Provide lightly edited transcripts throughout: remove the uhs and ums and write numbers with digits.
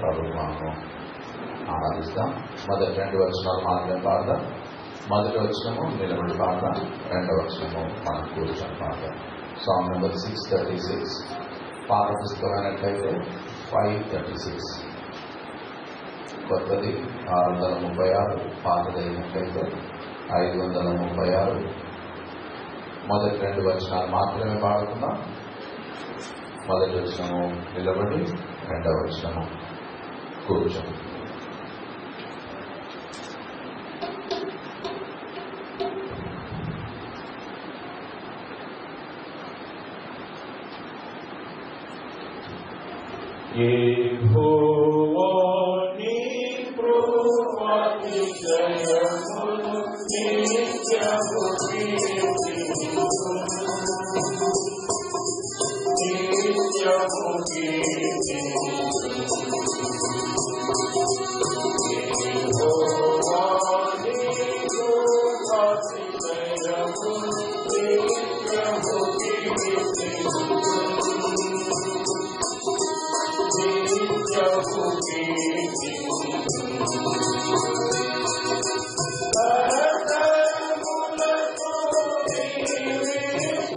ప్రభుత్వం ఆరాధిస్తాం. మొదటి 2 వచనాలు మాత్రమే పాడదాం. మొదటి వచనము నిలబడి పాడదాం, రెండవ వచనము మనం కూర్చొని పాడదాం. Song number 636. పాత పుస్తకమైనట్లయితే 536, కొత్తది 636, పాతదైనట్లయితే 536. మొదటి 2 వచనాలు మాత్రమే పాడుకుందాం. మొదటి వచనము నిలబడి, రెండవ వచనము కూర్చొని. యెహోవా నీ కృపాతిశయములు నిత్యము కీర్తింతుము, నిత్యము కీర్తింతుము. యెహోవా నీ కృపాతిశయములు నిత్యము కీర్తింతుము, నిత్యము తరతరములకు నీవే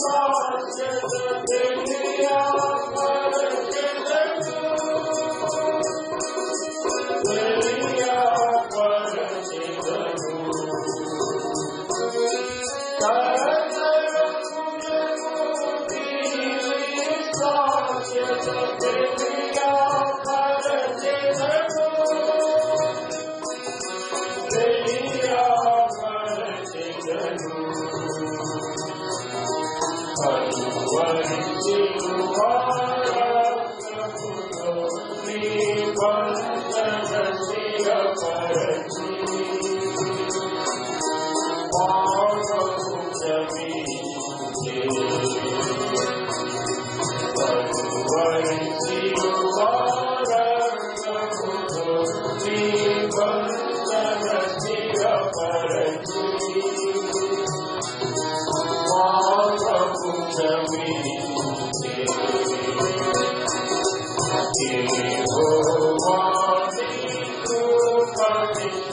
శాశ్వత తెలియపరచెదను, తెలియపరచెదను. తరతరములకు నీవే శాశ్వత తెలియపరచెదను, తెలియపరచెదను. అనువరించువారముతో నీ బంధన స్థిరపరచి, పాపము క్షమించే. అనువరించువారముతో నీ బంధన స్థిరపరచి, పాపము క్షమించే. యెహోవా నీ కృపాతిశయములు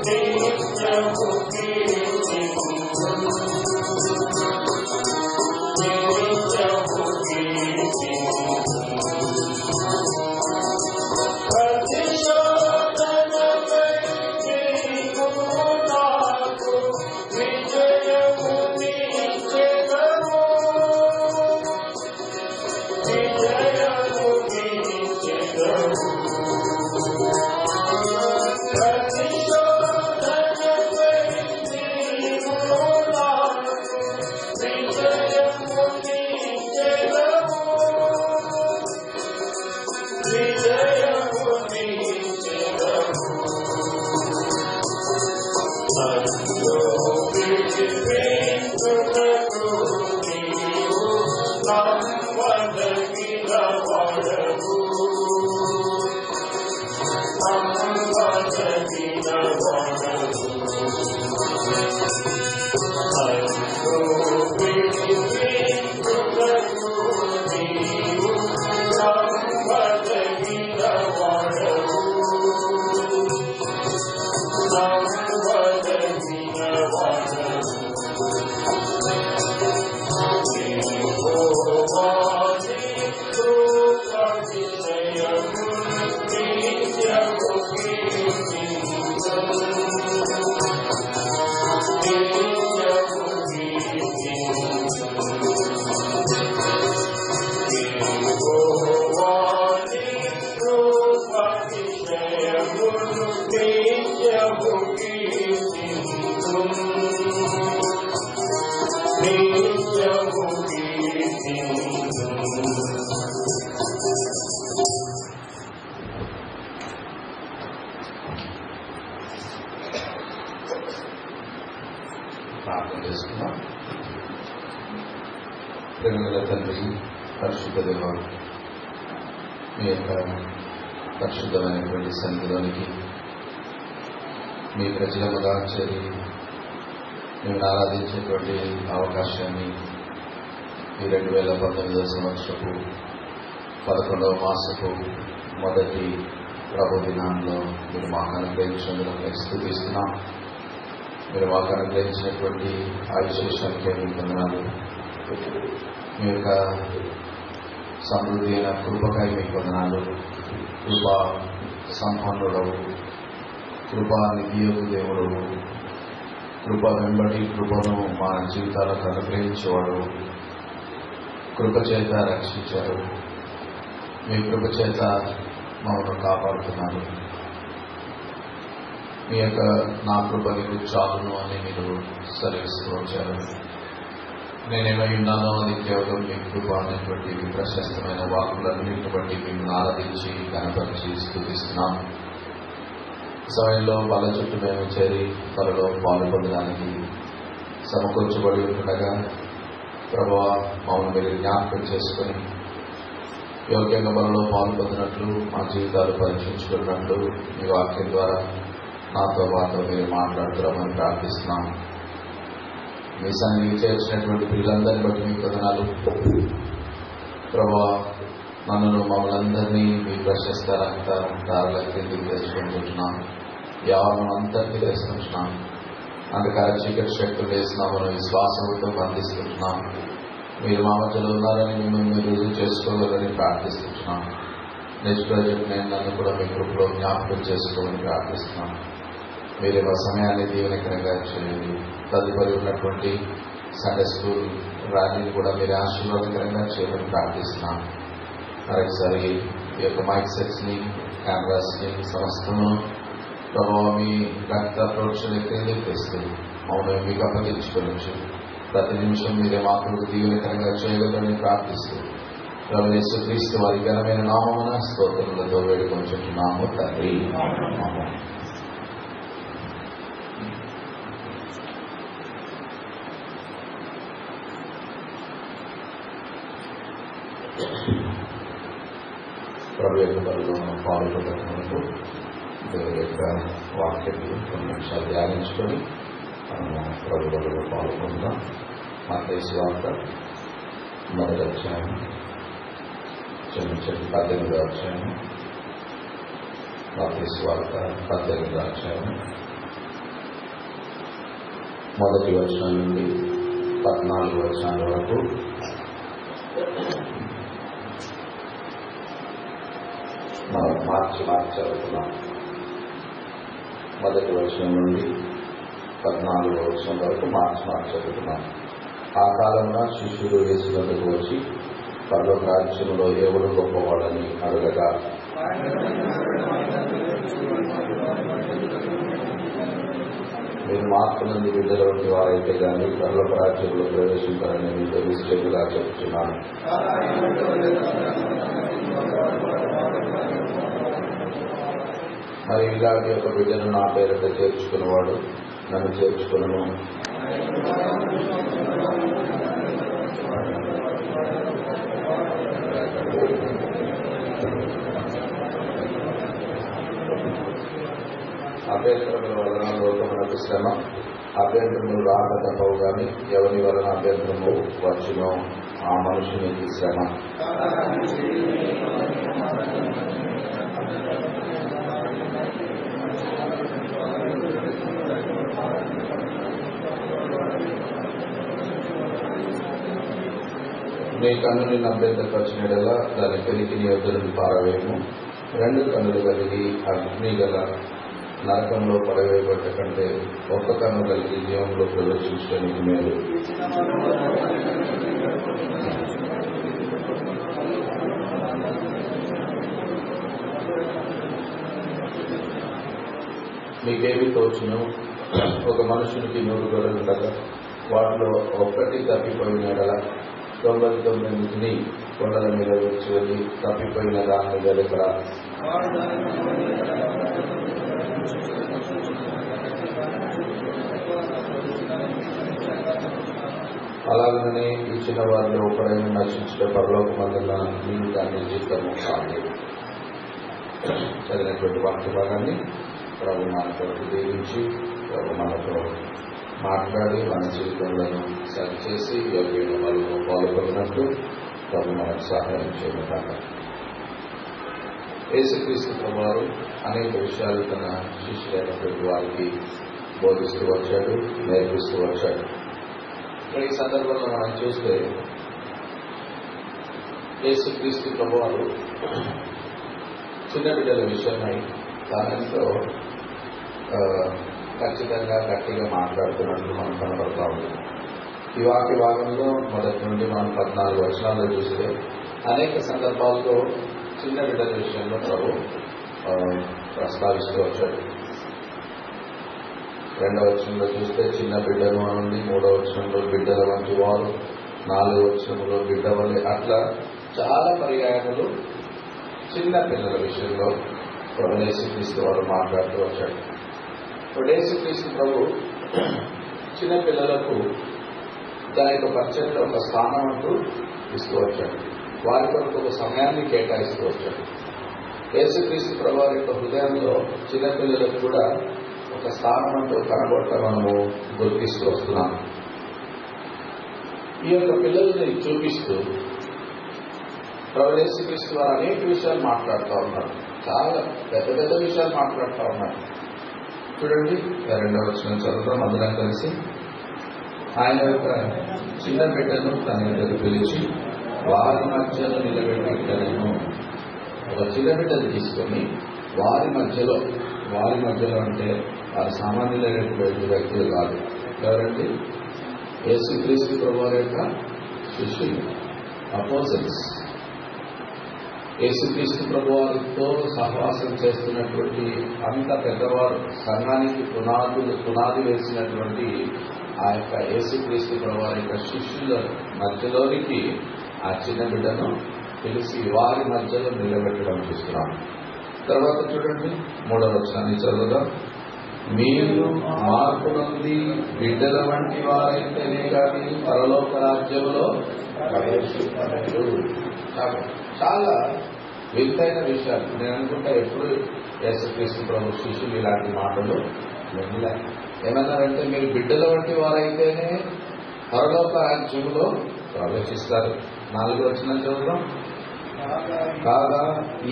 నిత్యము కీర్తింతుము, నిత్యము కీర్తింతుము. ప్రతిశోధనపై నీకు నాకు విజయము నీచెదము, విజయము నీచెదము. ప్రతిశోధనపై నీకు నాకు విజయము నీచెదము, విజయము నీచెదము. నన్ను విడిపించుటకు నీవు నమ్మదగిన వాడవు, నమ్మదగిన వాడవు. నన్ను విడిపించుటకు నీవు నమ్మదగిన వాడవు, నమ్మదగిన వాడవు. యెహోవా నీ కృపాతిశయములు నిత్యము కీర్తింతుము, నిత్యము కీర్తింతుము. యెహోవా నీ కృపాతిశయములు నిత్యము కీర్తింతుము, నిత్యము కీర్తింతుము. ప్రార్థన చేసుకున్నాం. ప్రేమగల తండ్రి, పరిశుద్ధ దేవ, మీ యొక్క పరిశుద్ధమైనటువంటి సన్నిధిలోనికి మీ ప్రజలముగా చేరి మేము ఆరాధించేటువంటి అవకాశాన్ని ఈ 2019 సంవత్సరపు 11వ మాసపు మొదటి ప్రభు దినాల్లో మీరు మాకు అనుగ్రహించినందుకు స్తుతిస్తున్నాం. మీరు మాకు అనుగ్రహించినటువంటి ఆయుష్యానికే మీకు వందనాలు. మీ యొక్క సమృద్ధి అయిన కృపకై మీకు వందనాలు. కృపా సంపన్నుడవు, కృపా నిధియకు దేవుడవు, కృప వెంబడి కృపను మా జీవితాలకు అనుగ్రహించేవాడు, కృప చేత రక్షించారు. మీ కృప చేత మమ్మల్ని కాపాడుతున్నారు. మీ యొక్క నా కృప నీకు చాలును అని మీరు సెలవిస్తూ వచ్చారు. నేనేమై ఉన్నానో అది కేవలం మీ కృప అనేటువంటి ప్రశస్తమైన వాక్కులన్నింటిని బట్టి మిమ్మల్ని ఆరాధించి కనపరిచి స్తుతిస్తున్నాం. సమయంలో వాళ్ళ చుట్టూ మేము చేరి త్వరలో పాలు పొందడానికి సమకూర్చబడి ఉండగా ప్రభువా మమ్మల్ని మీరు జ్ఞాపకం చేసుకుని యోగ్యంగా మనలో పాలు పొందినట్లు మా జీవితాలు పరీక్షించుకున్నట్లు మీ వాక్యం ద్వారా నాతో మాతో మీరు మాట్లాడుతున్నామని ప్రార్థిస్తున్నాం. మీ సన్నిధికి చేర్చినటువంటి పిల్లలందరినీ బట్టి మీకు వందనాలు. ప్రభువా నన్ను మమ్మల్ని అందరినీ మీ ప్రశస్త రక్తాల కిందికి తెచ్చుకుంటున్నాం. యావనం అంతటినీ తెచ్చుకుంటున్నాం. అంధకార చీకటి శక్తులు వేసినామని విశ్వాసంతో బంధిస్తున్నాం. మీరు మా మధ్యలో ఉన్నారని మిమ్మల్ని మీరు రుజువు చేసుకోవాలని ప్రార్థిస్తున్నాం. నెక్స్ట్ ప్రాజెక్ట్ నేను నన్ను కూడా మీ గ్రూప్లో జ్ఞాపకం చేసుకోవాలని ప్రార్థిస్తున్నాం. మీరు మా సమయాన్ని దీవెనకరంగా చేయండి. తదుపరి ఉన్నటువంటి సండే స్కూల్ ర్యాలీని కూడా మీరు ఆశీర్వాదకరంగా చేయమని ప్రార్థిస్తున్నాం. మరొకసారి ఈ యొక్క మైక్ సెట్స్ని, కెమెరాస్ని, సమస్తము ప్రభావ మీ రక్త ప్రోక్షణ క్రిందికి తెస్తూ మమ్మల్ని మీకు అప్పగించుకోవచ్చు. ప్రతి నిమిషం మీరే మాకు దీవెనకరంగా చేయగలరని ప్రార్థిస్తూ ప్రభు యేసుక్రీస్తు వారి ఘనమైన నామమున స్తోత్రములతో వేడుకొంచుచున్నాము తండ్రి. ప్రభు యొక్క బలిలో పాల్గొనకు దేవుని యొక్క వాక్యాన్ని కొన్ని నిమిషాలు ధ్యానించుకొని ప్రభు బలిలో పాల్గొందాం. మత్తయి సువార్త మొదటి అధ్యాయం, క్షమించండి 18వ అధ్యాయం. మత్తయి సువార్త 18వ అధ్యాయం మొదటి వచనం నుండి 14వ వచనం వరకు మనం మార్చి చదువుతున్నాం. మొదటి వచనం నుండి 14వ వచనం వరకు మార్చి చదువుతున్నాం. ఆ కాలంలో శిష్యులు యేసునకు వచ్చి పరలోక రాజ్యంలో ఎవరు గొప్పవాడని అడగగా మీరు మార్పునంది బిడ్డలోని వారైతే కానీ పరలోక రాజ్యంలో ప్రవేశించారని మీకు నిశ్చయంగా చెప్తున్నాను. మరి ఇలాంటి ఒక బిడ్డను నా పేరిట చేర్చుకునేవాడు నన్ను చేర్చుకును. అభ్యంతరముల వలన లోకమునకు శ్రమ, అభ్యంతరములు రాక తప్పవు కానీ ఎవరి వలన అభ్యంతరము వచ్చునో ఆ మనుషునికి శ్రమ. నీ కన్ను నిన్ను అభ్యంతరపరిచినలా దాని పెరిగి నీ వద్దకు పారవేయము. 2 కన్నులు కలిగి అగ్ని గల నరకంలో పడవేయబట్ట కంటే ఒక్క కన్ను కలిగి జీవంలో ప్రదర్శించడానికి మేలు. మీకేమి తోచును? ఒక మనుషునికి 100 గొర్రెలు కదా, వాటిలో ఒక్కటి తప్పిపోయినలా 99 కొండల మీద వచ్చి వెళ్ళి తప్పిపోయిన దాన్ని వెలుకరా. అలాగనే ఇచ్చిన వారిలో ఒకడైనా నశించే పరలోకమందున మీకు దాన్ని జీవితము కాదు. చదివినటువంటి వాక్య భాగాన్ని ప్రభు మనతో దీవించి ప్రభు మనతో మాట్లాడి మన జీవితంలో సరిచేసి యోగ్యమైన వాళ్ళు పాల్గొన్నట్టు ప్రభు మనకు సహాయం చేయడం. యేసుక్రీస్తు ప్రభువారు అనేక విషయాలు తన శిష్యులైనటువంటి వారికి బోధిస్తూ వచ్చాడు, నేర్పిస్తూ వచ్చాడు. ఇక్కడ ఈ సందర్భంలో మనం చూస్తే యేసుక్రీస్తు ప్రభువారు చిన్న బిడ్డల విషయమై దానితో ఖచ్చితంగా గట్టిగా మాట్లాడుతున్నట్లు మనం కనబడతా ఉన్నాం. ఈ వాక్య భాగంలో మొదటి నుండి మనం 14 వచనాల్లో చూస్తే అనేక సందర్భాల్లో చిన్న బిడ్డల విషయంలో ప్రభు ప్రస్తావిస్తూ వచ్చాడు. 2వ వచనంలో చూస్తే చిన్న బిడ్డను అనుంది, 3వ వచనంలో బిడ్డల వంటి వారు, 4వ వచనంలో బిడ్డ వల్లే, అట్లా చాలా పర్యాయములు చిన్న పిల్లల విషయంలో ప్రభు యేసుక్రీస్తు వారు మాట్లాడుతూ వచ్చాడు. ఇప్పుడు యేసుక్రీస్తు ప్రభు చిన్న పిల్లలకు దాని యొక్క పరిచయంలో ఒక స్థానం అంటూ ఇస్తూ వచ్చాడు. వారి కొరకు ఒక సమయాన్ని కేటాయిస్తూ వచ్చాడు. యేసుక్రీస్తు ప్రభు వారి యొక్క హృదయంలో చిన్నపిల్లలకు కూడా ఒక స్థానం అంటూ కనబడటం మనము గుర్తిస్తూ వస్తున్నాం. ఈ యొక్క పిల్లల్ని చూపిస్తూ ప్రభు యేసుక్రీస్తు వారు అనేక విషయాలు మాట్లాడుతూ ఉన్నారు. చాలా పెద్ద పెద్ద విషయాలు మాట్లాడుతూ ఉన్నారు. చూడండి, 2వ వచనం చదువుతాం అందరం కలిసి. ఆయన యొక్క చిన్న బిడ్డను తన దగ్గర పిలిచి వారి మధ్యలో నిలబెట్టాను. ఒక చిన్న బిడ్డను తీసుకొని వారి మధ్యలో అంటే వారి సామాన్యులైనటువంటి వ్యక్తులు కాదు. ఎవరండి? యేసుక్రీస్తు ప్రభువారి యొక్క శిష్యులు, అపోజిట్స్. యేసుక్రీస్తు ప్రభువారితో సహవాసం చేస్తున్నటువంటి అంత పెద్దవారు, సంఘానికి పునాది వేసినటువంటి ఆ యొక్క యేసుక్రీస్తు ప్రభువారి యొక్క శిష్యుల మధ్యలోనికి ఆ చిన్న బిడ్డను పిలిచి వారి మధ్యలో నిలబెట్టడం చూస్తున్నాం. తర్వాత చూడండి, 3వ వచనాన్ని చదువుదాం. మీరు మార్పు నుండి బిడ్డల వంటి వారైతేనే కానీ పరలోక రాజ్యంలో ప్రవేశించలేదు. చాలా వింతైన విషయాలు. నేను అనుకుంటా ఎప్పుడు యేసుక్రీస్తు ప్రభు శిష్యులు ఇలాంటి మాటలు వినలే. ఏమన్నారంటే, మీరు బిడ్డల వంటి వారైతేనే పరలోక రాజ్యంలో ప్రవేశిస్తారు. 4వ వచనం చదువుదాం. కాగా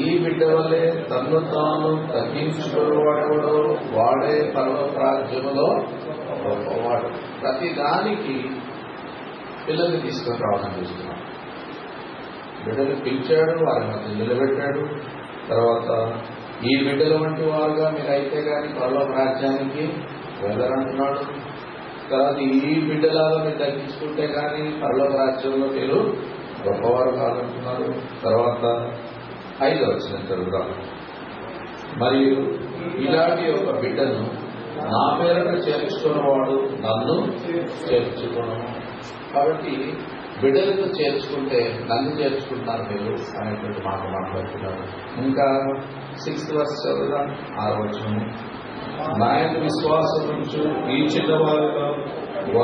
ఈ బిడ్డ వల్లే తన్ను తాను తగ్గించుకునేవాడెవడో వాడే పరలోక రాజ్యములో గొప్పవాడు. ప్రతి దానికి పిల్లల్ని తీసుకొని రావడం చూస్తున్నాం. బిడ్డలు పిలిచాడు, వారి మధ్య నిలబెట్టాడు. తర్వాత ఈ బిడ్డల వంటి వారుగా మీరు అయితే కానీ పరలోక రాజ్యానికి వెళ్ళరంటున్నాడు. తర్వాత ఈ బిడ్డలాగా మీరు తగ్గించుకుంటే కానీ పరలోక రాజ్యంలో మీరు గొప్పవారు కాదంటున్నారు. తర్వాత 5వ వచనం చదువుదాం. మరియు ఇలాంటి ఒక బిడ్డను నా పేరున చేర్చుకున్నవాడు నన్ను చేర్చుకోను. కాబట్టి బిడ్డలతో చేర్చుకుంటే నన్ను చేర్చుకుంటున్నారు మీరు అనేటువంటి మాట మాట్లాడుతున్నారు. ఇంకా 6వ verse చదువుదాం. 6వ వచనం. నాయకు విశ్వాసం నుంచి ఈ చిన్నవారిలో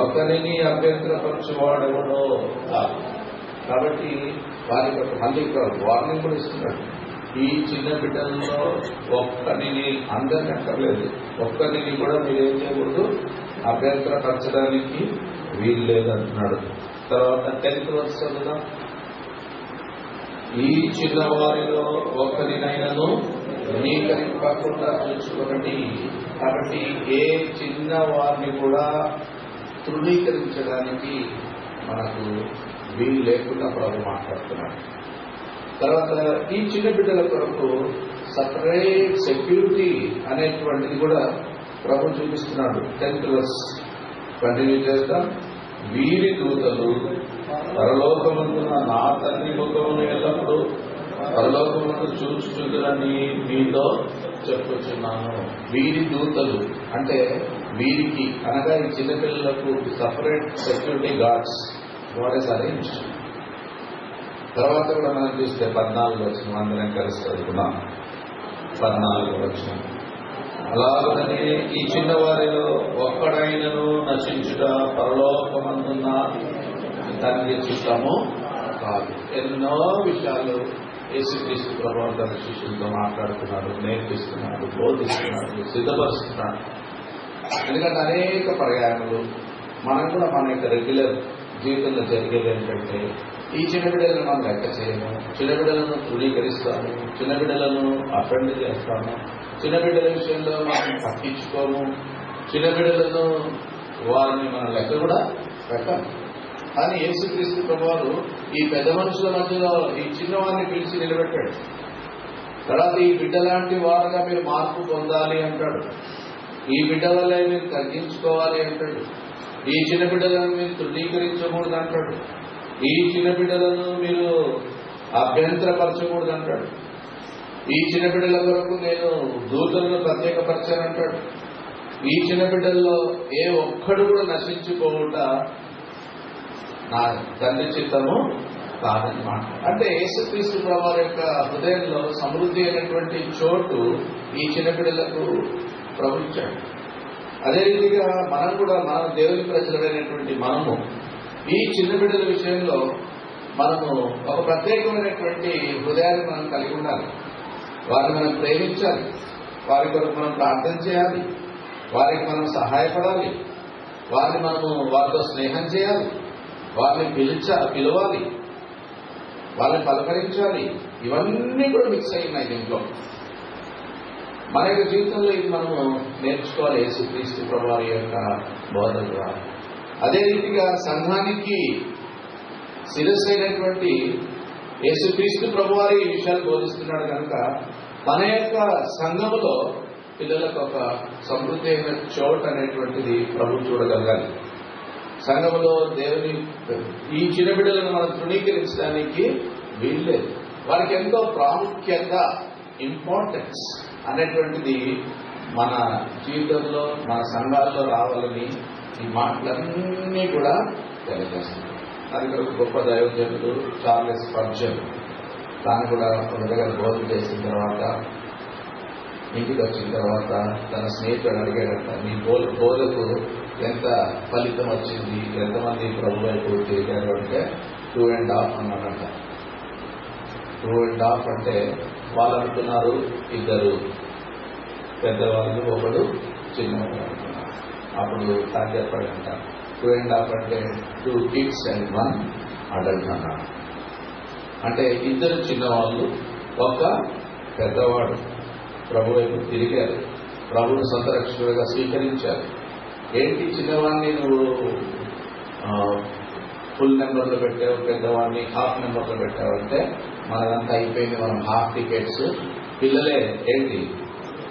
ఒకరిని అభ్యంతరపరచువాడెవడో. కాబట్టి వారికి మళ్ళీ వార్నింగ్ కూడా ఇస్తున్నాడు. ఈ చిన్న బిడ్డల్లో ఒక్కరిని, అందరినీ అక్కర్లేదు, ఒక్కరిని కూడా మీరేం చేయకూడదు, అభ్యంతరపరచడానికి వీలు లేదంటున్నాడు. తర్వాత 10th verse చదువుదాం. ఈ చిన్నవారిలో ఒక్కరినైనాను ధృవీకరింపకుండా చూసుకోకండి. కాబట్టి ఏ చిన్నవారిని కూడా ధృవీకరించడానికి మనకు వీలు లేకుండా ప్రభు మాట్లాడుతున్నాడు. తర్వాత ఈ చిన్న బిడ్డల కొరకు సపరేట్ సెక్యూరిటీ అనేటువంటిది కూడా ప్రభు చూపిస్తున్నాడు. 10th verse కంటిన్యూ చేద్దాం. వీరి దూతలు పరలోకమందున నా తండ్రి ముఖమును ఎల్లప్పుడూ పరలోకమును చూచుచుందురని మీతో చెప్పుచున్నాను. వీరి దూతలు అంటే వీరికి అనగా ఈ చిన్నపిల్లలకు separate security guards what is arrange. తర్వాత కూడా మనం చూస్తే 14వ వచనం అందరం కలిసి చదువుకున్నాం. 14వ వచనం. అలాగనే ఈ చిన్నవారిలో ఒక్కడైనను నశించుట పరలోకమందున్న తండ్రి చిత్తము కాదు. ఎన్నో విషయాలు యేసుక్రీస్తు ప్రభువు తన శిష్యులతో మాట్లాడుతున్నాడు, నేర్పిస్తున్నాడు, బోధిస్తున్నాడు, సిద్ధపరుస్తున్నాడు. ఎందుకంటే అనేక పర్యాయములు మనం కూడా మన యొక్క రెగ్యులర్ జీవితంలో జరిగేది ఏంటంటే ఈ చిన్న బిడ్డలను మనం లెక్క చేయము, చిన్న బిడ్డలను తృణీకరిస్తాము, చిన్న బిడ్డలను అఫెండ్ చేస్తాము, చిన్న బిడ్డల విషయంలో మనం పట్టించుకోము, చిన్న బిడ్డలను వారిని మనం లెక్క కూడా పెట్టాము. కానీ యేసుక్రీస్తు ప్రభువారు ఈ పెద్ద మనుషుల మధ్యలో ఈ చిన్నవారిని పిలిచి నిలబెట్టాడు. తర్వాత ఈ బిడ్డ లాంటి వారుగా మీరు మార్పు పొందాలి అంటాడు. ఈ బిడ్డ వల్ల మీరు తగ్గించుకోవాలి అంటాడు. ఈ చిన్న బిడ్డలను మీరు తృణీకరించకూడదు అంటాడు. ఈ చిన్న బిడ్డలను మీరు అభ్యంతరపరచకూడదు అంటాడు. ఈ చిన్న బిడ్డల వరకు నేను దూతలను ప్రత్యేకపరచానంటాడు. ఈ చిన్న బిడ్డల్లో ఏ ఒక్కడు కూడా నశించుకోవుట నా తండ్రి చిత్తము కాదని మాట. అంటే యేసుక్రీస్తు ప్రభువారి యొక్క హృదయంలో సమృద్ధి అయినటువంటి చోటు ఈ చిన్న బిడ్డలకు ప్రభు ఇచ్చాడు. అదే రీతిగా మనం కూడా మన దేవుని ప్రజలైనటువంటి మనము ఈ చిన్న బిడ్డల విషయంలో మనము ఒక ప్రత్యేకమైనటువంటి హృదయాన్ని మనం కలిగి ఉండాలి. వారిని మనం ప్రేమించాలి, వారి కొరకు మనం ప్రార్థన చేయాలి, వారికి మనం సహాయపడాలి, వారిని మనము వారితో స్నేహం చేయాలి, వారిని పిలవాలి, వాళ్ళని పలకరించాలి. ఇవన్నీ కూడా మిక్స్ అయినాయి దీంట్లో. మన యొక్క జీవితంలో ఇది మనము నేర్చుకోవాలి యేసుక్రీస్తు ప్రభువారి యొక్క బోధన ద్వారా. అదే రీతిగా సంఘానికి శిరస్సు అయినటువంటి యేసుక్రీస్తు ప్రభువారి ఈ విషయాలు బోధిస్తున్నాడు కనుక మన యొక్క సంఘములో పిల్లలకు ఒక సమృద్ధి అయిన చోటు అనేటువంటిది ప్రభు చూడగలగాలి. సంఘములో దేవుని ఈ చిన్న బిడ్డలను మనం తృణీకరించడానికి వీల్లేదు. వారికి ఎంతో ప్రాముఖ్యత, ఇంపార్టెన్స్ అనేటువంటిది మన జీవితంలో మన సంఘాల్లో రావాలని ఈ మాటలన్నీ కూడా తెలియజేస్తుంది. అది ఒక గొప్ప దైవజనుడు చార్లెస్ స్పర్జన్ తాను కూడా ఒక దగ్గర బోధన చేసిన తర్వాత ఇంటికి వచ్చిన తర్వాత తన స్నేహితుడు అడిగాడట, నీ బోధకు ఎంత ఫలితం వచ్చింది, ఎంతమంది ప్రభు వైపు తిరిగారు అంటే 2.5 అన్నాడంట. 2.5 అంటే వాళ్ళు అనుకున్నారు ఇద్దరు పెద్దవాళ్ళు, ఒకడు చిన్నవాళ్ళు అనుకున్నారు. అప్పుడు తాను చెప్పాడంట 2.5 అంటే 2 kids and 1 adult అన్నాడు. అంటే ఇద్దరు చిన్నవాళ్ళు, ఒక పెద్దవాడు ప్రభు వైపు తిరిగారు, ప్రభువును సొంత రక్షకుడిగా స్వీకరించారు. ఏంటి చిన్నవాడిని నువ్వు ఫుల్ నెంబర్లో పెట్టావు, పెద్దవాడిని హాఫ్ నెంబర్లో పెట్టావు అంటే మనదంతా అయిపోయింది, మనం హాఫ్ టికెట్స్. పిల్లలే ఏంటి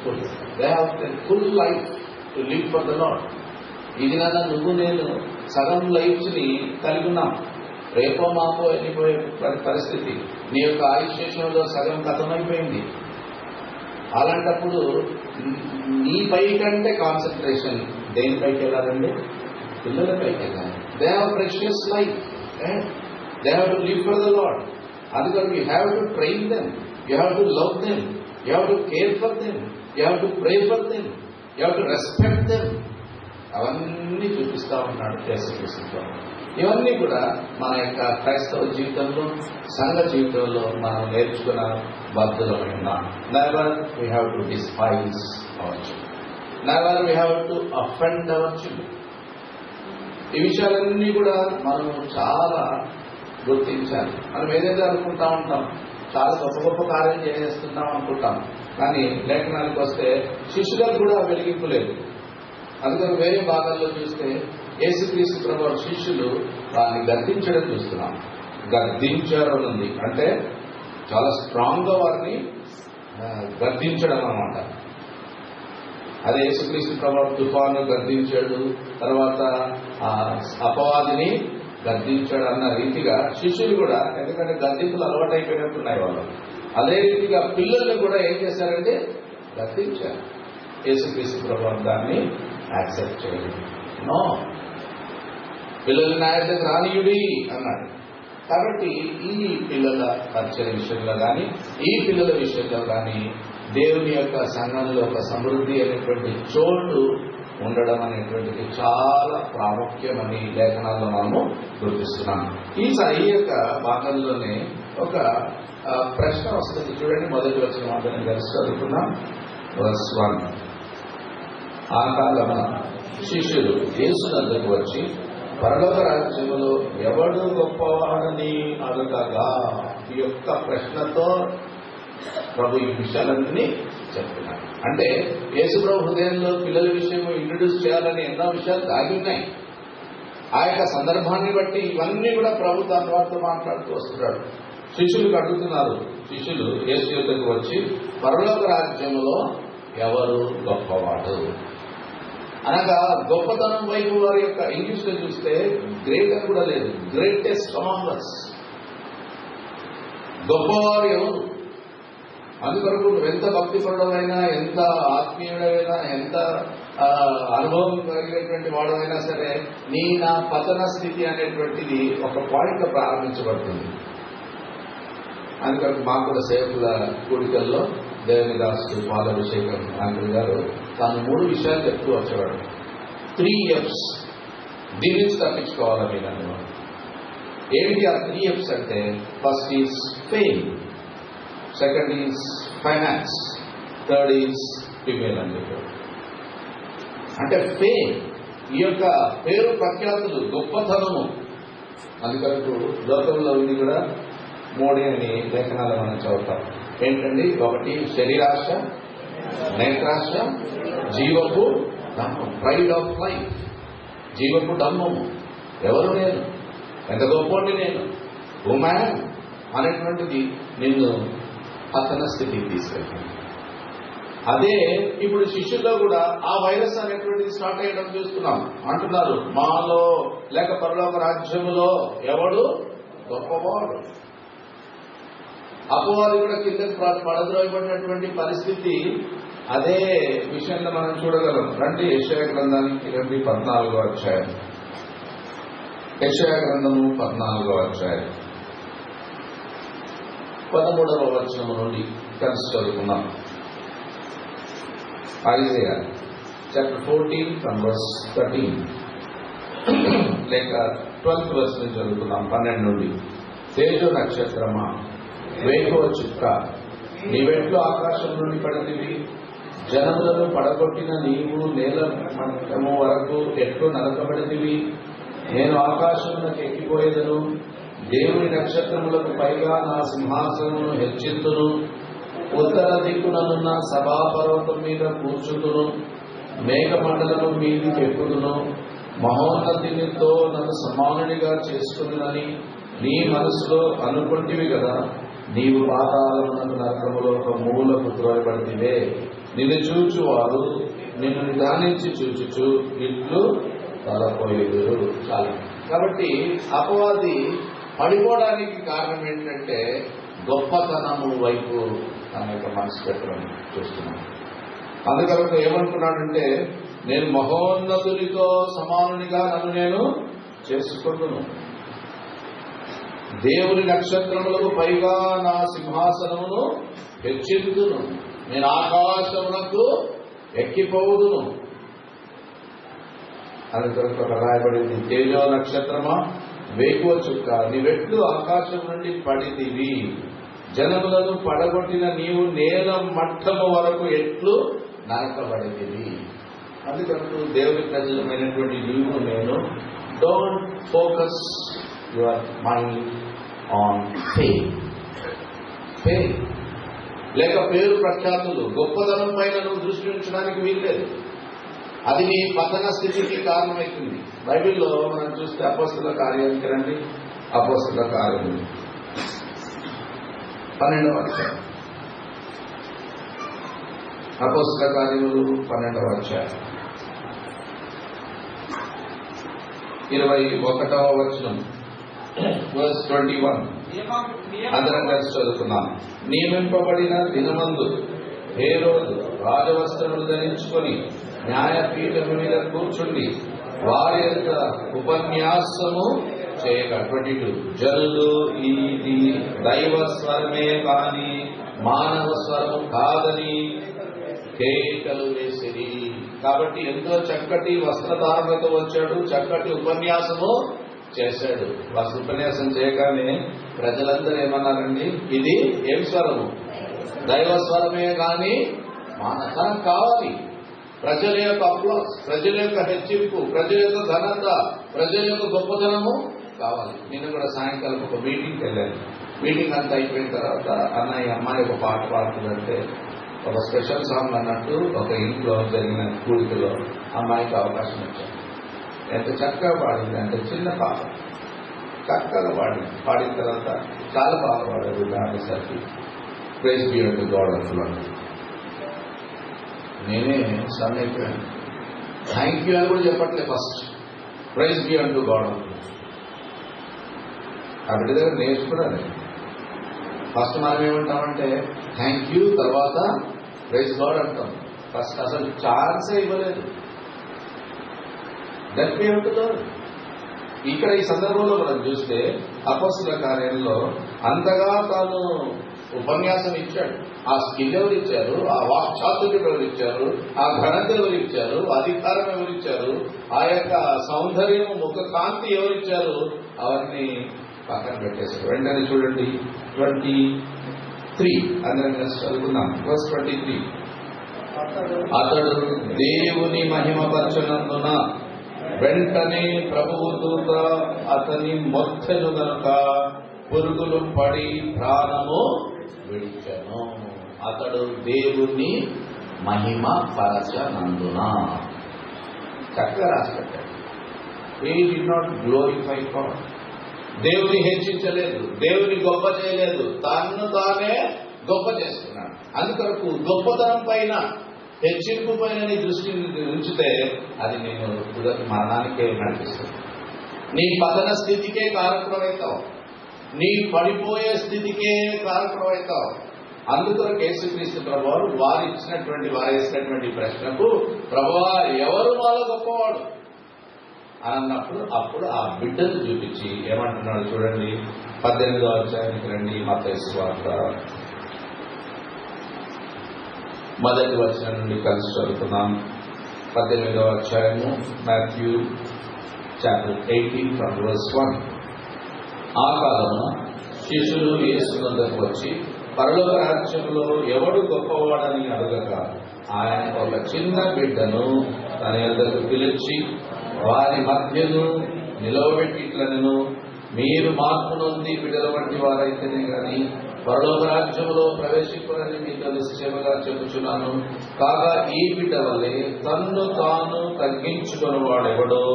full, they have full life to live for the lord. ఇది నాన్న నువ్వు నేను సగం లైఫ్ని కలిగి ఉన్నాం, రేపో మాపో వెళ్ళిపోయే పరిస్థితి. నీ యొక్క ఆయుష్యంలో సగం కథమైపోయింది. అలాంటప్పుడు నీ పై కంటే కాన్సన్ట్రేషన్ దేనిపైకి వెళ్ళాలండి? పిల్లల పైకి వెళ్ళాలి. They have precious life, they have to live for the lord. అందుకని you have to train them, you have to love them, you have to care for them, you have to pray for them, you have to respect them. అవన్నీ చూపిస్తా ఉన్నాడు యేసుక్రీస్తు. ఇవన్నీ కూడా మన యొక్క క్రైస్తవ జీవితంలో, సంఘ జీవితంలో మనం నేర్చుకున్న బద్ధులమైన. Never we have to despise our children, never we have to offend our children. ఈ విషయాలన్నీ కూడా మనం చాలా గుర్తించాలి. మనం ఏదైతే అనుకుంటా ఉంటాం, చాలా గొప్ప గొప్ప కార్యం చేసేస్తున్నాం అనుకుంటాం, కానీ లేఖనానికి వస్తే శిష్యులకు కూడా వెలిగింపు లేదు. అందుకని వేరే భాగాల్లో చూస్తే యేసుక్రీస్తు ప్రభువు శిష్యులు వారిని గద్దించడం చూస్తున్నాం. గద్దించడం ఉంది అంటే చాలా స్ట్రాంగ్ గా వారిని గద్దించడం అన్నమాట. అదే యేసుక్రీస్తు ప్రభువు తుఫాను గద్దించాడు, తర్వాత అపవాదిని గద్దించాడు అన్న రీతిగా శిష్యులు కూడా, ఎందుకంటే గద్దింపులు అలవాటు అయిపోయినట్టున్నాయి వాళ్ళు. అదే రీతిగా పిల్లల్ని కూడా ఏం చేశారంటే గద్దించారు. యేసుక్రీస్తు ప్రభువు దాన్ని యాక్సెప్ట్ చేయలేదు. నో, పిల్లలు నా యొద్దకు రానియుడి అన్నాడు. కాబట్టి ఈ పిల్లల పరిచయ విషయంలో కానీ, ఈ పిల్లల విషయంలో కానీ దేవుని యొక్క సంఘంలో ఒక సమృద్ధి అనేటువంటి చోటు ఉండడం అనేటువంటిది చాలా ప్రాముఖ్యమని లేఖనాల్లో మనము గుర్తిస్తున్నాం. ఈ యొక్క భాగంలోనే ఒక ప్రశ్న వస్తుంది చూడండి. మొదటి వచ్చిన మాటని కలిసి చదువుకున్నాం. వర్స్ 1. ఆ కాలమున శిష్యులు యేసు వద్దకు వచ్చి, పరలోక రాజ్యములో ఎవడు గొప్పవాడని అడగగా ఈ యొక్క ప్రశ్నతో ప్రభు ఈ విషయాలన్నీ చెప్తున్నారు. అంటే యేసు ప్రభు హృదయంలో పిల్లల విషయం ఇంట్రడ్యూస్ చేయాలని ఎన్నో విషయాలు దాగి ఉన్నాయి. ఆ యొక్క సందర్భాన్ని బట్టి ఇవన్నీ కూడా ప్రభు తన వారితో మాట్లాడుతూ వస్తున్నాడు. శిష్యులకు అడుగుతున్నారు. శిష్యులు యేసు యొద్దకు వచ్చి పరలోక రాజ్యములో ఎవరు గొప్పవాడు అనగా, గొప్పతనం వైపు వారి యొక్క ఇంగ్లీష్ లో చూస్తే గ్రేట్ అని కూడా లేదు, గ్రేటెస్ట్ అమాంగ్ us. గొప్పవారు ఎవరు? అందుకొరకు ఎంత భక్తిపరుడమైనా, ఎంత ఆత్మీయుడైనా, ఎంత అనుభవం కలిగినటువంటి వాడైనా సరే నా పతన స్థితి అనేటువంటిది ఒక పాయింట్ ప్రారంభించబడుతుంది. అందుకని మాకు కూడా సేవకుల కూడికల్లో దేవుని దాసు పాలాభిషేకం అంకుల్ గారు తాను 3 విషయాలు చెప్తూ వచ్చేవాడు. 3 F's దీని నుంచి తప్పించుకోవాలని నన్ను. ఏమిటి ఆ 3 F's అంటే, first is fame, second is finance, third is female అని చెప్పారు. అంటే ఫేమ్, ఈ యొక్క పేరు ప్రఖ్యాతులు, గొప్పతనము. అందుకరకు లోకంలో ఉంది కూడా 3 అని లేఖనాలు మనం చదువుతాం. ఏంటండి? ఒకటి శరీరాశ, నేత్రాశ, జీవపు దమ్మం, ప్రైడ్ ఆఫ్ లైఫ్. జీవపు దమ్మము. ఎవరు నేను, ఎంత గొప్పండి నేను, ఉమాన్ అనేటువంటిది నిన్ను పతన స్థితికి తీసుకెళ్తాను. అదే ఇప్పుడు శిష్యుల్లో కూడా ఆ వైరస్ అనేటువంటిది స్టార్ట్ అయ్యడం చూస్తున్నాం. అంటున్నారు, మాలో లేక పరలోక రాజ్యములో ఎవడు గొప్పవాడు. అపవాది కూడా కిందకి పడద్రోయబడినటువంటి పరిస్థితి అదే విషయంలో మనం చూడగలం. రండి యెషయా గ్రంథానికి రండి, 14వ అధ్యాయం. యెషయా గ్రంథము 14వ అధ్యాయం 13వ వచనము నుండి కలిసి చదువుకున్నాం. ఐజయా చాప్టర్ 14 from verse 13 లేక 12th verse నుంచి చదువుకున్నాం. 12 నుండి. తేజో నక్షత్రమా, వేకువ చుక్క, నీవెట్లు ఆకాశం నుండి పడితివి, జనములను పడగొట్టిన నీవు నేల మట్టము వరకు ఎట్లు నరకబడితివి. నేను ఆకాశమునకు ఎక్కిపోయేదను, దేవుని నక్షత్రములకు పైగా నా సింహాసనమును హెచ్చింతును, ఉత్తర దిక్కుననున్న సభాపర్వతం మీద కూర్చుతును, మేఘమండలము మీదికి ఎక్కుదును, మహోన్నతితో నన్ను సమానునిగా చేసుకుని నీ మనసులో అనుకుంటివి కదా. నీవు పాతాళమునకు నరకములో ఒక మూలకు త్రోయబడితివే. నిన్ను చూచువారు నిన్ను నిదానించి చూచుచు ఇట్లు తలపోయేదురు. చాలు. కాబట్టి అపవాది పడిపోవడానికి కారణం ఏంటంటే గొప్పతనము వైపు తన యొక్క మనసు పెట్టడం చూస్తున్నాను. అందుకరకు ఏమనుకున్నాడంటే, నేను మహోన్నతునితో సమానునిగా నన్ను నేను చేసుకుంటును, దేవుని నక్షత్రములకు పైగా నా సింహాసనమును హెచ్చింతును, నేను ఆకాశమునకు ఎక్కిపోవుదును. అందుకొరకు రాయబడింది, తేజో నక్షత్రమా, వేకువ చుక్క, నీవెట్లు ఆకాశం నుండి పడితివి, జనములను పడగొట్టిన నీవు నేల మట్టము వరకు ఎట్లు నరకబడితివి. అందుకరకు దేవుని ప్రజలమైనటువంటి నీవు నేను, don't focus your mind on fame. Fame లేక పేరు ప్రఖ్యాతులు, గొప్పతనం పైన నువ్వు దృష్టి ఉంచడానికి వీల్లేదు. అది నీ పతన స్థితికి కారణమవుతుంది. బైబిల్లో మనం చూస్తే అపోస్తల కార్యానికి రండి. అపోస్తల కార్యములు 12వ అధ్యాయం. అపోస్తల కార్యములు 12వ అధ్యాయం 21వ వచనం, verse 21. అందరం కలిసి చదువుకున్నాం. నియమింపబడిన దినమందు హేరోదు రాజవస్త్రములు ధరించుకొని న్యాయపీఠము మీద కూర్చుండి వారి యొక్క ఉపన్యాసము చేయక 22. జనులు ఇది దైవ స్వరమే కాని మానవ స్వరము కాదని కేకలు వేసిరి. కాబట్టి ఎంతో చక్కటి వస్త్రధారణతో వచ్చాడు, చక్కటి ఉపన్యాసము చేశాడు. ఉపన్యాసం చేయగానే ప్రజలందరూ ఏమన్నారండి, ఇది ఏం స్వరము? దైవ స్వరమే కానీ తనకు కావాలి. ప్రజల యొక్క అప్లాస్, ప్రజల యొక్క హెచ్చింపు, ప్రజల యొక్క ఘనత, ప్రజల యొక్క గొప్పతనము కావాలి. నేను కూడా సాయంకాలం ఒక మీటింగ్కి వెళ్ళాను. మీటింగ్ అంతా అయిపోయిన తర్వాత అన్నయ్య అమ్మాయి ఒక పాట పాడుతుందంటే ఒక స్పెషల్ సాంగ్ అన్నట్టు ఒక ఇంట్లో జరిగిన కూడికలో అమ్మాయికి అవకాశం ఇచ్చాను. ఎంత చక్కగా పాడింది అంటే చిన్న పాట చక్కగా పాడిన తర్వాత చాలా బాగా పాడారు. దానిసరికి ప్రైజ్ బి అంటూ గాడ్ అంటున్నాను. నేనే సన్ అయిపోయాను. థ్యాంక్ యూ అని కూడా చెప్పట్లే, ఫస్ట్ ప్రైజ్ బి అంటూ గాడ్ అంటున్నాను. ఆ బిడ్డ దగ్గర నేర్చుకున్నాను. ఫస్ట్ మనం ఏమంటామంటే థ్యాంక్ యూ, తర్వాత ప్రైజ్ గాడ్ అంటాం. ఫస్ట్ అసలు ఛాన్సే ఇవ్వలేదు. దట్ బి అంటూ గాడ్. ఇక్కడ ఈ సందర్భంలో మనం చూస్తే అపొస్తలుల కార్యంలో అంతగా తాను ఉపన్యాసం ఇచ్చాడు. ఆ స్కిల్ ఎవరు ఇచ్చారు, ఆ వాక్చాతుర్యం ఎవరు ఇచ్చారు, ఆ ఘనత ఎవరు ఇచ్చారు, అధికారం ఎవరు ఇచ్చారు, ఆ యొక్క సౌందర్యం ముఖ కాంతి ఎవరు ఇచ్చారు, అవన్నీ పక్కన పెట్టేశారు. వెంటనే చూడండి 23 అందరం కలిసి చదువుకున్నాం. verse 23. అతడు దేవుని మహిమపరచునందున వెంటనే ప్రభువు దూత అతని మొత్తెను గనుక పురుగులు పడి ప్రాణము విడిచెను. అతడు దేవుని మహిమ పరచనందున. చక్కగా రాసిపెట్టాడు. he did not glorify God. దేవుని హెచ్చించలేదు, దేవుని గొప్ప చేయలేదు, తన్ను తానే గొప్ప చేసుకున్నాడు. అందుకొరకు గొప్పతనం పైన హెచ్చింపు పైన నీ దృష్టిని ఉంచితే అది నేను మరణానికే నడిపిస్తుంది. నీ పతన స్థితికే కారకుడమవుతావు, నీ పడిపోయే స్థితికే కారకుడమవుతావు. అందుకొరకు యేసుక్రీస్తు ప్రభువారు వారు వేసినటువంటి ప్రశ్నకు ప్రభువా ఎవరు మాలో గొప్పవాడు అన్నప్పుడు అప్పుడు ఆ బిడ్డను చూపించి ఏమంటున్నాడు చూడండి. 18వ అధ్యాయానికి రండి. మత్తయి సువార్త 1వ వచనం నుండి కలిసి చదువుతున్నాం. 18వ అధ్యాయము మాథ్యూ చాప్టర్ 18 from verse 1. ఆ కాలమున శిష్యులు యేసు వద్దకు వచ్చి పరలోక రాజ్యంలో ఎవడు గొప్పవాడని అడగక ఆయన ఒక చిన్న బిడ్డను తన యొద్దకు పిలిచి వారి మధ్యను నిలవబెట్టి ఇట్లనెను, మీరు మార్పు నొంది బిడ్డల వంటి వారైతేనే గాని పరలోక రాజ్యములో ప్రవేశింపరని మీతో నిశ్చయముగా చెప్పుచున్నాను. కాగా ఈ బిడ్డ వల్లే తన్ను తాను తగ్గించుకుని వాడెవడో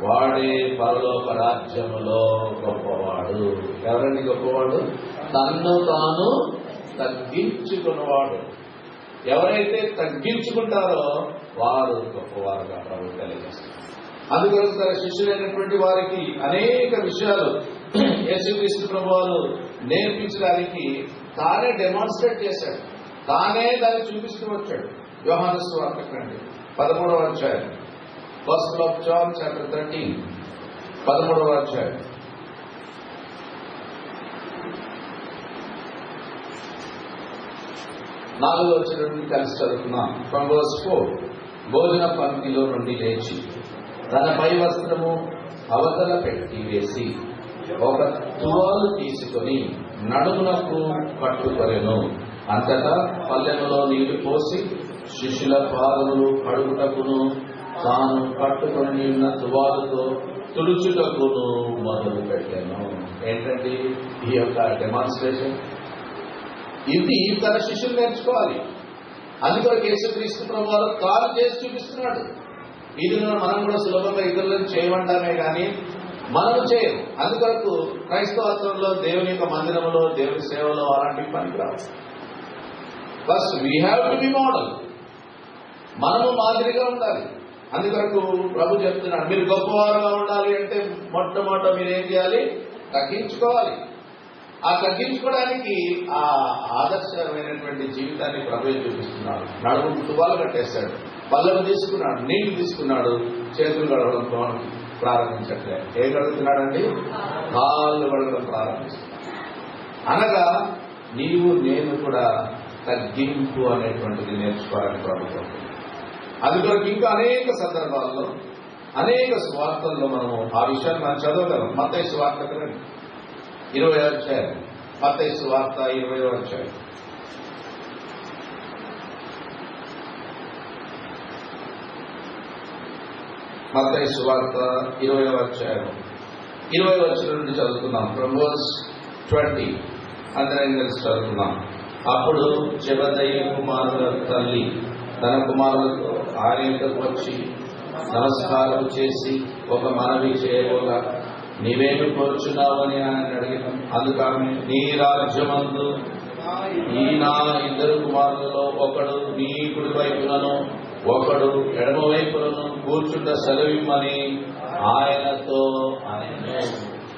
వాడే పరలోక రాజ్యములో గొప్పవాడు. ఎవరండి గొప్పవాడు? తన్ను తాను తగ్గించుకున్నవాడు. ఎవరైతే తగ్గించుకుంటారో వారు గొప్పవారుగా ప్రభు తెలియజేస్తారు. అందుకొరకు తన శిష్యులైనటువంటి వారికి అనేక విషయాలు యేసుక్రీస్తు ప్రభువారు నేర్పించడానికి తానే డెమాన్స్ట్రేట్ చేశాడు, తానే దాన్ని చూపిస్తూ వచ్చాడు. యోహాను సువార్తకు రండి. 13వ అధ్యాయం, Gospel of John chapter 13, 13వ అధ్యాయం. నాలుగో వచనం నుండి కలిసి చదువుతున్నాం. From verse 4. భోజన పంక్తిలో నుండి లేచి తన పై వస్త్రము అవతల పెట్టి వేసి ఒక తువాలు తీసుకొని నడుమునకు కట్టుకొనెను. అంతటా పల్లెములో నీళ్లు పోసి శిష్యుల పాదములు కడుగుటకును తాను కట్టుకొని ఉన్న తువాలుతో తుడుచుటకును మొదలు పెట్టాను. ఏంటంటే ఈ యొక్క డెమాన్స్ట్రేషన్ ఇది తన శిష్యులు నేర్చుకోవాలి. అందుకొరకు యేసుక్రీస్తు ప్రభువారు తాను చేసి చూపిస్తున్నాడు. ఇది మనం కూడా సులభంగా ఇతరులను చేయమంటామే కానీ మనము చేయము. అందుకొరకు క్రైస్తవత్వంలో దేవుని యొక్క మందిరంలో దేవుని సేవలో అలాంటి పనికిరావు. First we have to be model. మనము మాదిరిగా ఉండాలి. అందుకొరకు ప్రభు చెప్తున్నాడు, మీరు గొప్పవారుగా ఉండాలి అంటే మొట్టమొదట మీరు ఏం చేయాలి? తగ్గించుకోవాలి. ఆ తగ్గించుకోవడానికి ఆ ఆదర్శమైనటువంటి జీవితాన్ని ప్రభు చూపిస్తున్నాడు. నడుము తువాలు కట్టేశాడు, పళ్ళను తీసుకున్నాడు, నీళ్లు తీసుకున్నాడు, చేతులు గడవడంతో ప్రారంభించట్లే. ఏం గడుగుతున్నాడండి? కాళ్ళు గడగడం ప్రారంభిస్తున్నాడు. అనగా నీవు నేను కూడా తగ్గింపు అనేటువంటిది నేర్చుకోవాలని ప్రభుత్వం. అందుకొరకు ఇంకా అనేక సందర్భాల్లో అనేక సువార్తల్లో మనము ఆ విషయాన్ని మనం చదవగలం. మత్తయి సువార్తకు రండి. 20వ అధ్యాయం. మత్తయి సువార్త 20వ అధ్యాయం. మత్తయి సువార్త 20వ అధ్యాయం 20వ వచనం నుండి చదువుతున్నాం. ఫ్రమ్ వర్స్ 20 అందరం కలిసి చదువుతున్నాం. అప్పుడు జెబెదయి కుమారుల తల్లి తన కుమారులతో ఆయన యొద్దకు వచ్చి నమస్కారం చేసి ఒక మనవి చేయబోగా, నీవేమి కోరుచున్నావని ఆయన అడిగిన. అందుకు ఆమె, నీ రాజ్యమందు ఈ నా 2 కుమారులలో ఒకడు నీ కుడి వైపునను ఒకడు ఎడమ వైపులను కూర్చుంట సెలవిమ్మని ఆయనతో ఆయన.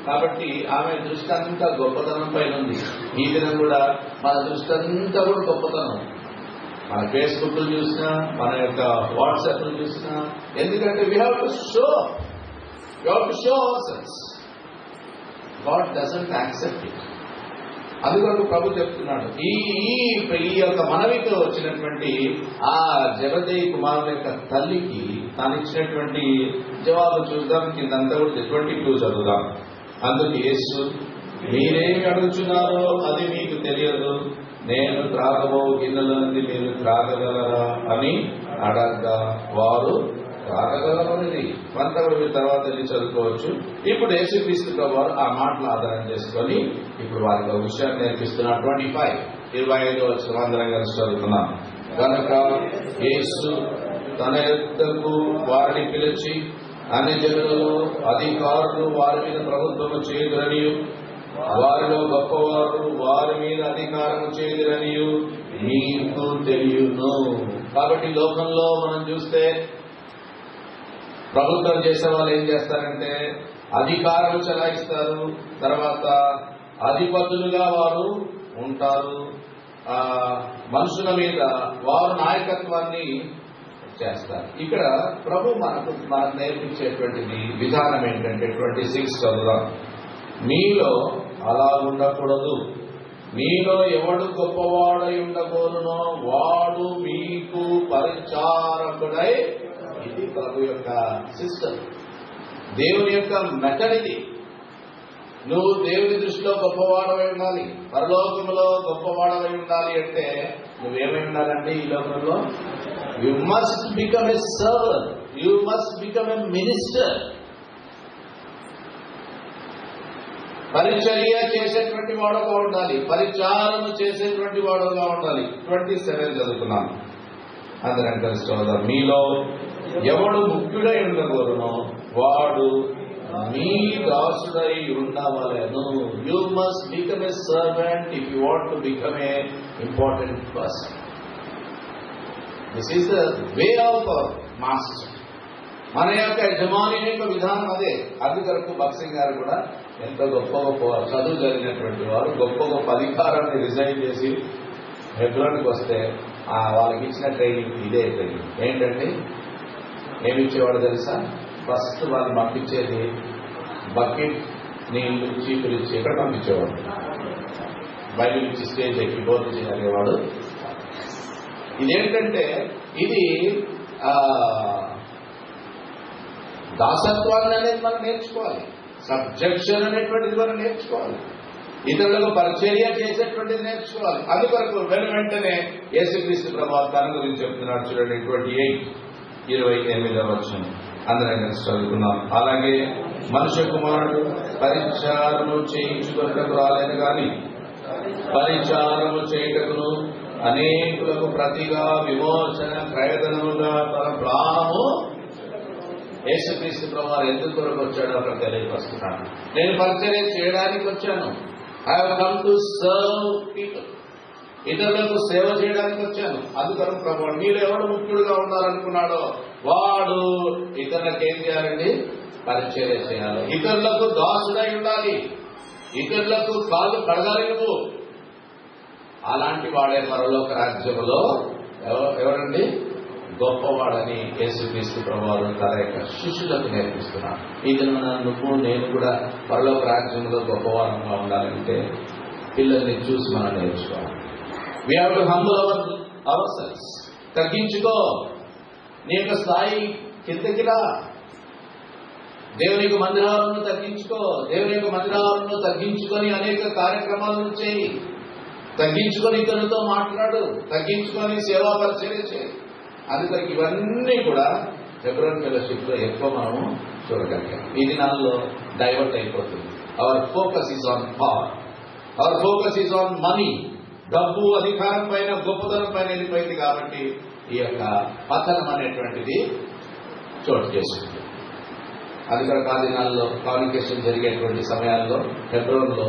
కాబట్టి ఆమె దృష్టి అంతా గొప్పతనం పైన ఉంది. ఈ దినం కూడా మన దృష్టి అంతా కూడా గొప్పతనం. మన ఫేస్బుక్ చూసినా, మన యొక్క వాట్సాప్ చూసినా, ఎందుకంటే we have to show our selves. God doesn't accept it. అందువరకు ప్రభు చెప్తున్నాడు, ఈ యొక్క మనవితో వచ్చినటువంటి ఆ జెబెదయి కుమారుల యొక్క తల్లికి తాను ఇచ్చినటువంటి జవాబు చూద్దాం. కిందంతా కూడా 22 చదువుదాం. అందుకు యేసు, మీరేమి అడుగుతున్నారో అది మీకు తెలియదు, నేను త్రాగబో గిన్నెల నుండి మీరు త్రాగగలరా అని అడగ్గా వారు త్రాగగలరని. కొంత తర్వాత వెళ్ళి చదువుకోవచ్చు. ఇప్పుడు యేసుక్రీస్తు వారు ఆ మాటలు ఆధారం చేసుకొని ఇప్పుడు వారికి ఒక విషయాన్ని నేర్పిస్తున్నారు. 25వ వచనం అందరం కలిసి చదువుతున్నాం. కనుక యేసు తన యొద్దకు వారిని పిలిచి, అన్ని జనులలో అధికారులు వారి మీద ప్రభుత్వము చేయుదురనియు వారిలో గొప్పవారు వారి మీద అధికారము చేయుదురనియు మీకు తెలియను. కాబట్టి లోకంలో మనం చూస్తే ప్రభుత్వం చేసే వాళ్ళు ఏం చేస్తారంటే అధికారం చెలాయిస్తారు, తర్వాత అధిపతులుగా వారు ఉంటారు. మనుషుల మీద వారు నాయకత్వాన్ని చేస్తారు. ఇక్కడ ప్రభు మనకు నేర్పించేటువంటిది విధానం ఏంటంటే 26 చదువుదాం. మీలో అలా ఉండకూడదు. మీలో ఎవడు గొప్పవాడై ఉండకూడనో వాడు మీకు పరిచారకుడై. ఇది ప్రభు యొక్క సిస్టమ్, దేవుని యొక్క మెథడ్ ఇది. నువ్వు దేవుని దృష్టిలో గొప్పవాడవై ఉండాలి, పరలోకంలో గొప్పవాడవై ఉండాలి అంటే నువ్వేమై ఉండాలంటే ఈ లోకంలో you must become a servant, you must become a minister. పరిచర్య చేసేటువంటి వాడుగా ఉండాలి, పరిచారము చేసేటువంటి వాడుగా ఉండాలి. 27 చదువుతున్నాం. అందరం కలిసి చదువుదాం. మీలో ఎవడు ముఖ్యుడై ఉండకూడనో వాడు మీ దాసుడై ఉండవలెను. You must become a servant if you want to become a important person. This is the way of our master. మన యొక్క యజమాని యొక్క విధానం అదే. అందుకొరకు భక్సింగ్ గారు కూడా ఎంతో గొప్ప చదువు జరిగినటువంటి వారు గొప్ప అధికారాన్ని రిజైన్ చేసి హెబ్రోన్కి వస్తే వాళ్ళకి ఇచ్చిన ట్రైనింగ్ ఇదే ట్రైనింగ్. ఏంటంటే ఏమిచ్చేవాడు తెలుసా? ఫస్ట్ వాళ్ళు పంపించేది బకెట్ నీళ్లు చీపులు ఇచ్చి ఎక్కడ పంపించేవాడు? బయలు ఇచ్చి స్టేజ్ ఎక్కి బోర్డు చేయగలిగేవాడు. ఇదేంటంటే ఇది దాసత్వాన్ని అనేది మనం నేర్చుకోవాలి, సబ్జెక్షన్ అనేటువంటిది మనం నేర్చుకోవాలి, ఇతరులకు పరిచర్య చేసేటువంటిది నేర్చుకోవాలి. అందుకొరకు వెంటనే యేసుక్రీస్తు ప్రభువు తన గురించి చెప్తున్నాడు. చూడండి 28:28 వచనం అందరం కలిసి చదువుకున్నాం. అలాగే మనుష్య కుమారుడు పరిచారము చేయించుకొనుటకు రాలేదు కానీ పరిచారము చేయుటకును అనేకులకు ప్రతిగా విమోచన ప్రయోజనముగా తన ప్రాణము. యేసుక్రీస్తు ప్రభువు ఎందుకు కొరకు వచ్చాడో అక్కడ తెలియపరుస్తున్నాడు. నేను పరిచర్య చేయడానికి వచ్చాను. I have come to serve people. ఇతరులకు సేవ చేయడానికి వచ్చాను. అందుకని ప్రభువు మీరు ఎవడు ముఖ్యుడుగా ఉండాలనుకున్నాడో వాడు ఇతరులకు ఏం చేయాలండి? పరిచర్య చేయాలి. ఇతరులకు దాసుడై ఉండాలి, ఇతరులకు కాళ్ళు కడగాలి నువ్వు. అలాంటి వాడే పరలోక రాజ్యములో ఎవరండి? గొప్పవాడని యేసుక్రీస్తు ప్రభువు తన యొక్క శిష్యులకు నేర్పిస్తున్నాడు. ఇది నువ్వు నేను కూడా పరలోక రాజ్యంలో గొప్పవారంగా ఉండాలంటే పిల్లల్ని చూసి మనం నేర్చుకోవాలి. We have to humble ourselves. తగ్గించుకో, నీ యొక్క స్థాయి కిందకి రా. దేవుని యొక్క మందిరాలను తగ్గించుకో, దేవుని యొక్క మందిరాలను తగ్గించుకొని అనేక కార్యక్రమాలను చేయి, తగ్గించుకొని ఇతరులతో మాట్లాడు, తగ్గించుకొని సేవా పరిచర్య చేయి. అందుకని ఇవన్నీ కూడా హెబ్రోన్ ఫెలోషిప్ లో ఎక్కువ మనము చూడగలిగాం. ఈ దినాల్లో డైవర్ట్ అయిపోతుంది. Our focus is on power, our focus is on money. డబ్బు, అధికారం పైన, గొప్పతనం పైన వెళ్ళిపోయింది. కాబట్టి ఈ యొక్క పతనం అనేటువంటిది చోటు చేసుకుంది. అది కూడా ఆ దినాల్లో కమ్యూనికేషన్ జరిగేటువంటి సమయాల్లో హెబ్రోన్లో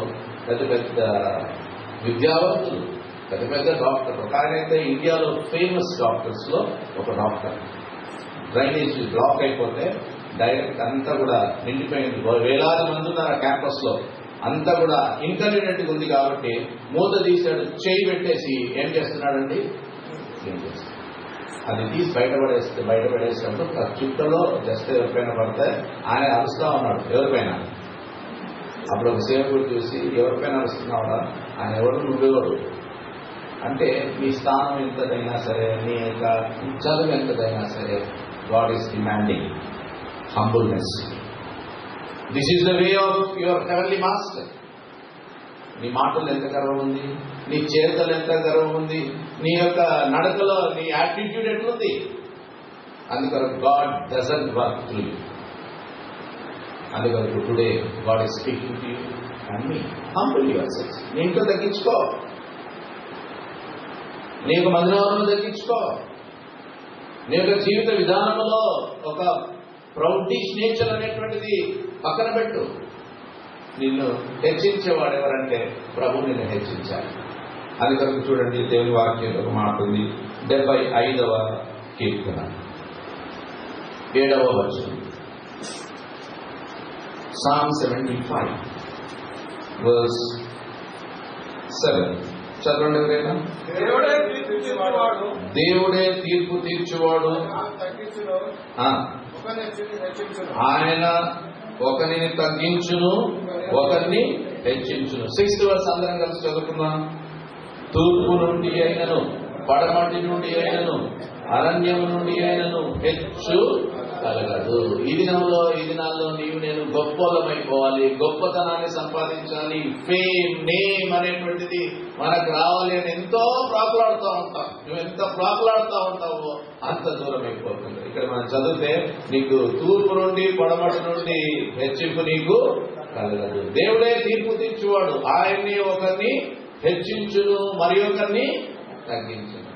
పెద్ద పెద్ద విద్యావంతులు, పెద్ద పెద్ద డాక్టర్. ఒక ఆయన అయితే ఇండియాలో ఫేమస్ డాక్టర్స్ లో ఒక డాక్టర్. డ్రైనేజ్ బ్లాక్ అయిపోతే డైరెక్ట్ అంతా కూడా నిండిపోయింది. వేలాది మంది ఉన్నారు క్యాంపస్ లో. అంతా కూడా ఇన్కన్వీనియంట్ ఉంది కాబట్టి మూత తీసాడు, చేయి పెట్టేసి ఏం చేస్తున్నాడండి, ఏం చేస్తాడు. అది తీసి బయటపడేసినప్పుడు ఆ చుట్టలో జస్ట్ ఎవరిపైన పడితే ఆయన అరుస్తా ఉన్నాడు ఎవరిపైన. అప్పుడు ఒక సేవకుడు చూసి, ఎవరిపైన అరుస్తున్నావురా, ఆయన ఎవరు, నువ్వెవరు అంటే, నీ స్థానం ఎంతదైనా సరే, నీ యొక్క చదువు ఎంతదైనా సరే, God is demanding humbleness. This is the way of your heavenly master. నీ మాటలు ఎంత గర్వం ఉంది, నీ చేతలు ఎంత గర్వం ఉంది, నీ యొక్క నడకలో నీ యాటిట్యూడ్ ఎట్లుంది. అందుకొరకు God doesn't work through you. అందుకొరకు today God is speaking to you and me. Humble yourself. నీ ఇంట్లో తగ్గించుకో, నీ యొక్క మందిరంలో తగ్గించుకో, నీ యొక్క జీవిత విధానంలో ఒక ప్రౌడిష్ నేచర్ అనేటువంటిది పక్కన పెట్టు. నిన్ను హెచ్చించేవాడు ఎవరంటే ప్రభు నిన్ను హెచ్చించాలి. అది కనుక చూడండి, దేవుని వాక్యం ఒక మాట ఉంది. 75వ కీర్తన 7వ వచనం. Psalm 75 verse 7 చదవండి ఎవరైనా. దేవుడే తీర్పు తీర్చువాడు, ఆయన ఒకరిని తగ్గించును, ఒకరిని హెచ్చించును. 6th verse అందరం కలిసి చదువుకుందాం. తూర్పు నుండి అయినను, పడమటి నుండి అయినను, అరణ్యము నుండి అయినను హెచ్చు కలగదు. ఈ దినాల్లో నీవు నేను గొప్పలమైపోవాలి, గొప్పతనాన్ని సంపాదించాలి, ఫేమ్, నేమ్ అనేటువంటిది మనకు రావాలి అని ఎంతో ప్రాకులాడుతూ ఉంటాం. నువ్వు ఎంత ప్రాకులాడుతూ ఉంటావో అంత దూరం అయిపోతుంది. ఇక్కడ మనం చదివితే, నీకు తూర్పు నుండి పడమటి నుండి హెచ్చింపు నీకు కలగదు. దేవుడే తీర్పు తీర్చువాడు, ఆయన్ని ఒకరిని హెచ్చించును, మరి ఒకరిని తగ్గించును.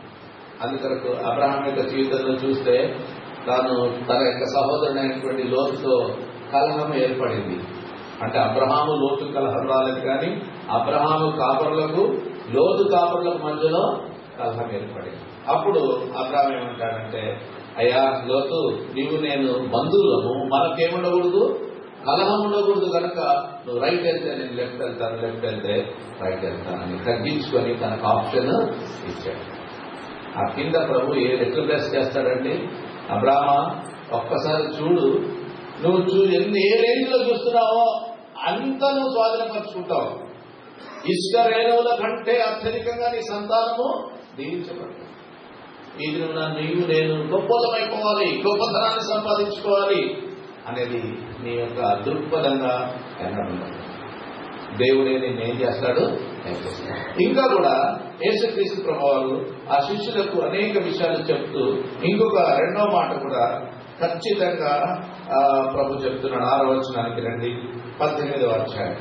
అందుకొరకు అబ్రహాం యొక్క జీవితంలో చూస్తే, తాను తన యొక్క సహోదరుడైనటువంటి లోతుతో కలహం ఏర్పడింది. అంటే అబ్రహాము లోతు కలహం రాలేదు, కానీ అబ్రహాము కాపరులకు, లోతు కాపరులకు మధ్యలో కలహం ఏర్పడింది. అప్పుడు అబ్రహాం ఏమంటాడంటే, అయ్యా లోతు, నీవు నేను బంధువులము, మనకేముండకూడదు, కలహం ఉండకూడదు, కనుక నువ్వు రైట్ వెళ్తే నేను లెఫ్ట్ వెళ్తాను, లెఫ్ట్ వెళ్తే రైట్ వెళ్తానని తగ్గించుకొని తనకు ఆప్షన్ ఇచ్చాడు. ఆ కింద ప్రభు ఎట్లా బ్లెస్ చేస్తాడండి, అబ్రాహ్మ ఒక్కసారి చూడు, నువ్వు ఏ రేంజ్ లో చూస్తున్నావో అంత నువ్వు స్వాధీనపరుచుకుంటావు. ఇష్కరేణువుల కంటే అత్యధికంగా నీ సంతానము దీవించబడతావు. ఈ దిన నీవు నేను గొప్పలమైపోవాలి, గొప్పతనాన్ని సంపాదించుకోవాలి అనేది నీ యొక్క దృక్పథంగా ఎన్నడుండదు. దేవుడే నేను ఏం చేస్తాడు. ఇంకా కూడా యేసుక్రీస్తు ప్రభువారు ఆ శిష్యులకు అనేక విషయాలు చెప్తూ ఇంకొక రెండో మాట కూడా ఖచ్చితంగా ప్రభు చెప్తున్నాడు. 6వ వచనానికి రండి. 18వ అధ్యాయం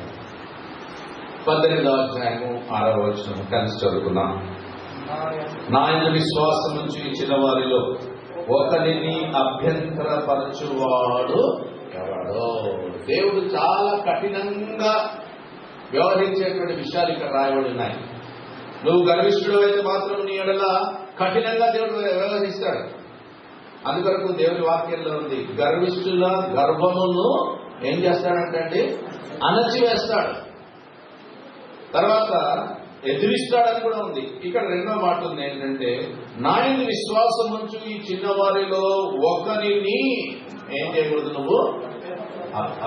6వ వచనం కలిసి చదువుకున్నాం. నా యందు విశ్వాసం నుంచి ఇచ్చిన వారిలో ఒకరిని అభ్యంతరపరచువాడు ఎవడో. దేవుడు చాలా కఠినంగా వ్యవహరించేటువంటి విషయాలు ఇక్కడ రాయబడి ఉన్నాయి. నువ్వు గర్విష్ఠుడు అయితే మాత్రం నీ ఎడల కఠినంగా దేవుడు వ్యవహరిస్తాడు. అందుకొరకు దేవుని వాక్యంలో ఉంది, గర్విష్ఠుల గర్భమును ఏం చేస్తాడంటే అణచివేస్తాడు, తర్వాత ఎదిరిస్తాడని కూడా ఉంది. ఇక్కడ రెండో మాట ఉంది ఏంటంటే, నా యందు విశ్వాసం ఉంచు ఈ చిన్నవారిలో ఒకరిని ఏం చేయకూడదు, నువ్వు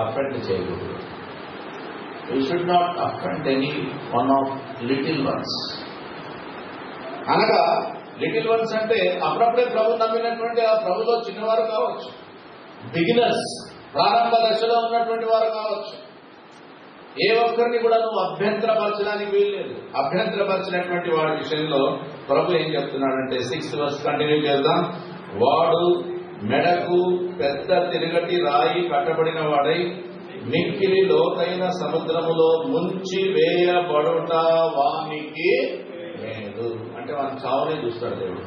అఫెండ్ చేయకూడదు. You should not offend any one of little ones. అనగా లిటిల్ వన్స్ అంటే అప్పుడప్పుడే ప్రభు నమ్మినటువంటి ఆ ప్రభులో చిన్నవారు కావచ్చు, బిగినర్స్, ప్రారంభ దశలో ఉన్నటువంటి వారు కావచ్చు. ఏ ఒక్కరిని కూడా నువ్వు అభ్యంతరపరచడానికి వీల్లేదు. అభ్యంతరపరిచినటువంటి వాడి విషయంలో ప్రభు ఏం చెప్తున్నాడంటే 6th verse కంటిన్యూ చేద్దాం. వాడు మెడకు పెద్ద తిరగటి రాయి కట్టబడిన వాడై మిక్కిలి లోతైన సముద్రములో ముంచి వేయబడుట వానికి లేదు. అంటే వాని చావునే చూస్తాడు దేవుడు.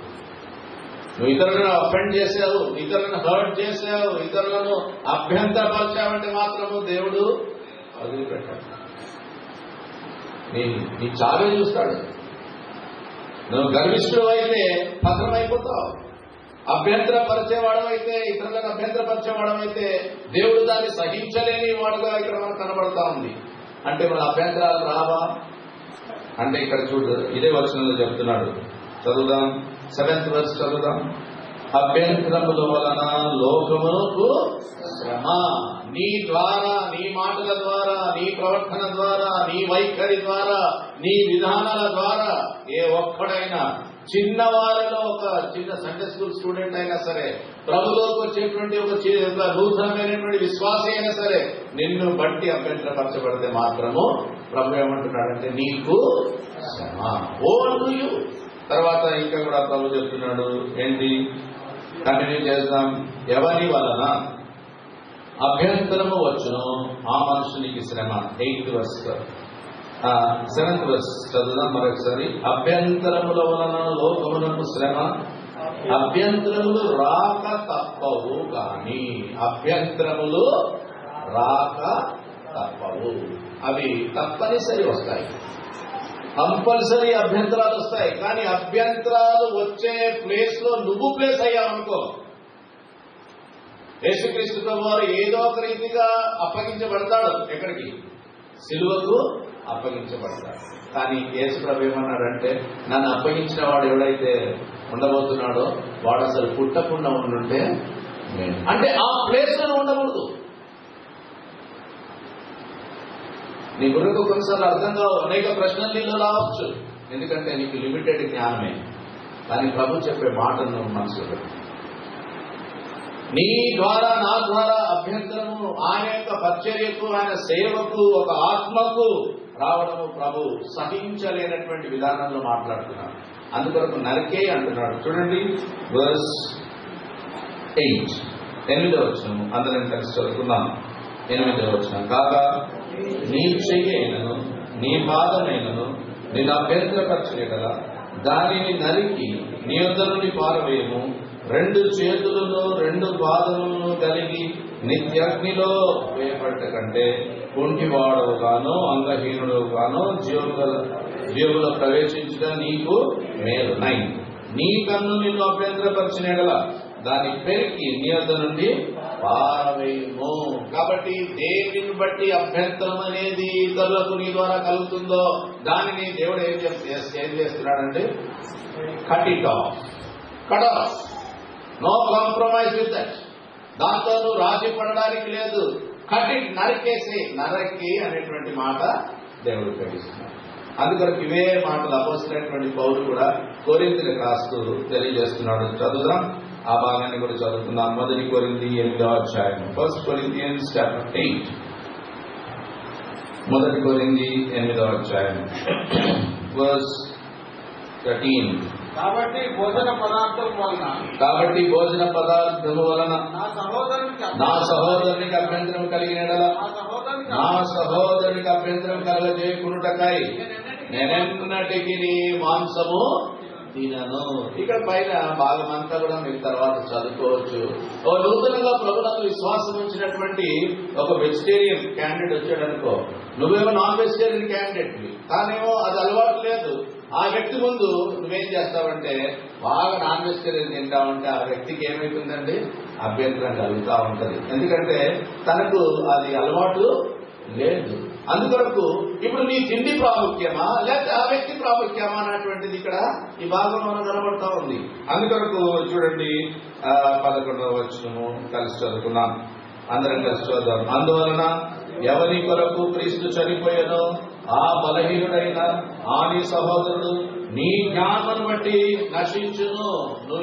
నువ్వు ఇతరులను అఫెండ్ చేసావు, ఇతరులను హర్ట్ చేసావు, ఇతరులను అభ్యంతరపరిచావంటే మాత్రము దేవుడు వదిలిపెట్టాడు. నీ చావే చూస్తాడు. నువ్వు గర్విష్ఠుడు అయితే పత్రమైపోతావు. అభ్యంతరపరిచేవాడమైతే, ఇతరులను అభ్యంతరపరిచేవాడమైతే దేవుడు దాన్ని సహించలేని వాడుగా ఇక్కడ మనకు కనబడతా ఉంది. అంటే మన అభ్యంతరాలు రావా అంటే ఇక్కడ చూడు, ఇదే వచనంలో చెప్తున్నాడు. చదువుదాం, 7th verse చదువుదాం. అభ్యంతరముల వలన లోకమునకు శ్రమ. నీ ద్వారా, నీ మాటల ద్వారా, నీ ప్రవర్తన ద్వారా, నీ వైఖరి ద్వారా, నీ విధానాల ద్వారా ఏ ఒక్కడైనా చిన్నవారిలో ఒక చిన్న సండే స్కూల్ స్టూడెంట్ అయినా సరే, ప్రభులోకి వచ్చేటువంటి ఒక నూతనమైనటువంటి విశ్వాస అయినా సరే, నిన్ను బట్టి అభ్యంతరపరచబడితే మాత్రము ప్రభు ఏమంటున్నాడంటే నీకు శ్రమ. ఓన్యు తర్వాత ఇంకా కూడా ప్రభు చెప్తున్నాడు ఏంటి, కంటిన్యూ చేద్దాం. ఎవరి వలన అభ్యంతరము వచ్చును ఆ మనుషునికి శ్రమ. 8th verse 7th verse చదువుదాం మరొకసారి. అభ్యంతరముల వలన లోకమునకు శ్రమ, అభ్యంతరములు రాక తప్పవు కానీ. అభ్యంతరములు రాక తప్పవు, అవి తప్పనిసరి వస్తాయి. కంపల్సరీ అభ్యంతరాలు వస్తాయి. కానీ అభ్యంతరాలు వచ్చే ప్లేస్ లో నువ్వు ప్లేస్ అయ్యావనుకో, యేసుక్రీస్తు ప్రభు వారు ఏదో ఒక రీతిగా అప్పగించబడతాడు. ఎక్కడికి? సిలువకు అప్పగించబడతాడు. కానీ యేసు ప్రభు ఏమన్నాడంటే, నన్ను అప్పగించిన వాడు ఎవడైతే ఉండబోతున్నాడో వాడు అసలు పుట్టకుండా ఉండుంటే నేను, అంటే ఆ ప్లేస్ లో ఉండకూడదు. నీ గురుకు కొన్నిసార్లు అర్థంగా అనేక ప్రశ్నలు నీళ్ళు రావచ్చు, ఎందుకంటే నీకు లిమిటెడ్ జ్ఞానమే. కానీ ప్రభు చెప్పే మాటను మనసులో పెట్టు. నీ ద్వారా, నా ద్వారా అభ్యంతరము ఆయన యొక్క పరిచర్యకు, ఆయన సేవకు, ఒక ఆత్మకు రావడము ప్రభు సహించలేనటువంటి విధానంలో మాట్లాడుతున్నాడు. అందుకొరకు నరికే అంటున్నాడు. చూడండి verse 8, 8వ వచనం అందరం కలిసి చదువుకుందాం. 8వ వచనం. కాగా నీ చెయ్యి అయినను నీ పాదమైనను నేను అభ్యంతరపరచగల దానిని నరికి నీ యొద్ద నుండి పారవేయము. 2 చేతులను 2 పాదములను కలిగి నిత్యాగ్నిలో వేయబడ్డ కంటే కుంటివాడవు గానో అంగహీనుడు గానో జీవులో ప్రవేశించుట నీకు మేలు. 9. నీ కన్ను నిన్ను అభ్యంతరపరిచిన ఎడల దాన్ని పెరికి నీ వద్ద నుండి పారవేయము. కాబట్టి దేనిని బట్టి అభ్యంతరం అనేది ఇతరులకు నీ ద్వారా కలుగుతుందో దానిని దేవుడు ఏం చేస్తున్నాడంటే cut it off, cut off. No compromise with that. దాంతో నువ్వు రాజీ పడడానికి లేదు. కట్ ఇట్, నరికేసి. నరకి అనేటువంటి మాట దేవుడు ఉపయోగిస్తున్నాడు. అందుకొరకు ఇవే మాటలు అపోస్తలుడైనటువంటి పౌలు కూడా కొరింథీయులకు రాస్తూ తెలియజేస్తున్నాడు. చదువుదాం, ఆ భాగాన్ని కూడా చదువుకుందాం. 1 కొరింథీ 8వ అధ్యాయం. 1 Corinthians chapter 8. 1 కొరింథీ 8వ అధ్యాయం verse 13. కాబట్టి భోజన పదార్థము వలన నా సహోదరునికి అభ్యంతరం కలిగిన ఎడల నా సహోదరునికి అభ్యంతరం కలగజేయకునుటకై నేనెన్నటికి మాంసము తినను. ఇక్కడ పైన భాగం అంతా కూడా మీరు తర్వాత చదువుకోవచ్చు. ఓ నూతనంగా ప్రభునందు విశ్వాసం ఉంచినటువంటి ఒక వెజిటేరియన్ క్యాండిడేట్ వచ్చాడు అనుకో, నువ్వేమో నాన్ వెజిటేరియన్ క్యాండిడేట్, కానేమో అది అలవాటు లేదు. ఆ వ్యక్తి ముందు నువ్వేం చేస్తావంటే బాగా నాన్ వెజిటేరియన్ తింటావంటే ఆ వ్యక్తికి ఏమైతుందండి, అభ్యంతరం కలుగుతూ ఉంటది. ఎందుకంటే తనకు అది అలవాటు లేదు. అందుకొరకు ఇప్పుడు నీ తిండి ప్రాముఖ్యమా లేకపోతే ఆ వ్యక్తి ప్రాముఖ్యమా అన్నటువంటిది ఇక్కడ ఈ భాగంలో మనం కనబడతా ఉంది. అందుకొరకు చూడండి 11వ వచనము కలిసి చదువుకున్నాం. అందరం కలిసి చదువుదాం. అందువలన ఎవరి కొరకు క్రీస్తు చనిపోయానో ఆ బలహీనుడైన ఆ నీ సహోదరుడు నీ జ్ఞానం బట్టి నశించును.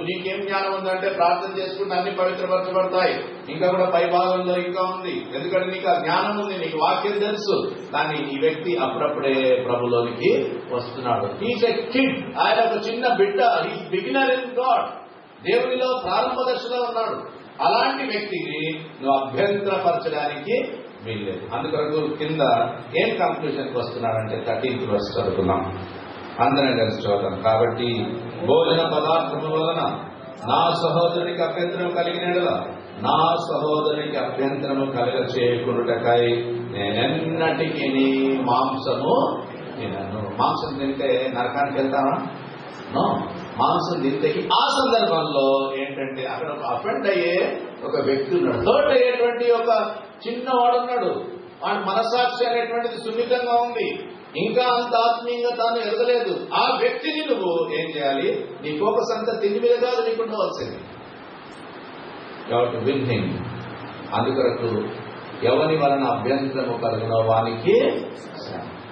నీకేం జ్ఞానం ఉందంటే ప్రార్థన చేసుకుంటే అన్ని పవిత్రపరచబడతాయి. ఇంకా కూడా పై భాగంలో ఇంకా ఉంది. ఎందుకంటే నీకు ఆ జ్ఞానం ఉంది, నీకు వాక్యం తెలుసు. కానీ ఈ వ్యక్తి అప్పుడప్పుడే ప్రభులోనికి వస్తున్నాడు. He's a kid. ఆయన ఒక చిన్న బిడ్డ. He's beginner in God. దేవునిలో ప్రారంభ దశలో ఉన్నాడు. అలాంటి వ్యక్తిని నువ్వు అభ్యంతరపరచడానికి వీల్లేదు. అందుకొరకు కింద ఏం కంక్లూజన్కి వస్తున్నాడంటే 13th verse చదువుకున్నాం, అందరం కలిసి చూద్దాం. కాబట్టి భోజన పదార్థము వలన నా సహోదరునికి అభ్యంతరం కలిగిన యెడల నా సహోదరునికి అభ్యంతరము కలగ చేయకుండుటకై నేనెన్నటికీ మాంసము తినను. మాంసం తింటే నరకానికి వెళ్తావా? నో. మాంసం తింటే ఆ సందర్భంలో ఏంటంటే అక్కడ అఫెండ్ అయ్యే ఒక వ్యక్తి ఉన్నాడు, హర్ట్ అయ్యేటువంటి ఒక చిన్నవాడు ఉన్నాడు. వాడి మనసాక్షి అనేటువంటిది సున్నితంగా ఉంది, ఇంకా అంత ఆత్మీయంగా తాను ఎదగలేదు. ఆ వ్యక్తిని నువ్వు ఏం చేయాలి? నీ ఫోకస్ అంతా తిండి మీద కాదు నీకు ఉండవలసింది. Win him. అందుకొరకు ఎవరి వలన అభ్యంతరము కలుగునో వానికి.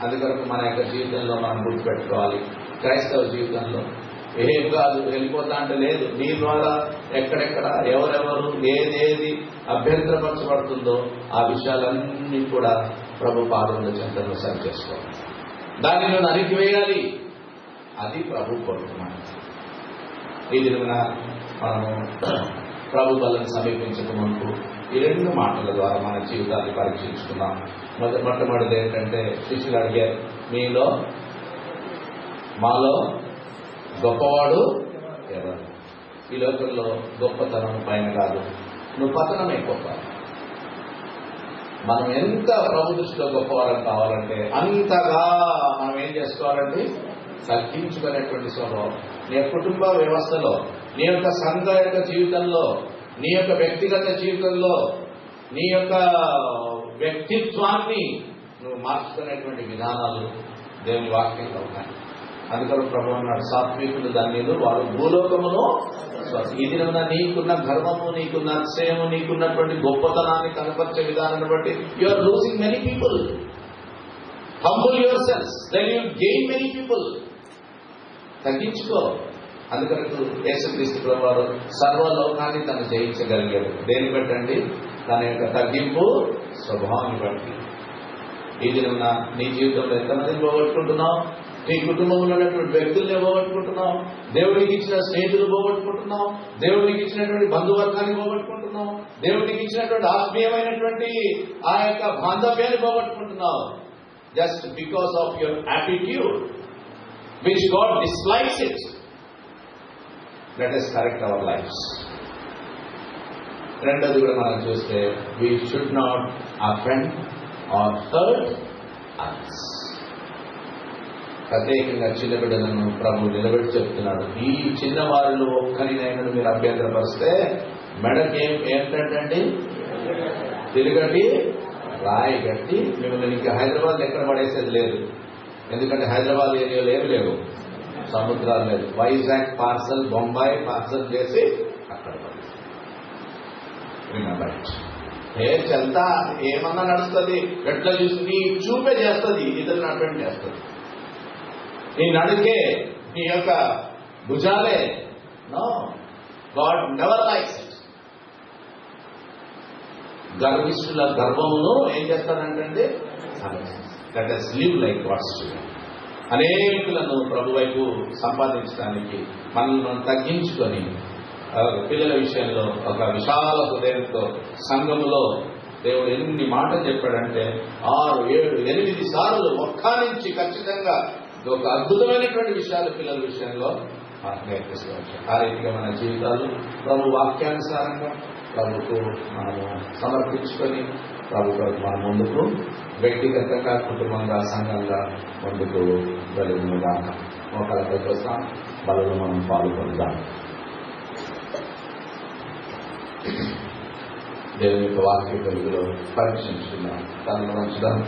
అందుకొరకు మన యొక్క జీవితంలో మనం గుర్తుపెట్టుకోవాలి, క్రైస్తవ జీవితంలో ఏం కాదు వెళ్ళిపోతా అంటే లేదు. నీ ద్వారా ఎక్కడెక్కడ ఎవరెవరు ఏదేది అభ్యంతరపరచబడుతుందో ఆ విషయాలన్నీ కూడా ప్రభు పాదముల చెంతను సరి చేసుకోవాలి, దానిని నరికివేయాలి. అది ప్రభు కోరుతున్నాడు. ఈ దినమున మనము ప్రభు బలను సమీపించక ముందు ఈ 2 మాటల ద్వారా మన జీవితాన్ని పరీక్షించుకున్నాం. మొట్టమొదటిది ఏంటంటే శిష్యులు అడిగారు, మీలో మాలో గొప్పవాడు ఎవరు? ఈ లోకంలో గొప్పతనం పైన కాదు, నువ్వు పతనమైపోతావు. మనం ఎంత ప్రభు దృష్టిలో గొప్పవారం కావాలంటే అంతగా మనం ఏం చేసుకోవాలంటే తగ్గించుకునేటువంటి స్వభావం. నీ కుటుంబ వ్యవస్థలో, నీ యొక్క సంఘ యొక్క జీవితంలో, నీ యొక్క వ్యక్తిగత జీవితంలో, నీ యొక్క వ్యక్తిత్వాన్ని నువ్వు మార్చుకునేటువంటి విధానాలు దేవుని వాక్యంలో ఉన్నాయి. అందుకని ప్రభు అన్నాడు, సాత్వికులు ధన్యులు వారు భూలోకమును. ఈ దినమున నీకున్న గర్వము, నీకున్న అతిశయము, నీకున్నటువంటి గొప్పతనాన్ని కనపరిచే విధానాన్ని బట్టి you are losing many people. Humble yourself, then you gain many people. తగ్గించుకో. అందుకని యేసుక్రీస్తు ప్రభు వారు సర్వలోకాన్ని తను జయించగలిగాడు. దేన్ని బట్టండి? తన యొక్క తగ్గింపు స్వభావాన్ని బట్టి. ఈ దినమున నీ జీవితంలో ఎంతమందిని పోగొట్టుకుంటున్నావు? నీ కుటుంబంలో ఉన్నటువంటి వ్యక్తుల్ని పోగొట్టుకుంటున్నావు, దేవుడికి ఇచ్చిన స్నేహితులు పోగొట్టుకుంటున్నావు, దేవుడికి ఇచ్చినటువంటి బంధువర్గాన్ని పోగొట్టుకుంటున్నావు, దేవుడికి ఇచ్చినటువంటి ఆత్మీయమైనటువంటి ఆ యొక్క బాంధవ్యాన్ని పోగొట్టుకుంటున్నావు. Just because of your attitude which God dislikes it. Let us correct our lives. రెండోది కూడా మనం చూస్తే we should not offend or hurt others. ప్రత్యేకంగా చిన్న బిడ్డలను ప్రభు నిలబెట్టి చెప్తున్నాడు, ఈ చిన్నవారిలో ఒక్కరినైనా మీరు అభ్యంతరపరిస్తే మెడకి ఏంటంటే తిరగటి రాయి గట్టి మిమ్మల్ని ఇంకా హైదరాబాద్ ఎక్కడ పడేసేది లేదు. ఎందుకంటే హైదరాబాద్ ఏరియాలో ఏమి లేవు, సముద్రాలు లేదు. వైజాగ్ పార్సల్, బొంబాయి పార్సల్ చేసి అక్కడ చెల్తా ఏమన్నా నడుస్తుంది, ఎట్లా చూసి నీ చూపే చేస్తుంది, ఇతరులు అటెండ్ చేస్తుంది. నీ నడుకే, నీ యొక్క భుజాలే. No, God never likes it. గర్విష్ఠుల గర్వమును ఏం చేస్తాడంటే that is live like God's children. అనేకులను ప్రభు వైపు సంపాదించడానికి మనల్ని తగ్గించుకొని పిల్లల విషయంలో ఒక విశాల హృదయంతో సంఘములో దేవుడు ఎన్ని మాటలు చెప్పాడంటే 6, 7, 8 సార్లు ఒక్క నుంచి ఖచ్చితంగా ఒక అద్భుతమైనటువంటి విషయాలు పిల్లల విషయంలో మనకు నేర్పిస్తూ వచ్చాయి. ఆ రీతిగా మన జీవితాలు ప్రభు వాక్యానుసారంగా ప్రభుకు మనము సమర్పించుకొని ప్రభుత్వ మనం ముందుకు వ్యక్తిగతంగా, కుటుంబంగా, సంఘంగా ముందుకు వెలుగుదాం. మోకాళ్ళపై వస్తాం, బలలో మనం పాల్గొందాం. దేవుని యొక్క వాక్య వెలుగులో పరీక్షించుకున్నాం, దానిలో మంచుదాం.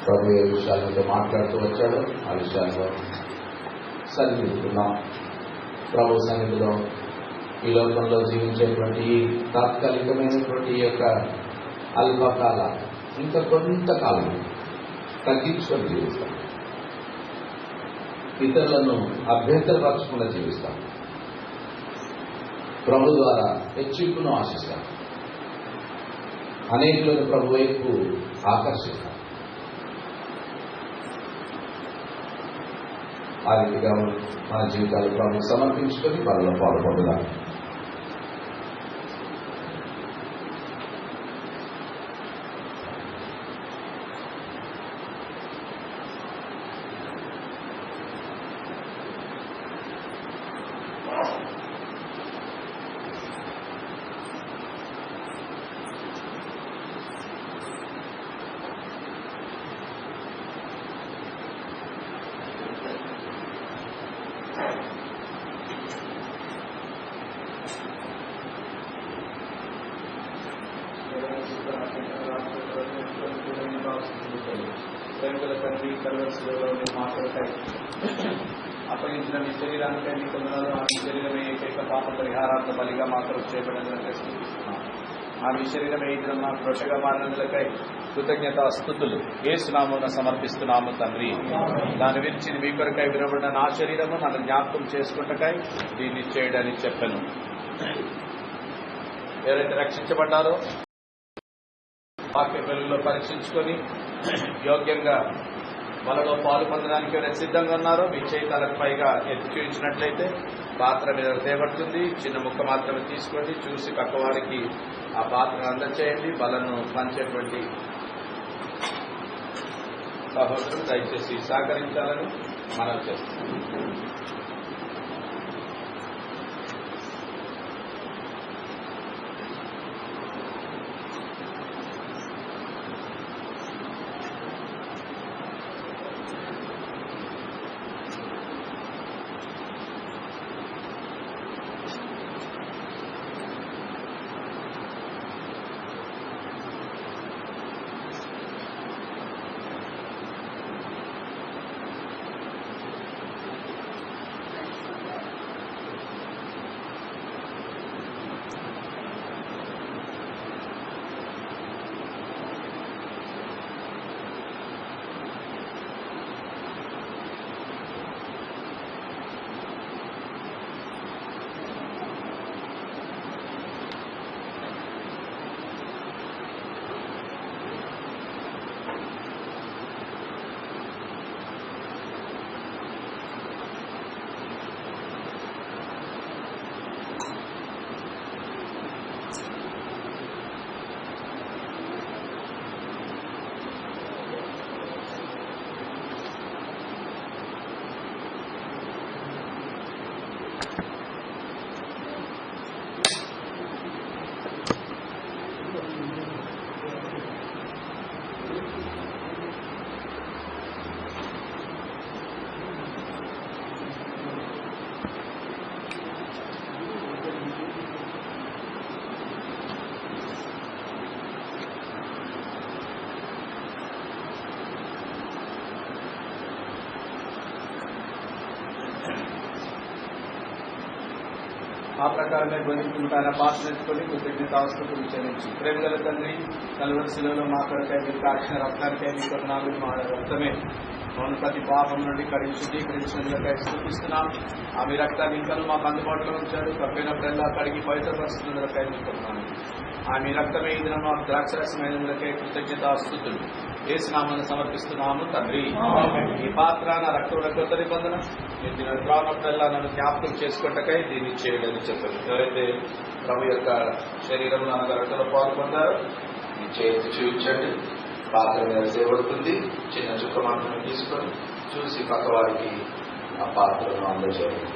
ప్రభు ఏ విషయాలతో మాట్లాడుతూ వచ్చాడో ఆ విషయాల్లో సరిదిద్దుకున్నాం. ప్రభు సన్నిధిలో ఈ లోకంలో జీవించేటువంటి తాత్కాలికమైనటువంటి యొక్క అల్పకాల ఇంకా కొంతకాలం తగ్గించుకొని జీవిస్తాం, ఇతరులను అభ్యంతరపరచకుండా జీవిస్తాం, ప్రభు ద్వారా హెచ్చింపును ఆశిస్తాం, అనేకులను ప్రభు వైపు ఆకర్షిస్తాం. ఆ రీతిగా మన జీవితాలు ప్రభువుకు సమర్పించుకొని బలలో పాల్పొందుదాం. ప్రేమల తండ్రి కలవరిశిలలో మాట్లాడతాయి అప్పగించిన మీ శరీరానికి మీ కొందరు ఆ మీ శరీరమే ఏకైక పాప పరిహారార్థ బలిగా మాత్రం చేయబడినట్లే స్థితిస్తున్నాం. ఆ మీ శరీరమే ఇద్దరు మా కృషగా మారినందులకై కృతజ్ఞత స్తుతులు యేసునామమున సమర్పిస్తున్నాము తండ్రి. దాని విరిచి మీ కొరకై విరబడిన నా శరీరము నన్ను జ్ఞాపకం చేసుకుంటకై దీన్ని చేయడానికి చెప్పాను. ఎవరైతే రక్షించబడ్డారో వాక్య వెలుగులో పరీక్షించుకొని యోగ్యంగా వాళ్ళలో పాలు పొందడానికి ఎవరైతే సిద్ధంగా ఉన్నారో మీ చేతులకు పైగా ఎత్తి చూపించినట్లయితే పాత్ర మీద తేబడుతుంది. చిన్న ముక్క మాత్రమే తీసుకోండి, చూసి పక్కవారికి ఆ పాత్రను అందచేయండి. బలను పంచేటువంటి సహోదరులు దయచేసి సహకరించాలని మనం చేస్తాం. ఆ ప్రకారమే గొంతుకుంటాన పాత్రకొని కృతజ్ఞతాస్తుతులు చెల్లించి ప్రేమగల తండ్రి కలవరిశిలలో మా కొరకై మీరు కాచిన రక్తానికై మీ కొన్నాళ్ళు మా రక్తమే మౌన ప్రతి పాపం నుండి కడిగి శుద్ధీకరించినందుకై స్థుతిస్తున్నాం. ఆ మీ రక్తాన్ని ఇంకా మాకు అందుబాటులో ఉంచాడు. తప్పైనప్పుడల్లా కడిగి పవిత్రపరుస్తున్నందుకై మీ కొన్నాను. ఆ మీ రక్తమే ఇది మాకు ద్రాక్షరసమైనందుకై కృతజ్ఞతాస్తుతులు యేసునామమున సమర్పిస్తున్నాము తండ్రి. ఈ పాత్ర నా రక్తంలో కొత్త నిబంధన మీరు దీని రానప్పుడల్లా నన్ను జ్ఞాపకం చేసుకుంటకై దీన్ని చేయడానికి చెప్పారు. ఎవరైతే ప్రభు యొక్క శరీరంలో నా రక్తంలో పాల్గొన్నారో మీ చేతి చూపించండి. పాత్ర మీద చేయబడుతుంది. చిన్న చుక్క మాత్రమే తీసుకొని చూసి పక్క వారికి ఆ పాత్రను అందజేయండి.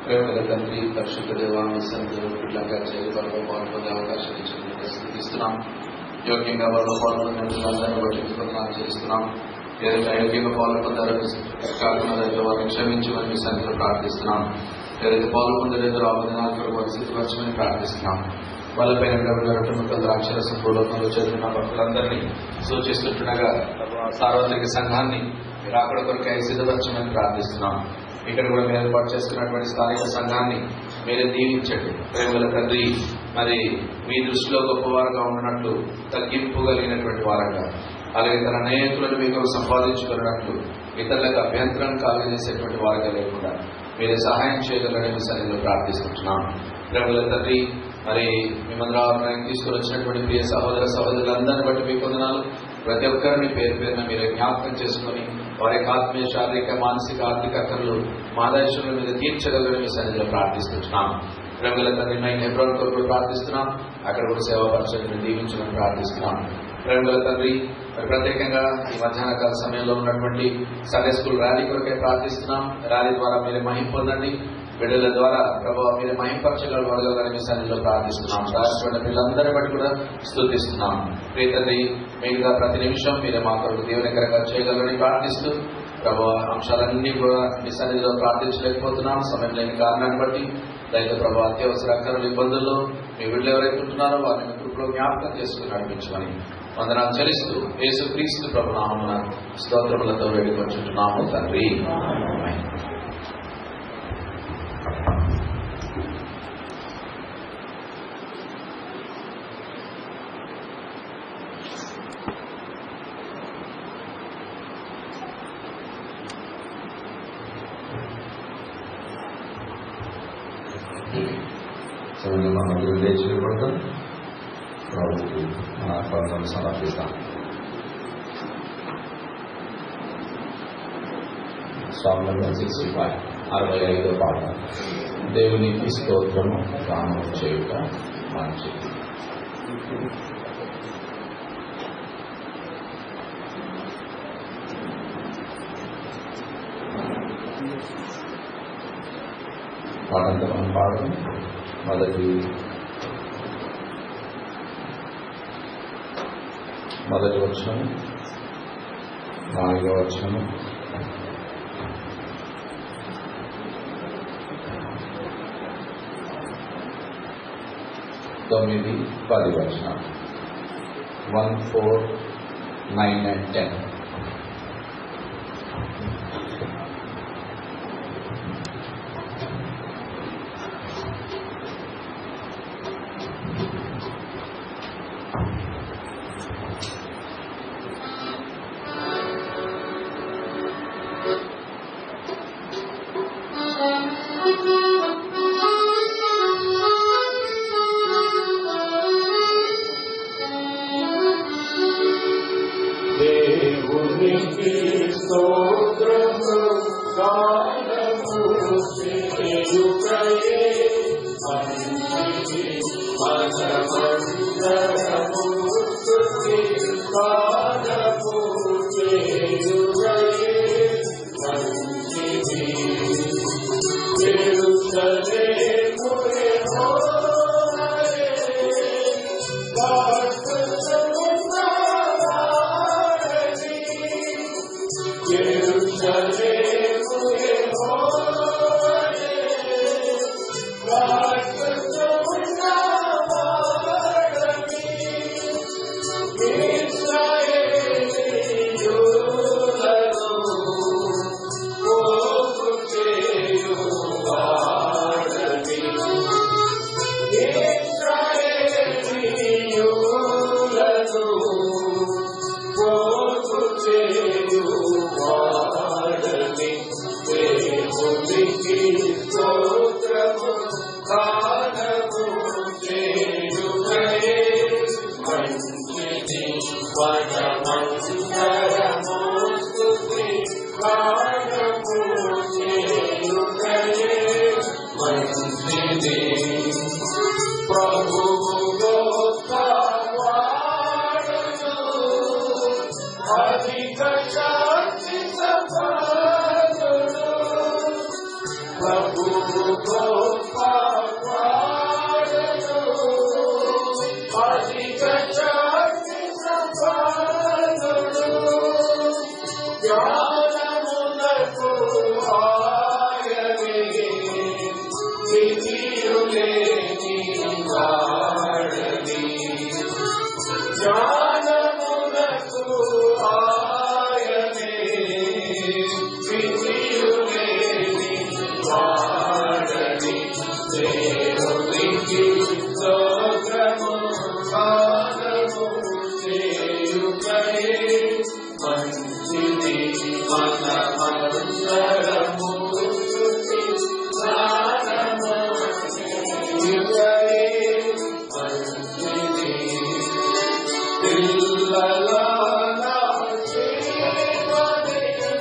ప్రేమగల తండ్రి, పరిశుద్ధ దేవా, మీ సన్నిధిలో బిడ్డలుగా చేరి వరకు పాల్గొనే అవకాశం ఇచ్చి స్థితిస్తున్నాం. యోగ్యంగా వాళ్ళు పాల్గొన్నట్లందరూ బట్టి వందనాలు చేస్తున్నాం. ఏదైతే అయోగ్యంగా పాల్గొంటారో కాకుండా వారిని క్షమించమని మీ సన్నిధిలో ప్రార్థిస్తున్నాం. ఏదైతే పాల్గొందలేదో రాబోదినాలు వారి స్థితిపరచమని ప్రార్థిస్తున్నాం. వాళ్ళపైన ద్రాక్షరసం భూలోకంలో చదివిన భక్తులందరినీ సూచిస్తుండగా సార్వత్రిక సంఘాన్ని రాకడ కొరకై సిద్ధపరచమని ప్రార్థిస్తున్నాం. ఇక్కడ కూడా మీరు ఏర్పాటు చేసుకున్నటువంటి స్థానిక సంఘాన్ని మీరే దీవించండి. ప్రేమల తండ్రి, మరి మీ దృష్టిలో గొప్పవారుగా ఉన్నట్లు తగ్గింపు కలిగినటువంటి వారంగా, అలాగే తన అనేకులను మీకు సంపాదించుకున్నట్లు ఇతరులకు అభ్యంతరం కలుగజేసేటువంటి వారుగా లేకుండా మీరే సహాయం చేయగలరని మీ సన్నిధిలో ప్రార్థిస్తున్నాం. ప్రేమల తండ్రి, మరి మీ మందిరాలను తీసుకుని వచ్చినటువంటి ప్రియ సహోదర సహోదరులందరినీ బట్టి మీకు వందనాలు. ప్రతి ఒక్కరిని పేరు పేరున మీరు జ్ఞాపకం చేసుకుని వారి యొక్క ఆత్మీయ, శారీరక, మానసిక, ఆర్థిక అక్కర్లు మాదాశుల మీద తీర్చగలరని మీ సన్నిధిలో ప్రార్థిస్తున్నాం. ప్రేమల తండ్రి, మేము హెబ్రోన్ కొరకు ప్రార్థిస్తున్నాం. అక్కడ కూడా సేవా పరిచయం దీవించమని ప్రార్థిస్తున్నాం. ప్రేమల తండ్రి, మరి ప్రత్యేకంగా ఈ మధ్యాహ్న కాల సమయంలో ఉన్నటువంటి సండే స్కూల్ ర్యాలీ కొరకే ప్రార్థిస్తున్నాం. ర్యాలీ ద్వారా మీరు మహిమ పొందండి. బిడ్డల ద్వారా ప్రభావ మీరు మహింపరచగలగాలని మీ సన్నిధిలో ప్రార్థిస్తున్నాం. రాష్ట్ర పిల్లలందరి బట్టి కూడా స్తుతిస్తున్నాం. ప్రియతండ్రి, మిగతా ప్రతి నిమిషం మీరే మా కొరకు దీవెనకరంగా చేయగలరని ప్రార్థిస్తూ ప్రభావ అంశాలన్నీ కూడా మీ సన్నిధిలో ప్రార్థించలేకపోతున్నాం సమయం లేని కారణాన్ని బట్టి. దైవ ప్రభావ అత్యవసర అక్కర్ల ఇబ్బందుల్లో మీ బిడ్డలు ఎవరైతే ఉంటున్నారో వారిని కృపలో జ్ఞాపకం చేసుకుని నడిపించమని వందనాలు చెల్లిస్తూ యేసుక్రీస్తు ప్రభు నామమున స్తోత్రములతో వేడుకొంచుతున్నాము తండ్రి. లేచిపడతాం, ప్రభుకి మన అర్పణను సమర్పిస్తాం. సాంగ్ 65 65వ పాట. దేవునికి స్తోత్రము, గానం చేయుట మంచిది. పాటంతా మనం పాడడం. మొదటి వచనం, 4వ వచనం, 9, 10 వచనం. 1, 4, 9 and 10. Prabhu జ్ఞానమునకు ఆయనే విధియులేని వాడని జ్ఞానమునకు ఆయనే విధియులేని వాడని దేవునికి స్తోత్రము గానము చేయుటయే మంచిది మనమందరము స్తుతి గానము చేయుటయే మంచిది పిల్లలారా జీవనిధియు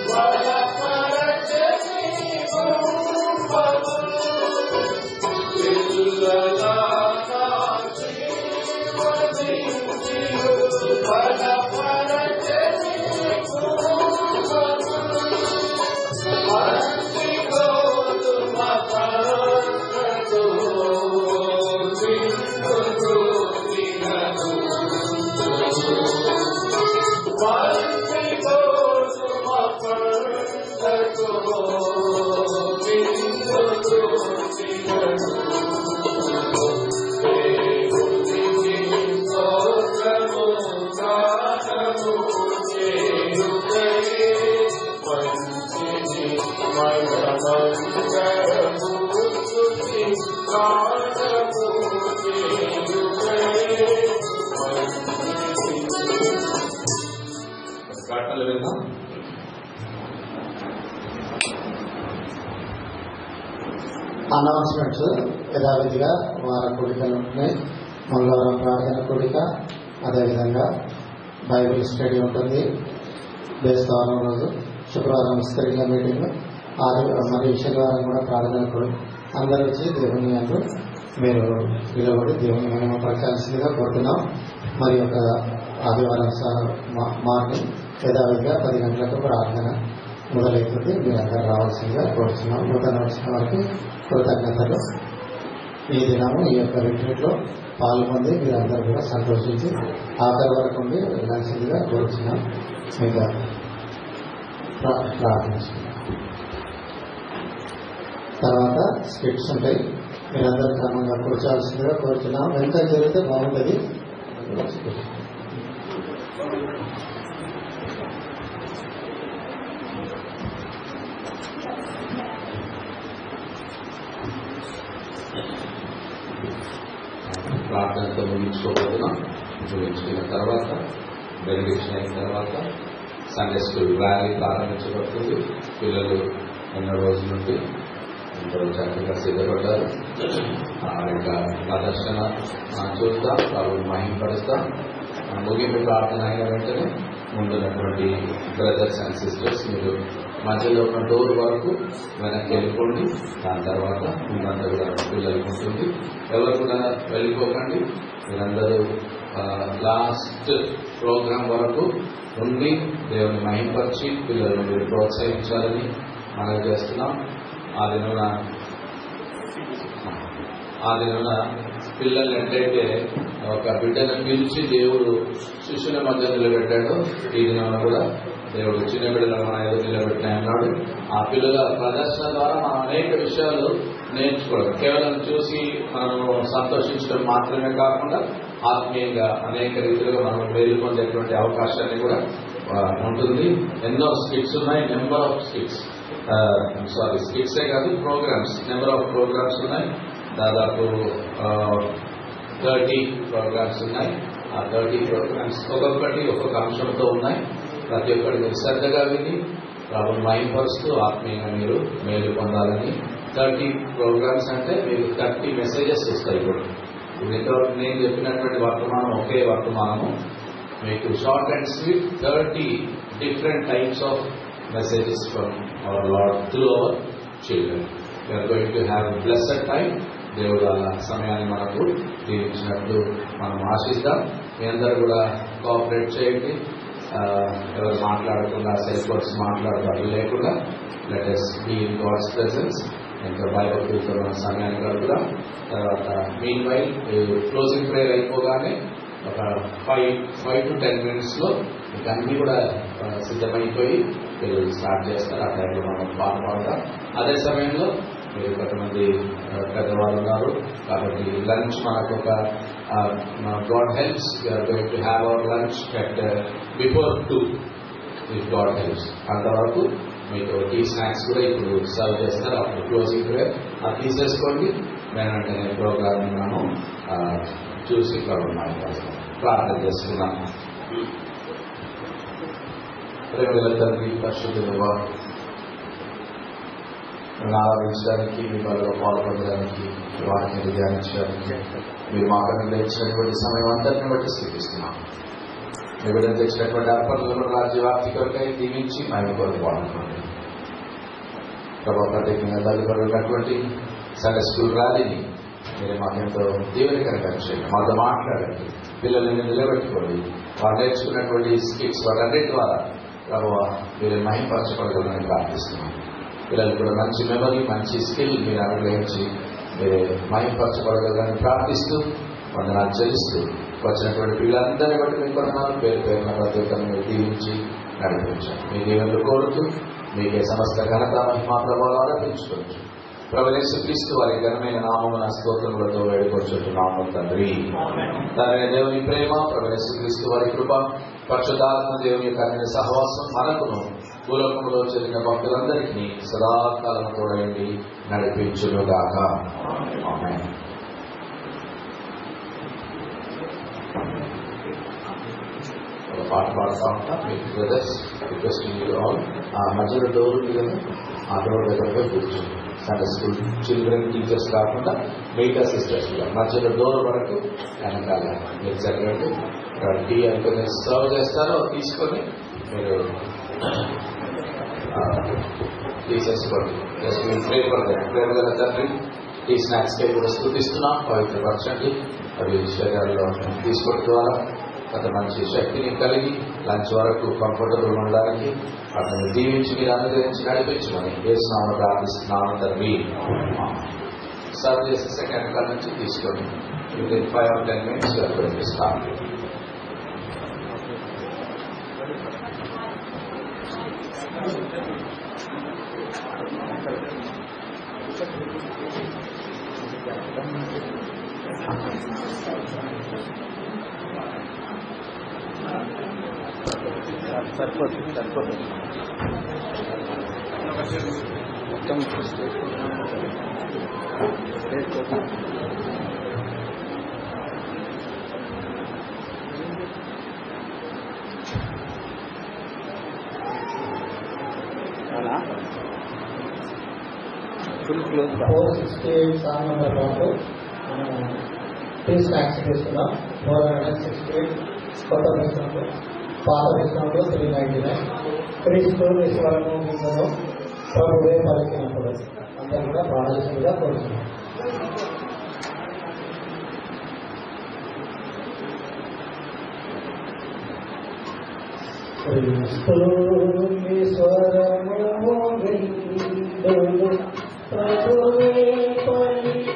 బలపరచని రూపము పిల్లలారా జీవనిధియు బలపరచని రూపము మంచి గోధుమ పంటతో విందుకు తినదు మంచి గోధుమ పంటతో విందుకు తినదు దేవునికి స్తోత్రము గానము చేయుటయే మంచిది మనమందరము స్తుతి గానము చేయుటయే మంచిది. పాటలు విందాం. అనౌన్స్మెంట్స్ యథావిధిగా వార కూడికలు ఉంటున్నాయి. మంగళవారం ప్రార్థన కూడిక, అదేవిధంగా బైబిల్ స్టడీ ఉంటుంది బేస్తవారం రోజు, శుక్రవారం స్త్రీల మీటింగ్, మరియు శనివారం కూడా ప్రార్థన కూడిక. అందరూ వచ్చి దేవుని అందరూ మీరు నిలబడి దేవుని మహిమ పరచాల్సిందిగా కోరుతున్నాం. మరి ఒక ఆదివారం మార్నింగ్ యథావిధిగా 10 గంటలకు ప్రార్థన మొదలవుతుంది. మీరందరూ రావాల్సిందిగా కోరుతున్నాం. నూతన వచ్చిన వారికి కృతజ్ఞతలు. ఈ దినము ఈ యొక్క రిట్రీట్లో పాల్గొంది మీరందరూ కూడా సంతోషించి ఆఖరి వరకు ఉండి వెళ్ళాల్సిందిగా కోరుతున్నాం. ఇంకా ప్రార్థిస్తున్నాం. తర్వాత స్కిట్స్ ఉంటాయి, మీరందరూ క్రమంగా కూర్చోవలసిందిగా కోరుతున్నాం. వెంట జరిగితే బాగుంటుంది. ప్రార్థనతో ముగించుకోబోతున్నాం. ముగించుకున్న తర్వాత బెనిడిక్షన్ అయిన తర్వాత సండే స్కూల్ ర్యాలీ ప్రారంభించబడుతుంది. పిల్లలు ఎన్నో రోజుల నుండి ఎంతో చక్కగా సిద్ధపడ్డారు. ఆ యొక్క ప్రదర్శన చూస్తాం, వాళ్ళు మహింపరుస్తాం. ముగింపు ప్రార్థన అయిన వెంటనే ముందున్నటువంటి బ్రదర్స్ అండ్ సిస్టర్స్ మీరు మధ్యలో ఉన్న డోర్ వరకు వెనక్కి వెళ్ళిపోండి. దాని తర్వాత ముందంతా కూడా పిల్లలకి ఉంటుంది. ఎవరు కూడా వెళ్ళిపోకండి. మీరందరూ లాస్ట్ ప్రోగ్రాం వరకు ఉండి దేవుని మహింపరిచి పిల్లలను మీరు ప్రోత్సహించాలని మనం చేస్తున్నాం. ఆ దిన పిల్లల్ని ఎట్లయితే ఒక బిడ్డను పిలిచి దేవుడు శిష్యుల మధ్య నిలబెట్టాడో, ఈ దినాన కూడా దేవుడు చిన్న బిడ్డలను మన ఏదో నిలబెట్టినాయన్నాడు. ఆ పిల్లల ప్రదర్శన ద్వారా మనం అనేక విషయాలు నేర్చుకోవడం, కేవలం చూసి మనం సంతోషించడం మాత్రమే కాకుండా ఆత్మీయంగా అనేక రీతిలో మనం మేలు పొందేటువంటి అవకాశాన్ని కూడా ఉంటుంది. ఎన్నో స్కిట్స్ ఉన్నాయి, నెంబర్ ఆఫ్ స్కిట్స్, స్కిట్సే కాదు ప్రోగ్రామ్స్, నెంబర్ ఆఫ్ ప్రోగ్రామ్స్ ఉన్నాయి. దాదాపు 30 ప్రోగ్రామ్స్ ఉన్నాయి. ఆ 30 ప్రోగ్రామ్స్ ఒక్కొక్కటి ఒక్కొక్క అంశంతో ఉన్నాయి. ప్రతి ఒక్కటి మీరు శ్రద్ధగా విని ప్రభువును మహింపరుస్తూ ఆత్మీయంగా మీరు మేలు పొందాలని. 30 ప్రోగ్రామ్స్ అంటే మీకు 30 మెసేజెస్ వస్తాయి. ఇప్పుడు ఇంతవరకు నేను చెప్పినటువంటి వర్తమానం ఒకే వర్తమానము మీకు short and sweet 30 different types of messages from our lord through our children. We are going to have blessed time. దేవుడు అలా సమయాన్ని మనకు దీవించినట్లు మనం ఆశిస్తాం. మీ అందరూ కూడా కోఆపరేట్ చేయండి. ఎవరు మాట్లాడకుండా సెల్ ఫోన్స్ మాట్లాడతారు లేకుండా let us be in God's presence. ఇంకా బైబిల్తో మన సమయాన్ని గడుపుదాం. తర్వాత మీన్ వైల్ క్లోజింగ్ ప్రేయర్ అయిపోగానే ఒక 5 to 10 minutes లో మీకు అన్ని కూడా సిద్ధమైపోయి పిల్లలు స్టార్ట్ చేస్తారు. ఆ టైంలో మనం పాట పాడతాం. అదే సమయంలో మీరు కొంతమంది పెద్దవాళ్ళు ఉన్నారు కాబట్టి లంచ్ మనకు ఒక god helps we are going to have our lunch at before 2 if god helps. అంతవరకు మీకు టీ స్నాక్స్ కూడా ఇప్పుడు సర్వ్ చేస్తారు. అప్పుడు క్లోజింగ్ ప్రేయర్ అది తీసేసుకోండి. మేమంటే ప్రోగ్రామ్ మనము చూసి ఇక్కడ ఉన్నాం, ప్రార్థన చేసుకున్నాం. ప్రేమల తండ్రి, పరిశుద్ధులుగా ఆరాధించడానికి, మీ బలలో పాల్పొందడానికి, వాటిని ధ్యానించడానికి మీరు మాకు నిర్ణయించినటువంటి సమయం అంతటిని బట్టి స్థితిస్తున్నాం. మీ బిడ్డలు తెచ్చినటువంటి అర్పణలు రాజ్యవ్యాప్తి కొరకై దీవించి మేము కొరకు వాడుకోండి. ప్రభావ ప్రత్యేకంగా తల్లిపరున్నటువంటి సండే స్కూల్ ర్యాలీని మీరు మాకెంతో దీవెనకరంగా చేయండి. మాతో మాట్లాడండి, పిల్లల్ని నిలబెట్టుకోండి. వాళ్ళు నేర్చుకున్నటువంటి స్కిట్స్ వాటన్నిటి ద్వారా ప్రభావ మీరు మహిమపరచబడగలని ప్రార్థిస్తున్నాం. పిల్లలు కూడా మంచి మెమరీ, మంచి స్కిల్ మీరు అనుగ్రహించి మీరు మహిమపరచబడగలని ప్రార్థిస్తూ వందనాలు చెల్లిస్తూ వచ్చినటువంటి పిల్లలందరినీ బట్టి మీకు వందనాలు. పేరు పేరున ప్రత్యేకంగా మీరు దీవించి నడిపించండి. మీ దీవెనలు కోరుతూ మీకే సమస్త ఘనత మహిమా ప్రభావాలు ఆరాధించుకోవచ్చు. ప్రభువైన యేసుక్రీస్తు వారి ఘనమైన నామమున స్తోత్రములతో వేడుకొంచుచున్నాము తండ్రి. తండ్రి దేవుని ప్రేమ, ప్రభువైన యేసుక్రీస్తు వారి కృప, పరిశుద్ధాత్మ దేవుని యొక్క అన్ని సహవాసం మనకును భూలోకములో చెందిన భక్తులందరికీ సదాకాలము తోడైండి నడిపించునుగాక. ఆమేన్. పాట పాడుతూ ఉంటాం. మీ బ్రదర్స్ రిక్వెస్టింగ్ యూ ఆల్ ఆ మధ్యలో డోర్ ఉంది కదా, ఆ డోర్ దగ్గరగా కూర్చోండి. సండే స్కూల్ చిల్డ్రన్ టీచర్స్ కాకుండా మిగతా సిస్టర్స్ కూడా మధ్యలో డోర్ వరకు వెనకాల మీరు జరగండి. టీ అనుకుని సర్వ్ చేస్తారో తీసుకొని మీరు తీసేసుకోండి. జస్ట్ మీరు ప్రే పడతారు. ప్రేమ గల తండ్రి, ఈ స్నాక్స్ కై కూడా స్థుతిస్తున్నాం. పవిత్రపరచండి. అవి శరీరాల్లో తీసుకోవడం ద్వారా కొంత మంచి శక్తిని కలిగి లంచ్ వరకు కంఫర్టబుల్ ఉండడానికి అతను దీవించి మీరు అనుగ్రహించి నడిపించమని యేసునామమున ప్రార్థిస్తున్నాము తండ్రి. సర్వ్ చేసే సెకండ్ కాల్ నుంచి తీసుకొని విత్ 5 or 10 minutes స్టార్ట్. సరిపోతుంది మొత్తం ఫుల్ క్లోజ్. 468 సాంగ్ నెంబర్ 2 మనం టీ స్నాక్స్ తీసుకున్నాం. 468 కొత్త తీసుకున్నాం. పాత తీసుకున్నప్పుడు 399. క్రీస్తు విశ్వము మీదను ప్రభువే పలికినప్పుడు అంతా కూడా ప్రాణాలుగా కోరుతున్నాం. క్రీస్తు విశ్వము మీదను ప్రభువే పలికినప్పుడు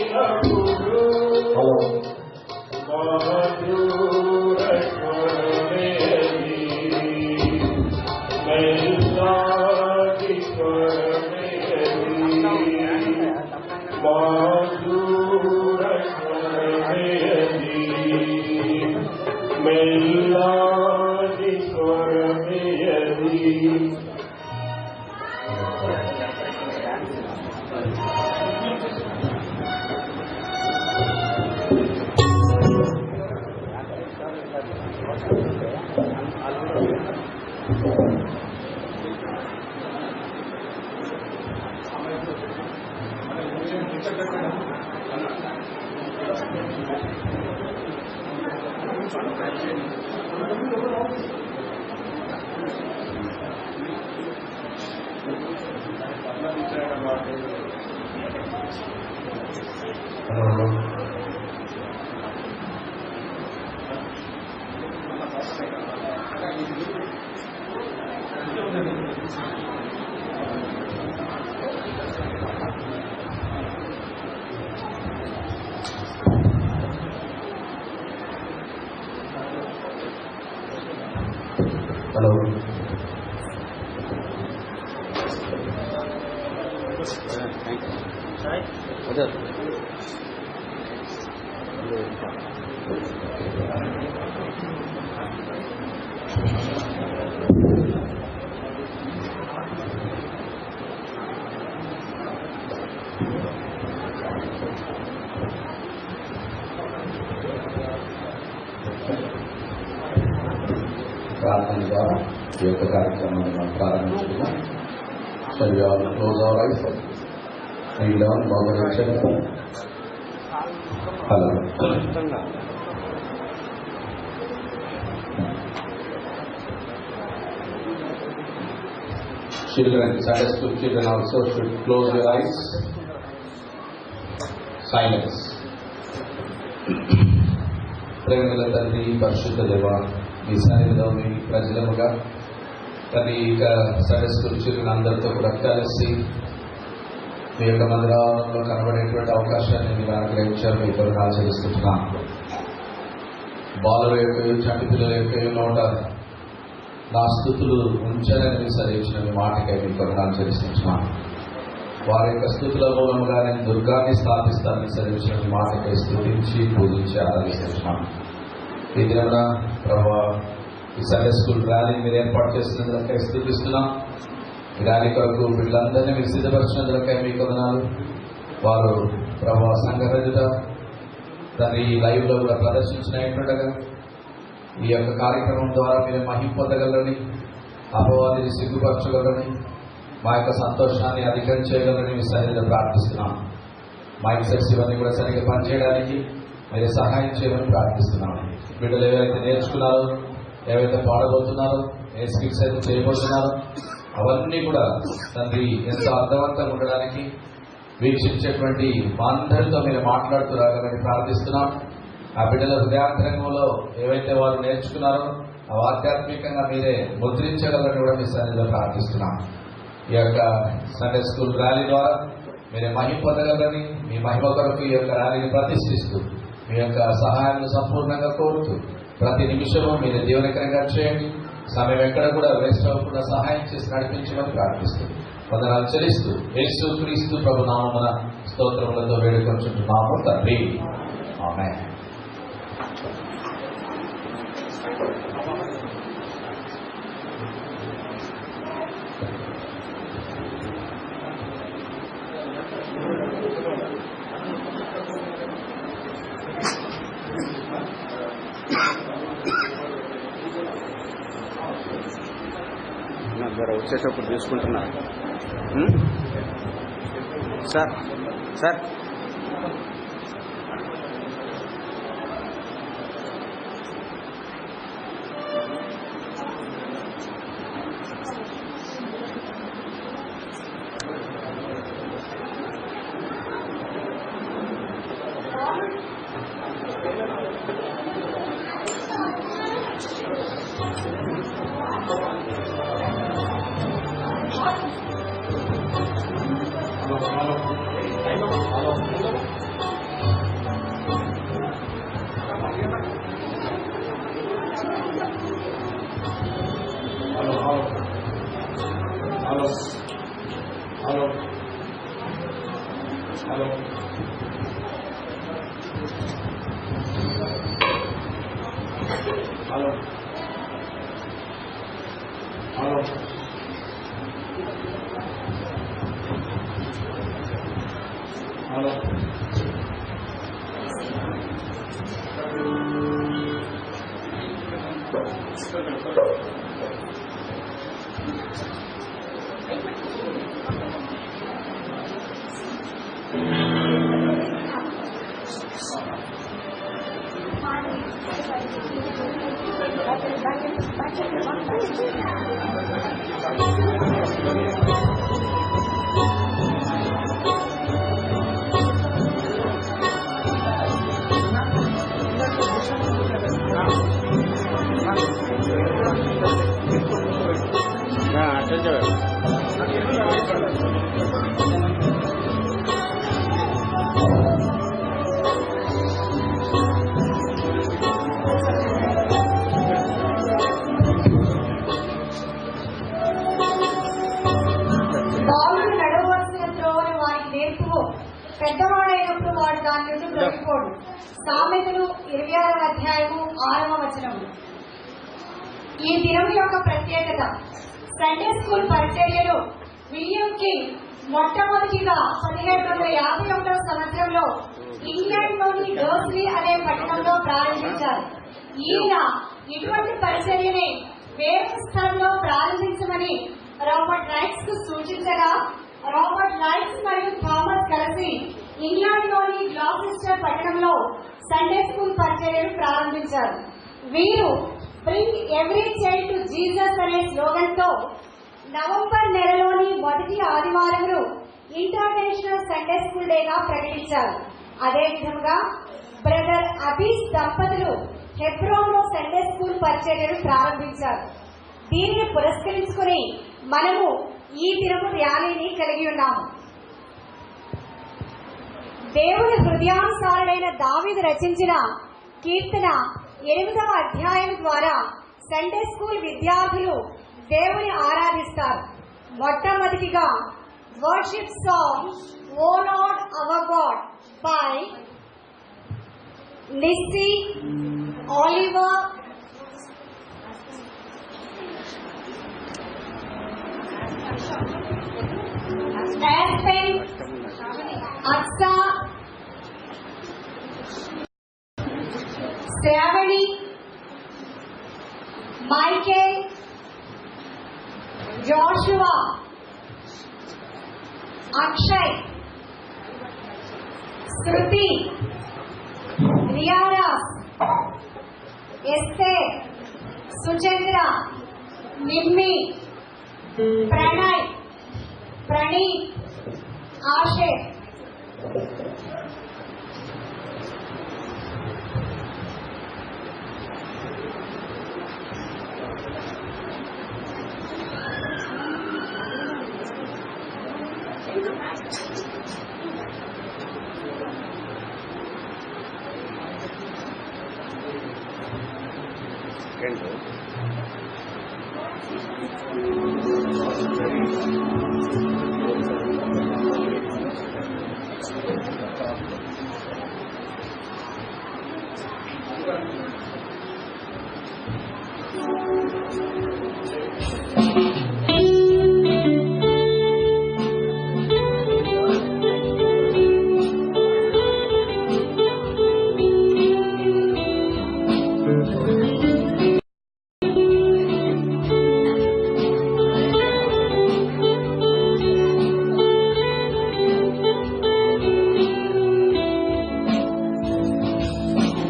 Prabhu Hello. ప్రార్థన ద్వారా ఈ యొక్క కార్యక్రమాన్ని మనం ప్రారంభించుకున్నాం. Shall we all close our eyes? Kneel down, bow your head. Hello. Children, Sunday school children also should close your eyes. Silence. ప్రేమగల తండ్రి, పరిశుద్ధ దేవ, ఈ సన్నిధిలో మీ ప్రజలముగా తన ఇక సండే స్కూల్ చిల్డ్రన్ అందరితో కూడా కలిసి మీ యొక్క మందిరంలో కనబడేటువంటి అవకాశాన్ని మీరు అనుగ్రహించారు. మీ కొరకు ఆచరిస్తున్నాం. బాలుల యొక్క చంటి పిల్లల యొక్క నోట నా స్థుతులు ఉంచాలని మీ సరించిన మీ మాటకై మీ కొరకు ఆచరిస్తున్నాం. వారి యొక్క స్థుతుల మూలముగా నేను దుర్గాన్ని స్థాపిస్తానని సరించిన మీ మాటకై స్థుతించి పూజించి ఆరాధిస్తున్నాం. ఈ దిన ప్రభా ఈ సండే స్కూల్ ర్యాలీని మీరు ఏర్పాటు చేస్తున్నందుకై స్థుతిస్తున్నాం. ఈ ర్యాలీ కొరకు వీళ్ళందరినీ మీరు సిద్ధపరిచినందుకై మీకు వందనాలు. వారు ప్రభా సంఘరహిత దాన్ని లైవ్ లో కూడా ప్రదర్శించినట్లుగా ఈ యొక్క కార్యక్రమం ద్వారా మీరు మహిమ పొందగలరని, అపవాదిని సిగ్గుపరచగలరని, మా యొక్క సంతోషాన్ని అధికం చేయగలరని మీ సన్నిధిలో ప్రార్థిస్తున్నాం. మైక్ సెట్స్ ఇవన్నీ కూడా సరిగ్గా పనిచేయడానికి మీరు సహాయం చేయమని ప్రార్థిస్తున్నాం. బిడ్డలు ఏవైతే నేర్చుకున్నారో, ఏవైతే పాడబోతున్నారో, ఏ స్కిల్స్ అయితే చేయబోతున్నారో అవన్నీ కూడా తండ్రి ఎంతో అర్థవంతంగా ఉండడానికి వీక్షించేటువంటి మా అందరితో మీరు మాట్లాడుతూ రాగలని ప్రార్థిస్తున్నాం. ఆ బిడ్డల హృదయాంతరంగంలో ఏవైతే వారు నేర్చుకున్నారో అవి ఆధ్యాత్మికంగా మీరే ముద్రించగలని కూడా మీ సన్నిధిలో ప్రార్థిస్తున్నాం. ఈ యొక్క సండే స్కూల్ ర్యాలీ ద్వారా మీరే మహిమ పొందగలని, మీ మహిమ కొరకు ఈ యొక్క ర్యాలీని ప్రతిష్ఠిస్తూ మీ యొక్క సహాయాన్ని సంపూర్ణంగా కోరుతూ ప్రతి నిమిషము మీరు దీవెనకరంగా చేయండి. సమయం ఎక్కడ కూడా వేస్ట్ అవ్వకుండా సహాయం చేసి నడిపించమని ప్రార్థిస్తూ వందనాలు చెల్లిస్తూ యేసు క్రీస్తు ప్రభు నామమున స్తోత్రములతో వేడుకొంచుతున్నాము తండ్రి. ఆమేన్. వచ్చేటప్పుడు తీసుకుంటున్నారు sir. Sir Hello. Hello hello hello పెద్దవాడైనప్పుడు వాడు దాని నుండి దొరికిపోడు. సామెతలు 26వ అధ్యాయము 6వ వచనము. ఈ దినం యొక్క ప్రత్యేకత సండే స్కూల్ పరిచర్యలు విలియం కింగ్ మొట్టమొదటిగా 1751వ సంవత్సరంలో ఇంగ్లాండ్ లోని డోస్లీ అనే పట్టణంలో ప్రారంభించారు. ఈయన ఇటువంటి పరిచర్యని వేరే స్థలంలో ప్రారంభించమని రాబర్ట్ రైట్స్ కు సూచించగా రాబర్ట్ రైట్స్ మరియు థామస్ కలిసి ఇంగ్లాండ్ లోని గ్లాసెస్టర్ పట్టణంలో సండే స్కూల్ పరిచర్యలు ప్రారంభించారు. వీరు bring every child to Jesus అనే స్లోగన్ తో నవంబర్ నెలలోని మొదటి ఆదివారంలో ఇంటర్నేషనల్ సండే స్కూల్ డేగా ప్రకటించారు. అదే విధంగా బ్రదర్ అబీస్ దంపతులు హెబ్రోన్ లో సండే స్కూల్ పరిచర్యలు ప్రారంభించారు. దీనిని పురస్కరించుకుని మనము ఈ దినము ర్యాలీని కలిగి ఉన్నాము. దేవుని హృదయానుసారుడైన దావీదు రచించిన కీర్తన 8వ అధ్యాయం ద్వారా సండే స్కూల్ విద్యార్థులు దేవుని ఆరాధిస్తారు. మొట్టమొదటిగా worship song O lord our god by Nissi Oliver Aspen, Aksa, Stravani, Michael, Joshua, Akshay, Shruti, Riyaras, Esther, Suchandra, Nimmi, Pranay, Praneet, Ashay.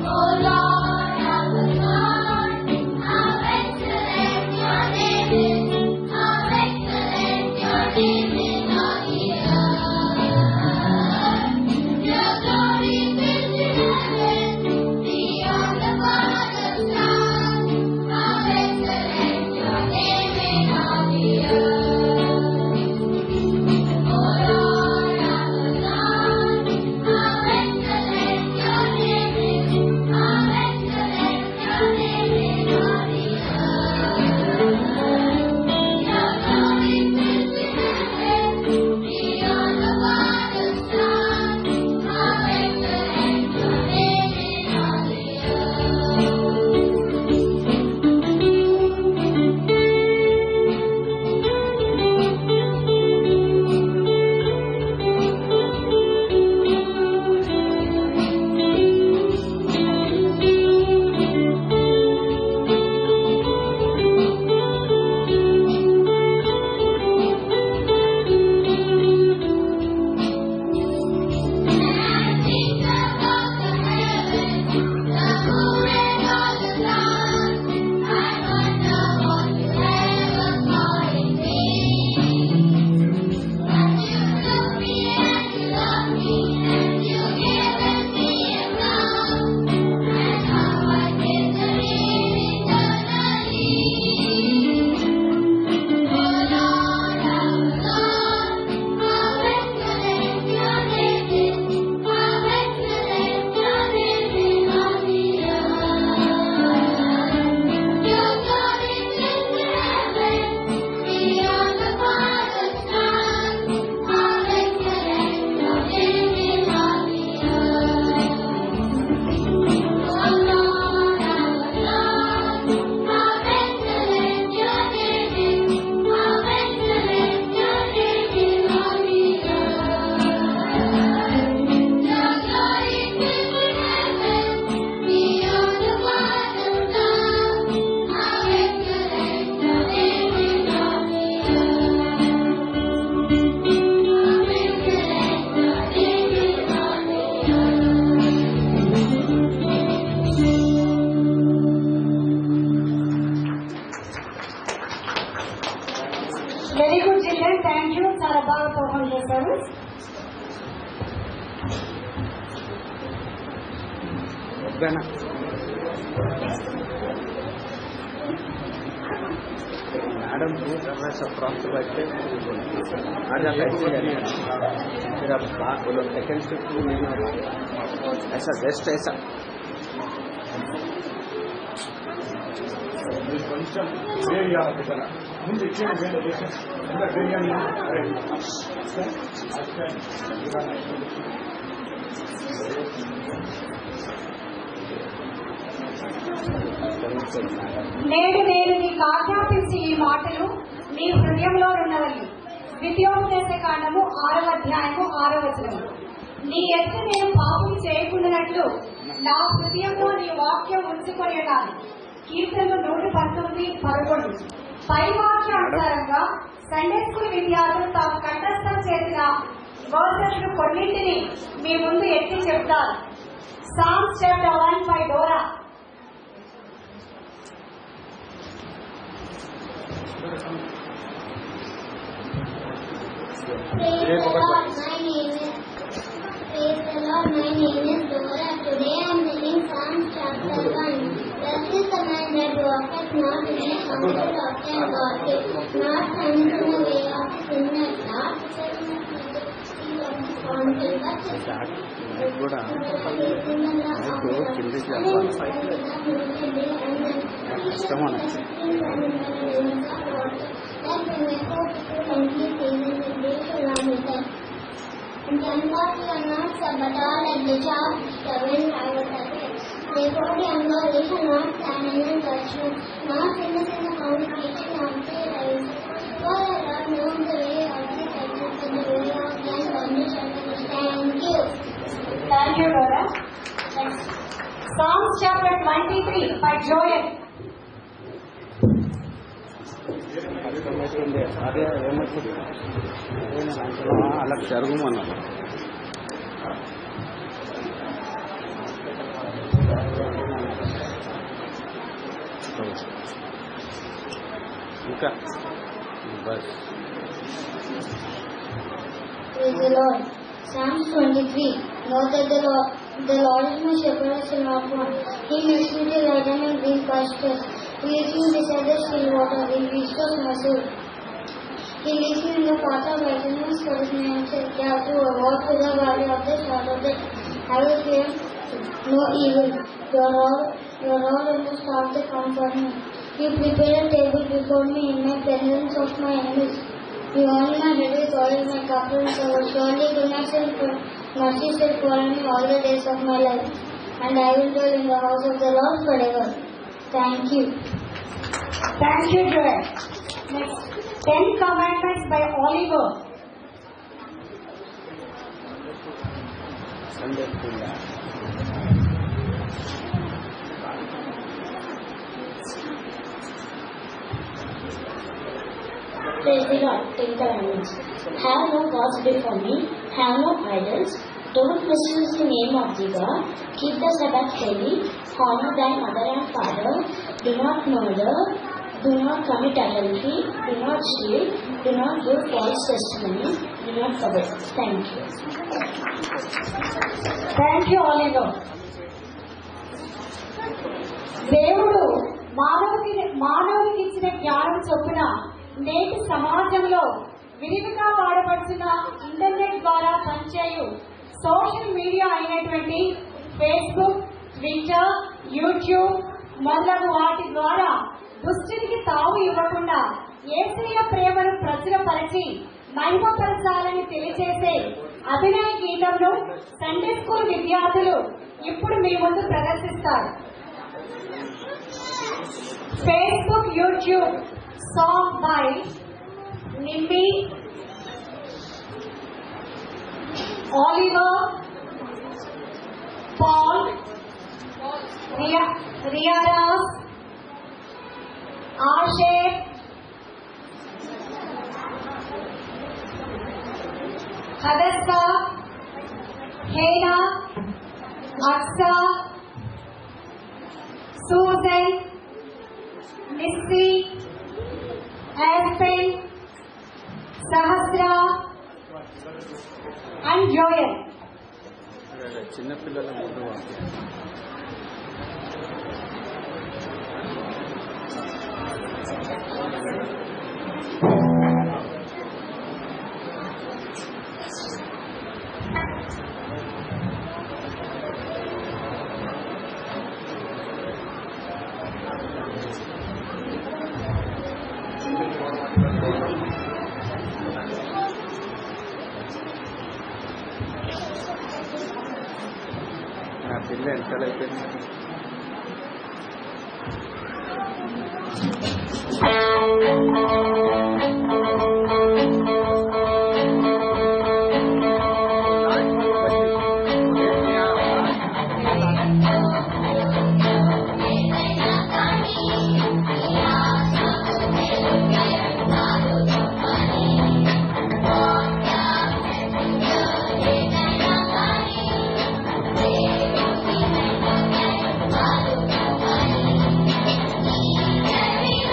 Oh Lord, Very good, children. Thank you. చాలా బాగా perform చేశారు. Madam को सब प्राप्त करके आ जाता है फिर आप बात बोलो सेकेंड शिफ्ट नहीं होगा ऐसा बेस्ट ऐसा కొంచెం ఏరియా కదా ముందు ఇచ్చిన బిర్యానీ నేడు నేను నీకు ఆజ్ఞాపించి ఈ మాటలు నీ హృదయంలో ఉన్నవని. ద్వితీయోపదేశ కాండము 6వ అధ్యాయము 6వ వచనము. నీ ఎదుట నేను పాపం చేయకుండానట్లు నా హృదయంలో నీ వాక్యం ఉంచుకొని ఉన్నాను. కీర్తనలు 119:11. పై వాక్యానుసారంగా సండే స్కూల్ విద్యార్థులు తాము కంఠస్థం చేసిన వర్సెస్లు కొన్నింటిని మీ ముందు ఎత్తి చెప్తారు. Psalms chapter 1 by Dora. Praise the Lord, my name is Dora. Today I am reading Psalms chapter 1. Blessed is the man that walketh not in the counsel of the ungodly, not standeth in the way of the sinner, not sitteth in the seat of the scornful, but and the ungodly are not so, but all like the chaff the wind driveth away. Therefore the ungodly shall not stand in the judgment, nor sinners in the congregation of the righteous. For the Lord knows the way of the righteous, and the way of the ungodly shall perish. Thank you. Thank you, Dora. Next. Psalms chapter 23 by Joel. అర్థమవుతుంది అదే ఏమవుతుంది అలా జరుగుమన్నాను ఇంకా bus Praise the Lord. Psalms 23. Know that the Lord is my shepherd, I shall not want. He makes me to lie down in green pastures. He leads me beside the still water. He restores my soul. He leads me in the path of righteousness for His name's sake. Yeah, through a walk through the valley of the shadow of death, I will fear no evil. Your rod and your staff they comfort me. You prepare a table before me in the presence of my enemies. You anoint my head with oil, my cup runs over. Surely goodness and mercy shall follow me all the days of my life, and I will dwell in the house of the Lord forever. Thank you. Thank you, Joel. Next. 10 Commandments by Oliver. Praise the Lord. 10 Commandments. Have no gods before me. Have no idols. Don't misuse the name of the God. Keep the Sabbath holy. Honor thy mother and father. Do not murder. Do not commit adultery. Do not steal. Do not give false testimony. Do not covet. Thank you. Thank you, Oliver. దేవుడు మానవునికి ఇచ్చిన జ్ఞానం చొప్పున నేటి సమాజంలో విరివిగా వాడబడుతున్న internet ద్వారా పనిచేయు social media అయినటువంటి ఫేస్బుక్, ట్విట్టర్, యూట్యూబ్ మొదలగు వాటి ద్వారా దుష్టునికి తావు ఇవ్వకుండా యేసయ్య ప్రేమను ప్రచురపరిచి మహిమపరచాలని తెలియజేసే అభినయ గీతంను సండే స్కూల్ విద్యార్థులు ఇప్పుడు మీ ముందు ప్రదర్శిస్తారు. Facebook, YouTube song by Nimmi, Oliver, Paul, Riaras, Asher, Hadassah, Hena, Aksa, Susan, Missy, Aspen, Sahasra, and Joel. చిన్నపిల్లల ముందు నా పిల్ల ఎంతలైపోయింది. Every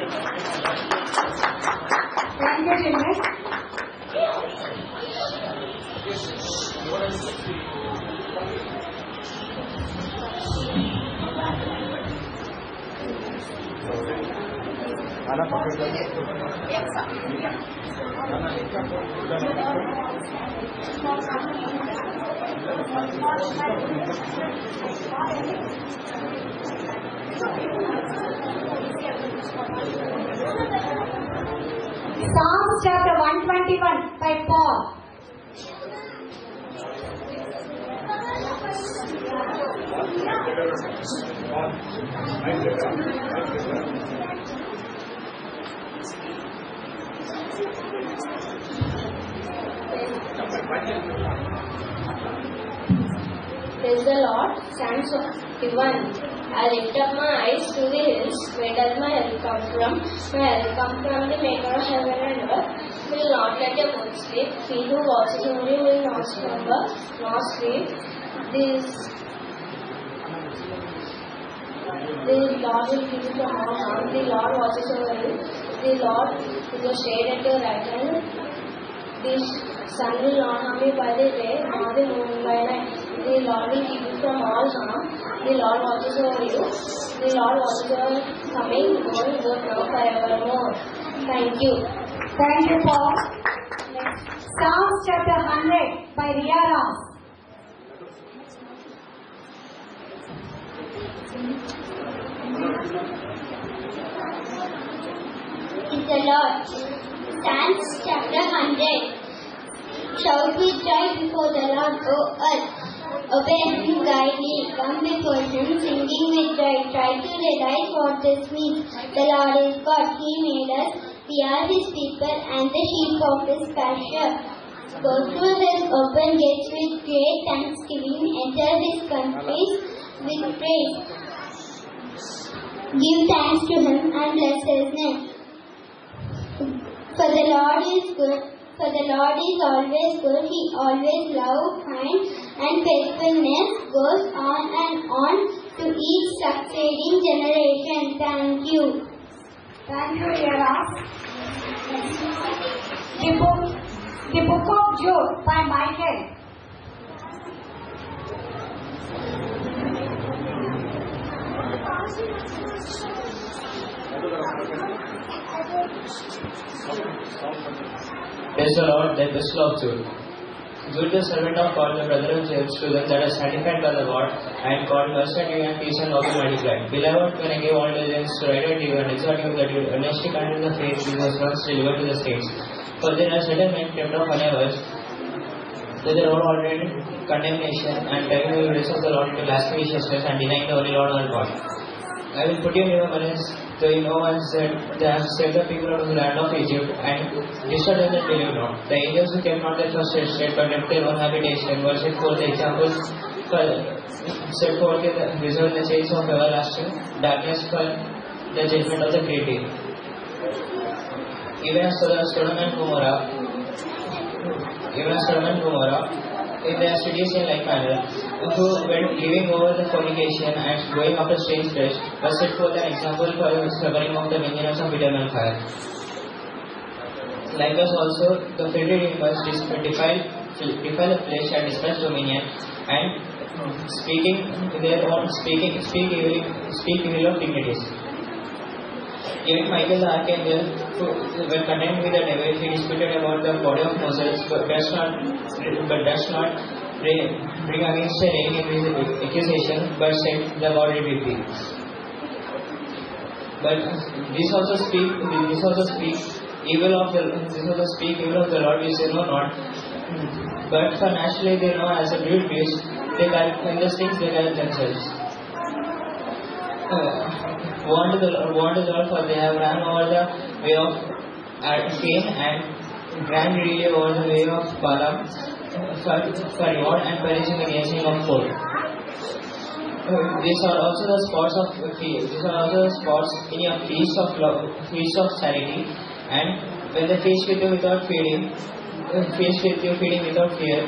Thank you, children. Psalms chapter 121 by Paul. Praise the Lord. Psalms 51. I lift up my eyes to the hills. Where does my help come from? My help come from the Maker of heaven and earth. Will not let your foot slip. He who watches over you will not slumber nor sleep. The Lord will keep you from all harm. The Lord watches over you. The Lord is a shade at your right hand. The sun will not harm you by the day, nor the moon by night. The Lord will keep you from all harm. The Lord watches over you. The Lord watches over coming, going, good now, forevermore. Thank you. Thank you, Paul. Next. Psalms chapter 100 by Ria Ram. Praise the Lord. Psalms chapter 100. Shout with joy before the Lord, O earth. Obey him, guide me. Come before him, singing with joy. Try to realize what this means. The Lord is God. He made us. We are his people and the sheep of his pasture. Go through his open gates with great thanksgiving. Enter his countries with praise. Give thanks to him and bless his name. For the Lord is good. For the Lord is always good. He always loves, kind, and faithfulness goes on and on to each succeeding generation. Thank you. Thank you, Ria Ram. The book of Jude by Michael. Praise the Lord, the epistle of Jude. Jude, the servant of God, the brother of James, to them that are sanctified by the Lord, and called, mercy unto you and peace and love be multiplied. Beloved, when I gave all diligence to write unto you and exhort you that you earnestly continue the faith which was once delivered to the saints. For there are certain men kept off unawares, that they were already condemnation, and turning the grace of the Lord into lasciviousness, and denying the Holy Lord our God. I will put you in remembrance, though you know once that they have saved the people out of the land of Egypt, and destroyed them that believe not. The angels who kept not their first estate, but left their own habitation, were set forth the examples set forth in the reserve the chains of everlasting darkness for the judgment of the creative. Even as Sodom and Gomorrah, in their cities in like manner, who went living over the fornication and going after strange flesh, was set forth an example for the suffering of the vengeance of eternal fire. Likewise also, the filthy must defile the flesh and despise dominion, and speaking evil of dignities. Even Michael the archangel, who when condemned with the devil, he disputed about the body of Moses, but does not bring against a name in his accusation, but said, the Lord rebuke thee. But this also speak evil of the Lord, which they know not. But for naturally they know as a brute beast, they in these things they guide themselves. Warn the Lord, for they have ran over the way of Cain and ran really over the way of Balaam for reward and perishing against him of fold. These are also the spots in your feast of charity, and when they feast with you without feeding without fear,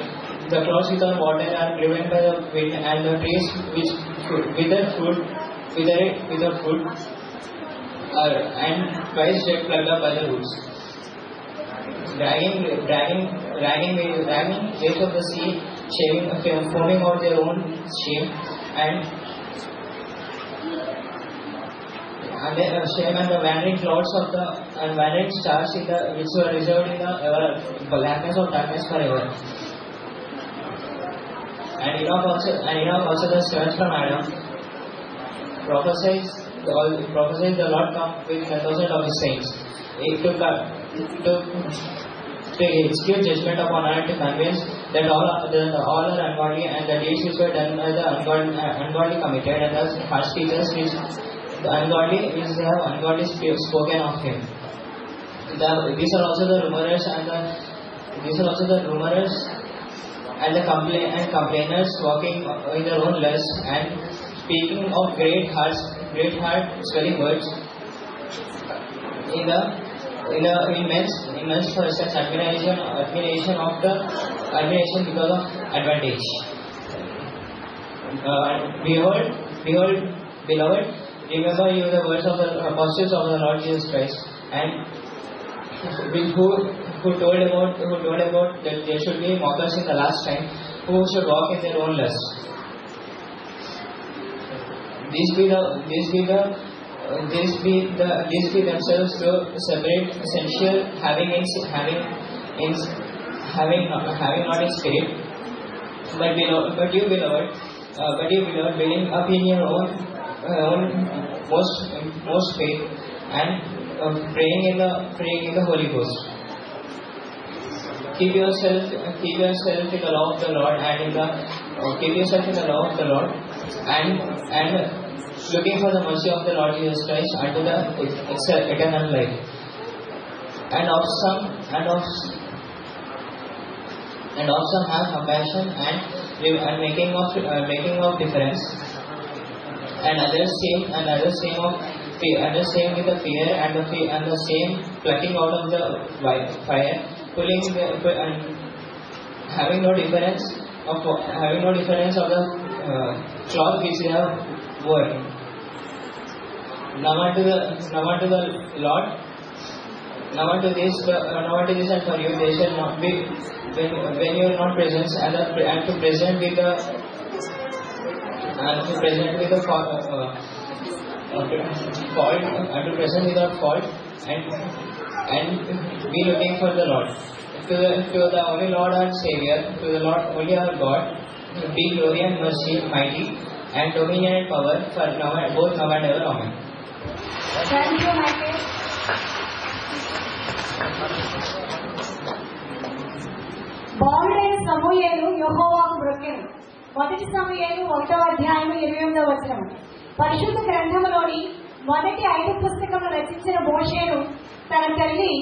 the clouds without water are driven by the wind, and the trees which without food, and twice jet plugged up by the roots. Dragging waves of the sea, foaming out their own stream, and the wandering clouds of the wandering stars which were reserved in the blackness of darkness forever. And Enoch also the seventh from Adam prophesies the Lord come with 10,000 of his saints. To execute judgment upon earth, to convince that all are ungodly, and the deeds which were done by the ungodly committed, and the harsh speeches which the ungodly which they have ungodly spoken of him. These are also the rumorers and the complainers walking in their own lust and speaking of great heart swelling words in men's for such admiration because of advantage. Behold, beloved, remember you the words of the apostles of the Lord Jesus Christ, and who told about that there should be mockers in the last time, who should walk in their own lust. These be themselves to separate essential, having not in spirit, but you beloved, building up in your own most faith, and praying in the Holy Ghost. Keep yourself in the law of the Lord, and looking for the mercy of the Lord Jesus Christ unto the eternal life. And of some have compassion and making of difference, and others same with the fear, and the same plucking out of the fire, and having no difference of the cloth which they have worn. Now unto the Lord. Now unto this and for you they shall not be when you are not present, and to present with the fault, and to present without fault, and be looking for the Lord. To the only Lord our Savior, to the Lord only our God, be glory and mercy, mighty, and dominion and power for both now and ever. Amen. Thank you, Michael. బాలుడైన సమూయేలు యెహోవాకు మొక్కెను. 1 సమూయేలు 1వ అధ్యాయం 28వ వచనం. పరిశుద్ధ గ్రంథములోని మొదటి 5 పుస్తకములు రచించిన మోషేను తన తల్లి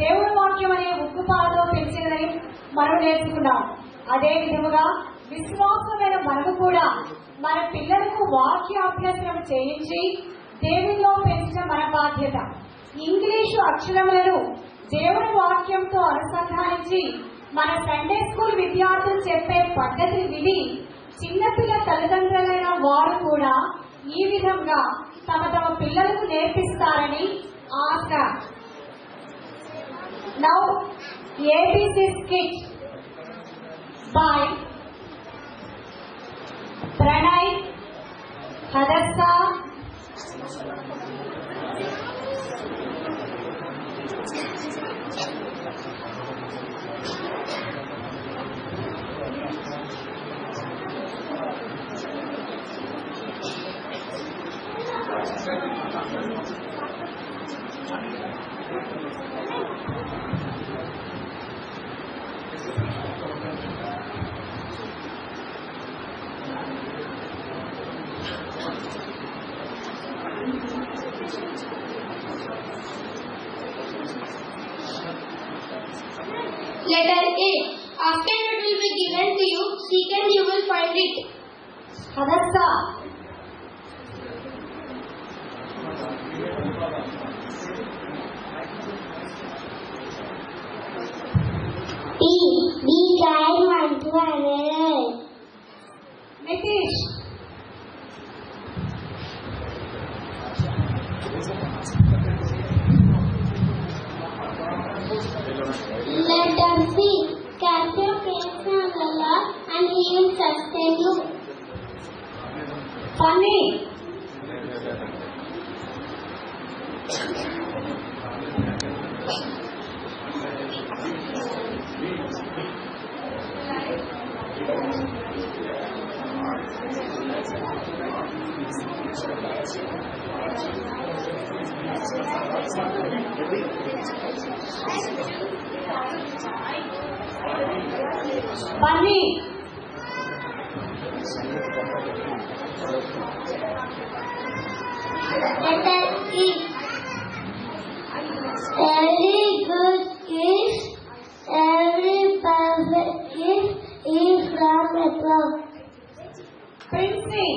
దేవుని వాక్యం అనే ఉక్కుపాలతో పెంచినదని మనం నేర్చుకున్నాం. అదే విధముగా విశ్వాసమైన మనము కూడా మన పిల్లలకు వాక్యాభ్యాసం చేయించి దేవునిలో పెంచడం మన బాధ్యత. ఇంగ్లీషు అక్షరములను దేవుని వాక్యంతో అనుసంధానించి మన సండే స్కూల్ విద్యార్థులు చెప్పే పద్ధతిని విని చిన్నపిల్ల తల్లిదండ్రులైన వారు కూడా ఈ విధంగా తమ పిల్లలకు నేర్పిస్తారని ఆశ. Now ABC skit by Pranay, Hadassa, Letter A. After it will be given to you, seek and you will find it. Hadassa. E. Be kind one to another. Nitish. Letter C. Cast your faith on the Lord and He will sustain you. Funny. Bunny. Letter E. Every good gift, every perfect gift is from above. Princey.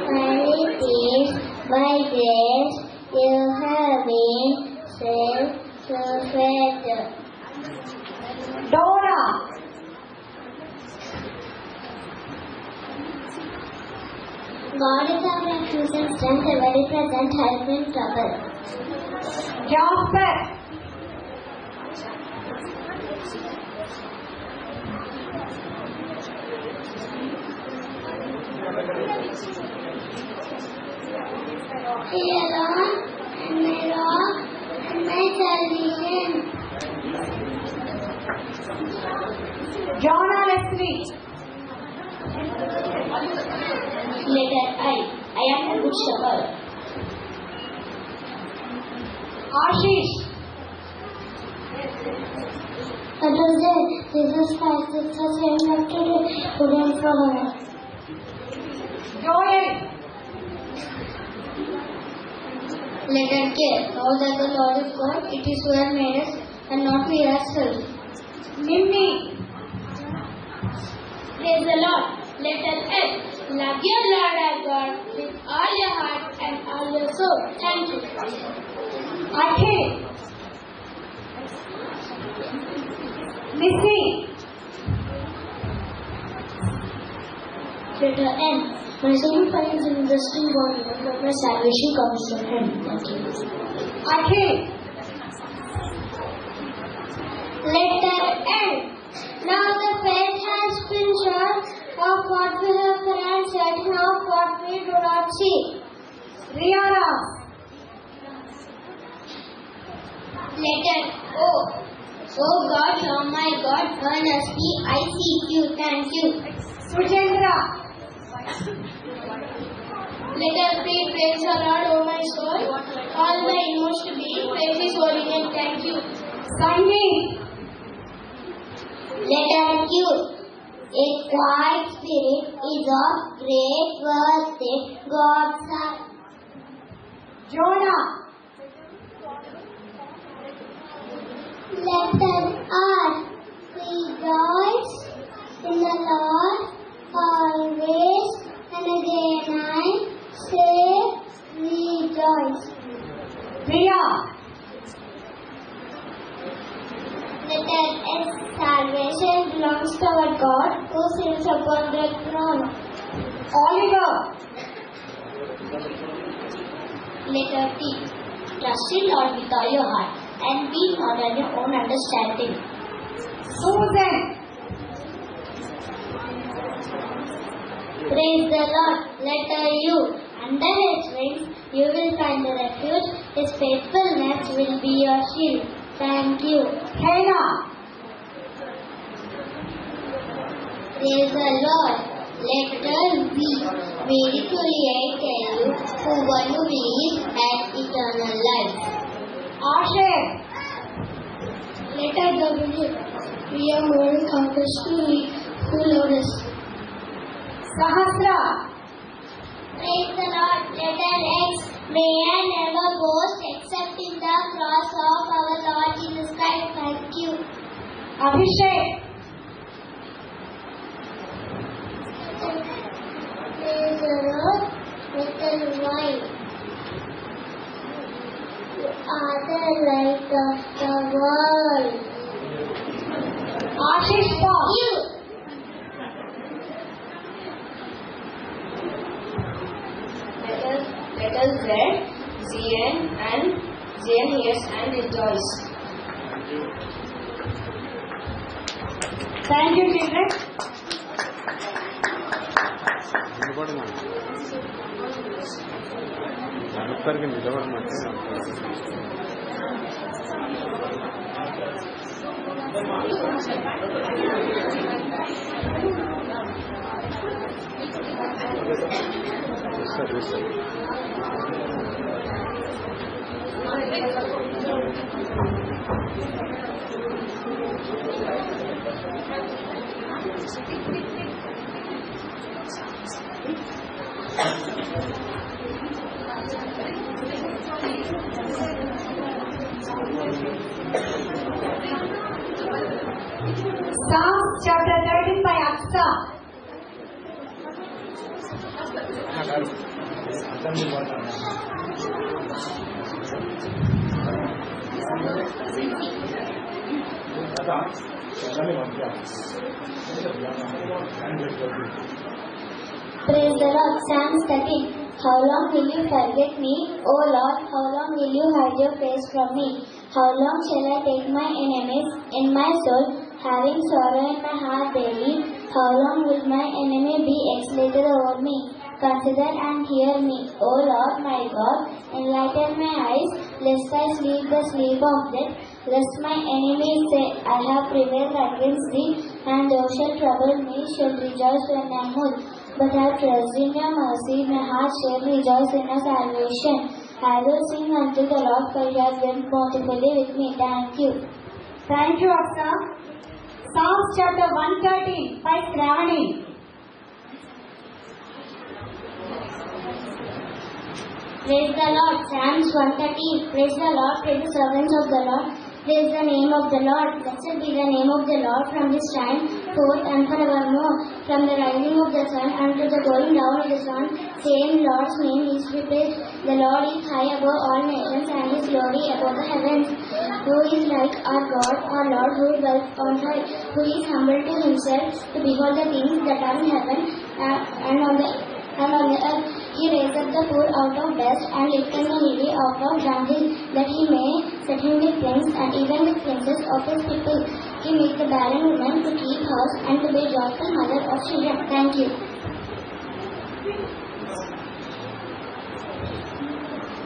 Many things by grace you have been saved through faith. Dora. God is our refuge and strength, a very present help in trouble. Jasper. He alone and my rock and my salvation. Jonah Leslie. Letter I am a good shepherd. Ashish. That was it. Jesus Christ is the same yesterday, today and forever. Joel. Letter K. Know that the Lord is God, it is who has made us and not we ourselves. Mimmi. Praise the Lord. Letter L. Love your Lord our God with all your heart and all your soul. Thank you. Akhil. Missy. Letter N. My soul finds an interesting God, but my salvation comes from Him. Thank you. Akhil. Letter N. Now the faith has been shown of what we have heard and certain of what we do not see. Rihanna. Letter O. Oh God, oh my God, earnestly I seek you. Thank you. Sujendra. Letter P. Praise the Lord, O my soul. All my inmost being, praise His holy name. Thank you. Sunny. Letter Q. A quiet spirit is of great worth in God's sight. Jonah. Letter R. Rejoice in the Lord always, and again I say rejoice. Priya. Letter S. Salvation belongs to our God who sits upon the throne. Oliver. Letter T. Trust in Lord with all your heart and be not on your own understanding. Susan. Praise the Lord. Letter U. Under His wings you will find a refuge. His faithfulness will be your shield. Thank you. Hannah. Praise the Lord. Letter V. Very truly I tell you, who one who believes has eternal life. Asher. Letter W. We are more than conquerors through Him who loved us. Sahasra. Praise the Lord. Letter X. May I never boast except in the cross of our Lord Jesus Christ. Thank you. Abhishek. Praise the Lord. Letter Y. You are the light of the world. Ashish Paul. You. their ears and rejoice. Thank you, children. Psalms chapter 13 by Aksa. Praise the Lord. Psalm 13. How long will you forget me, O Lord? How long will you hide your face from me? How long shall I take my enemies in my soul, having sorrow in my heart daily? How long will my enemy be exalted over me? Consider and hear me, O Lord my God. Enlighten my eyes, lest I sleep the sleep of death, lest my enemies say, I have prevailed against thee, and thou shalt trouble me, shalt rejoice when I am moved. But I trust in your mercy, my heart shall rejoice in your salvation. I will sing unto the Lord, for you have dealt bountifully with me. Thank you. Thank you, Aksa. Psalms chapter 113 by Shravani. Praise the Lord. Psalms 113. Praise the Lord. Praise the servants of the Lord. Praise the name of the Lord. Blessed be the name of the Lord from this time forth and forevermore. From the rising of the sun unto the going down of the sun, same Lord's name is to be praised. The Lord is high above all nations, and His glory above the heavens. Who is like our God, our Lord, who dwells on high, who is humble to Himself to behold the things that are in heaven and on the earth. He raised up the poor out of dust and lifted the needy out of dunghill, that He may set him with kings and even with princes of His people. He made the barren woman to keep house and to be a joyful mother of children. Thank you.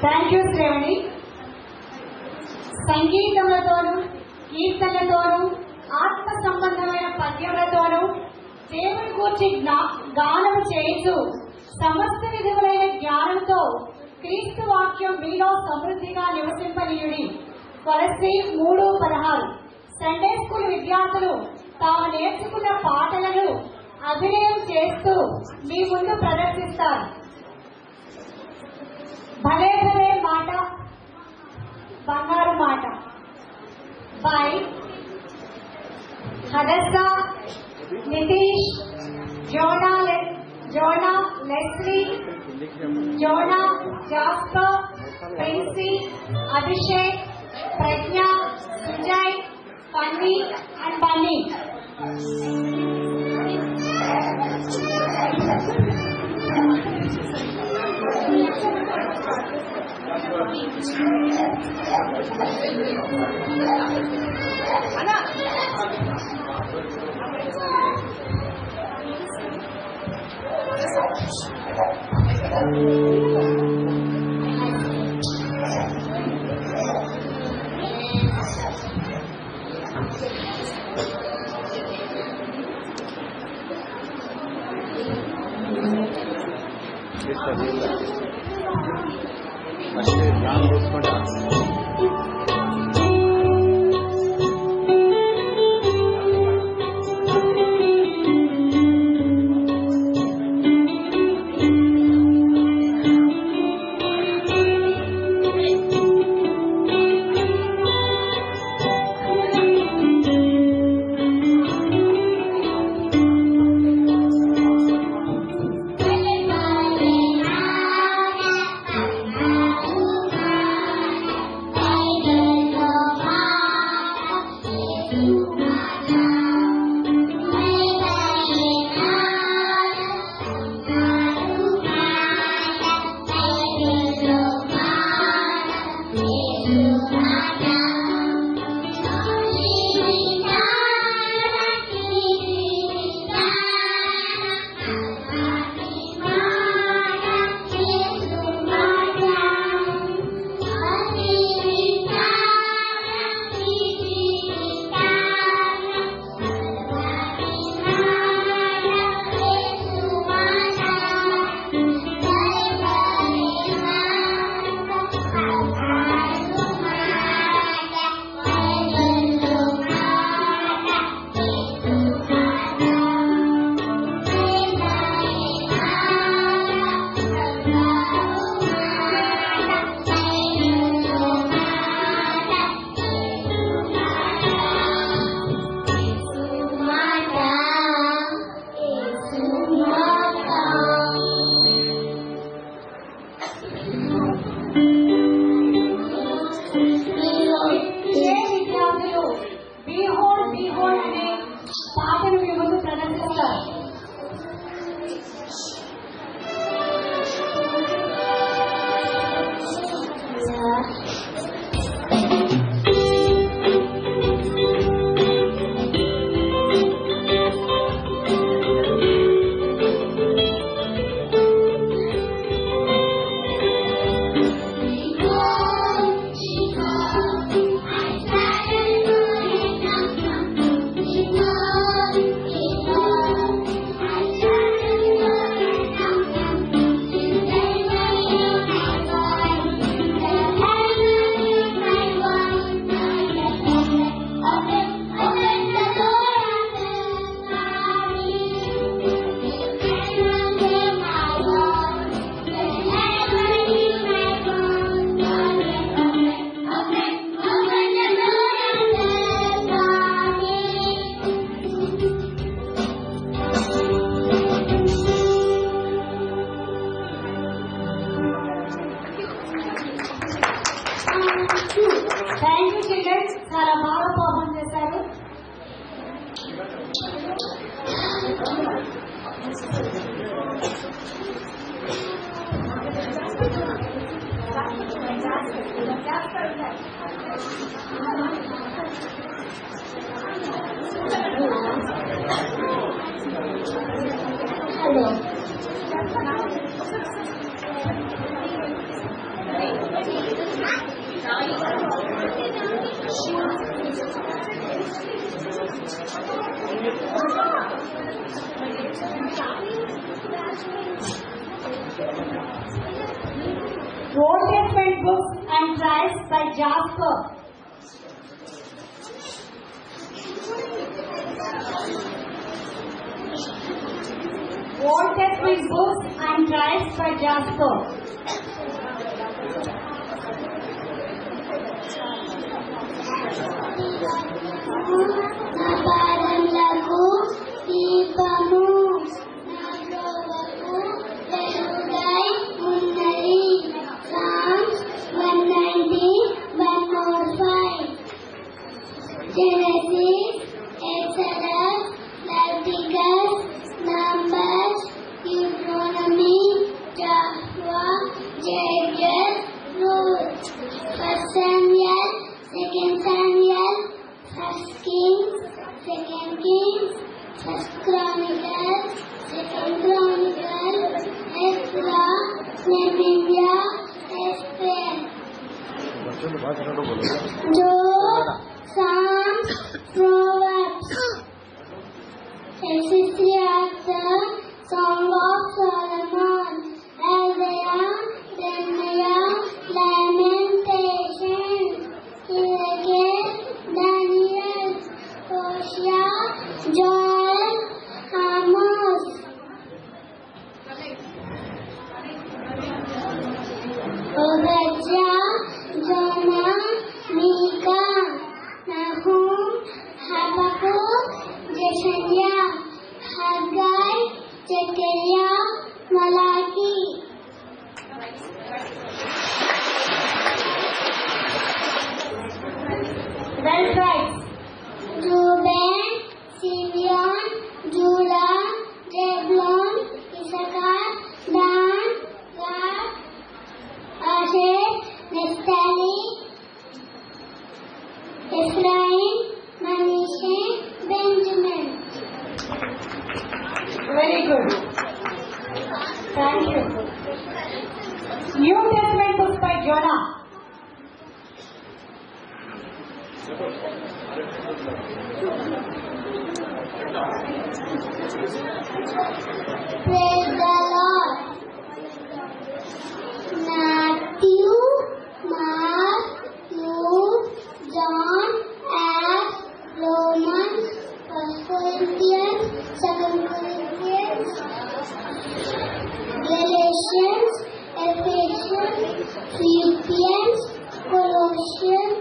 Thank you, Shravani. సంగీతములతోనూ కీర్తనలతోనూ ఆత్మ సంబంధమైన పద్యములతోనూ దేవుని గూర్చి గానము చేయుచు సమస్త విధములైన జ్ఞానంతో క్రీస్తు వాక్యం మీలో సమృద్ధిగా నివసింపనీయుడి. కొలస్సీ 3:16. సండే స్కూల్ విద్యార్థులు తాము నేర్చుకున్న పాటలను అభినయం చేస్తూ మీ ముందు ప్రదర్శిస్తారు. భలే భలే మాట బంగారు మాట by Hadassah, Nitish, Jonah, Leslie, Jonah, Jasper, Princy, Abhishek, Pragna, Sujay, Fanny and Bunny. Bye. Road Testament Books and Trials by Jasper. Road Testament Books and Trials by Jasper. Naparanlaku Deepamu Naglovaku Veludai Unnadi. Psalms 190, 105. Genesis, Exodus, Leviticus, Numbers, Deuteronomy, Joshua, Judges, Ruth. 1 Samuel, 2 Samuel, 1 Kings, 2 Kings, 1 Chronicles, 2 Chronicles, Ezra, Nehemiah, Esther. Job, Psalms, Proverbs. Ecclesiastes, Song of Solomon, Isaiah, Jeremiah, Lamentation, Ezekiel, Daniel, Hosea, Joel, Amos. Obadiah, Jonah, Micah, Nahum, Habakkuk, Jeshaniah, Haggai, Zechariah, Malachi. Well tried. Reuben, Simeon, Judah, Zebulun, Issachar, Dan, Gad, Asher, Naphtali, Ephraim, Manasseh, Benjamin. Very good. Thank you. New Testament books by Jonah. Praise the Lord. Matthew, Mark, Luke, John, Acts, Romans, 1 Corinthians, 2 Corinthians, Galatians, Ephesians, Philippians, Colossians,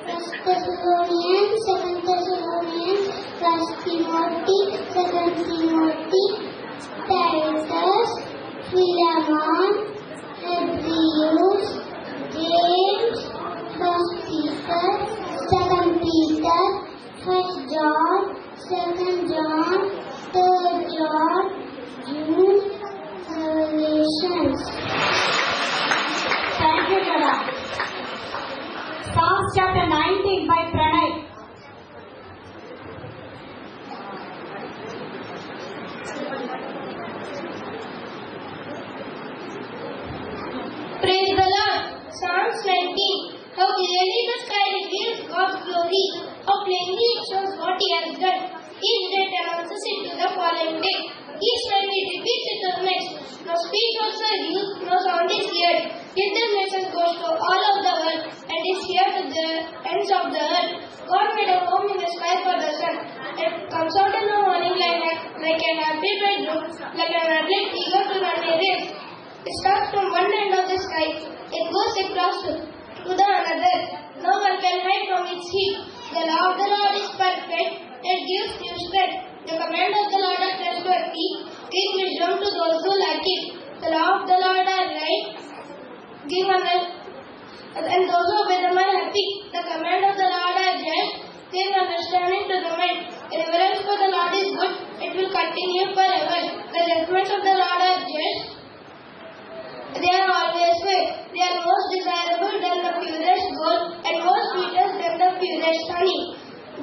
1 Thessalonians, 2 Thessalonians, 1 Timothy, 2 Timothy, Titus, Philemon, Hebrews, James, 1 Peter, 2 Peter, 1 John, 2 John, 3 John, Jude, Revelations. Thank you, Jonah. Psalms chapter 19 by Pranay. Praise the Lord. Psalms 19. How clearly the sky reveals God's glory. How plainly it shows what He has done. Each day announces it to the following day. Each night it repeats it to the next. No speech was used, no sound is heard. Yet the message goes to all of the world and is here to the ends of the earth. God made a home in the sky for the sun. It comes out in the morning like an happy bedroom, like an athlete eager to run a race. It starts from one end of the sky. It goes across to the another. No one can hide from its heat. The law of the Lord is perfect. It gives new strength. The command of the Lord are trustworthy. Give wisdom to those who lack it. The law of the Lord are right. Give and those who obey them are happy. The command of the Lord are just. Give understanding to the mind. Reverence for the Lord is good, it will continue forever. The judgments of the Lord are just, they are always fair. They are most desirable than the purest gold and most sweetest than the purest honey.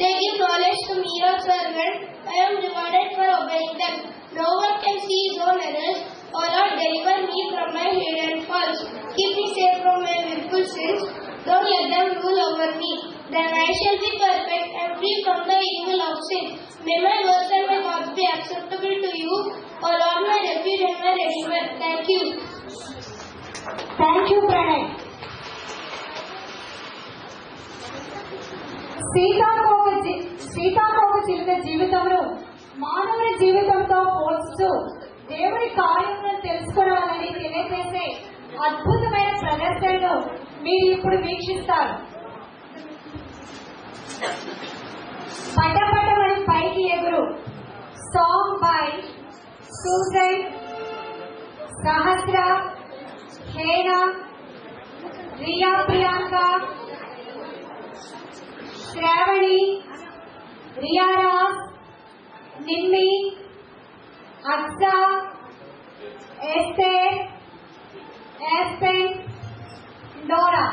They give knowledge to me, your servant. I am rewarded for obeying them. No one can see his own errors. O Lord, deliver me from my hidden faults. Keep me safe from my willful sins. Don't let them rule over me. Then I shall be perfect and free from the evil of sin. May my words and my thoughts be acceptable to you. O Lord, my refuge and my redeemer. Thank you. Thank you Pranay. సీతాకోక చిలుక జీవితంలో మానవుని జీవితంతో పోల్చుతూ దేవుడి కార్యములను తెలుసుకోవాలని తెలియజేసే అద్భుతమైన ప్రదర్శనను మీరు ఇప్పుడు వీక్షిస్తారు. పటపటమని పైకి ఎగురు song by Suzan, Sahasra, Hena, Riya, Priyanka, Sravani, Riyaraj, Nimmi, Aksa, Esther, Espen, Dora.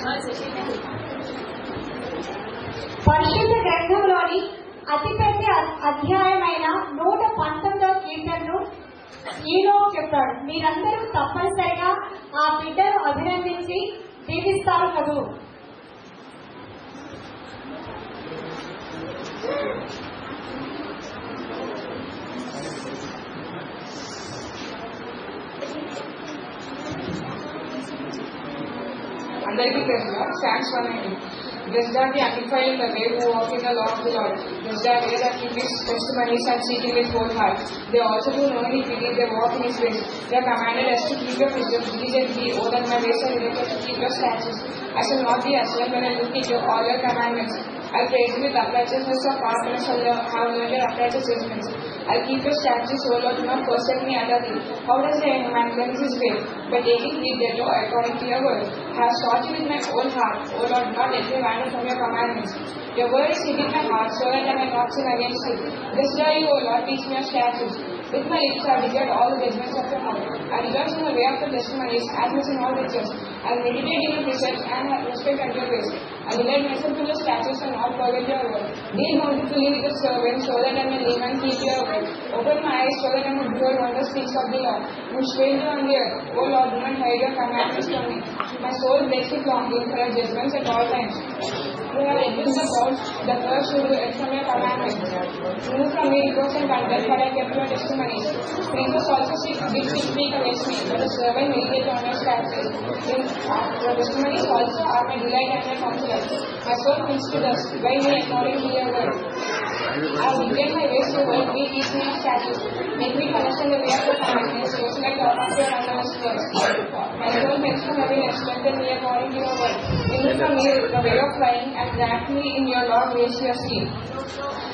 పరిశుద్ధ గ్రంథంలోని అతిపెద్ద అధ్యాయమైన 119వ కీర్తనను ఈలో చెప్పాడు. మీరందరూ తప్పనిసరిగా ఆ బిడ్డను అభినందించి దీవిస్తారు కదూ. అందరికీ తెలుసు thanks for Blessed are the undefiled in the way who walk in the law of the Lord. Blessed are they that keep his testimonies and seek him with whole heart. They also do know his believe, they walk in his ways. They are commanded us to keep your precepts. Diligently, O that my ways are related to keep your statutes. I shall not be ashamed when I look into all your commandments. I'll praise you with uprightness of heart, and I shall have learned your upright judgments. I'll keep your statutes, O Lord, do not forsake me under thee. How does a young man cleanse his way? By taking heed thereto according to your word. I have sought you with my whole heart, O Lord, do not let me wander from your commandments. Your word is hid in my heart, so that I may not sin against you. Blessed are you, O Lord, teach me your statutes. With my lips I declare all the judgments of your mouth. I rejoice in the way of the testimonies, as much in all riches. I will meditate in your precepts and have respect unto your ways. I delight myself in your statutes and not forget your word. Deal bountifully with your servant, so that I may live and keep your word. Open my eyes, so that I may behold wondrous things of the Lord. Who stranger on the earth, O Lord, do not hide your commandments from me. My soul breaks with longing for your judgments at all times. You have reduced the clouds, the thirst to do it from your commandments. Remove from me reproach and contempt, for I kept your testimonies. Princes also speak against me, but the servant meditate on your statutes. Your testimonies also are my delight and my counselor. My soul clings to dust, guide me according to your word. I have declared my ways to word, me teach me your statutes. Make me to understand the way of your commandments, so shall I talk of your wondrous works. My soul makes from heaven, strengthen me according to your word. Remove from me the way of lying, and grant me in your law graciously.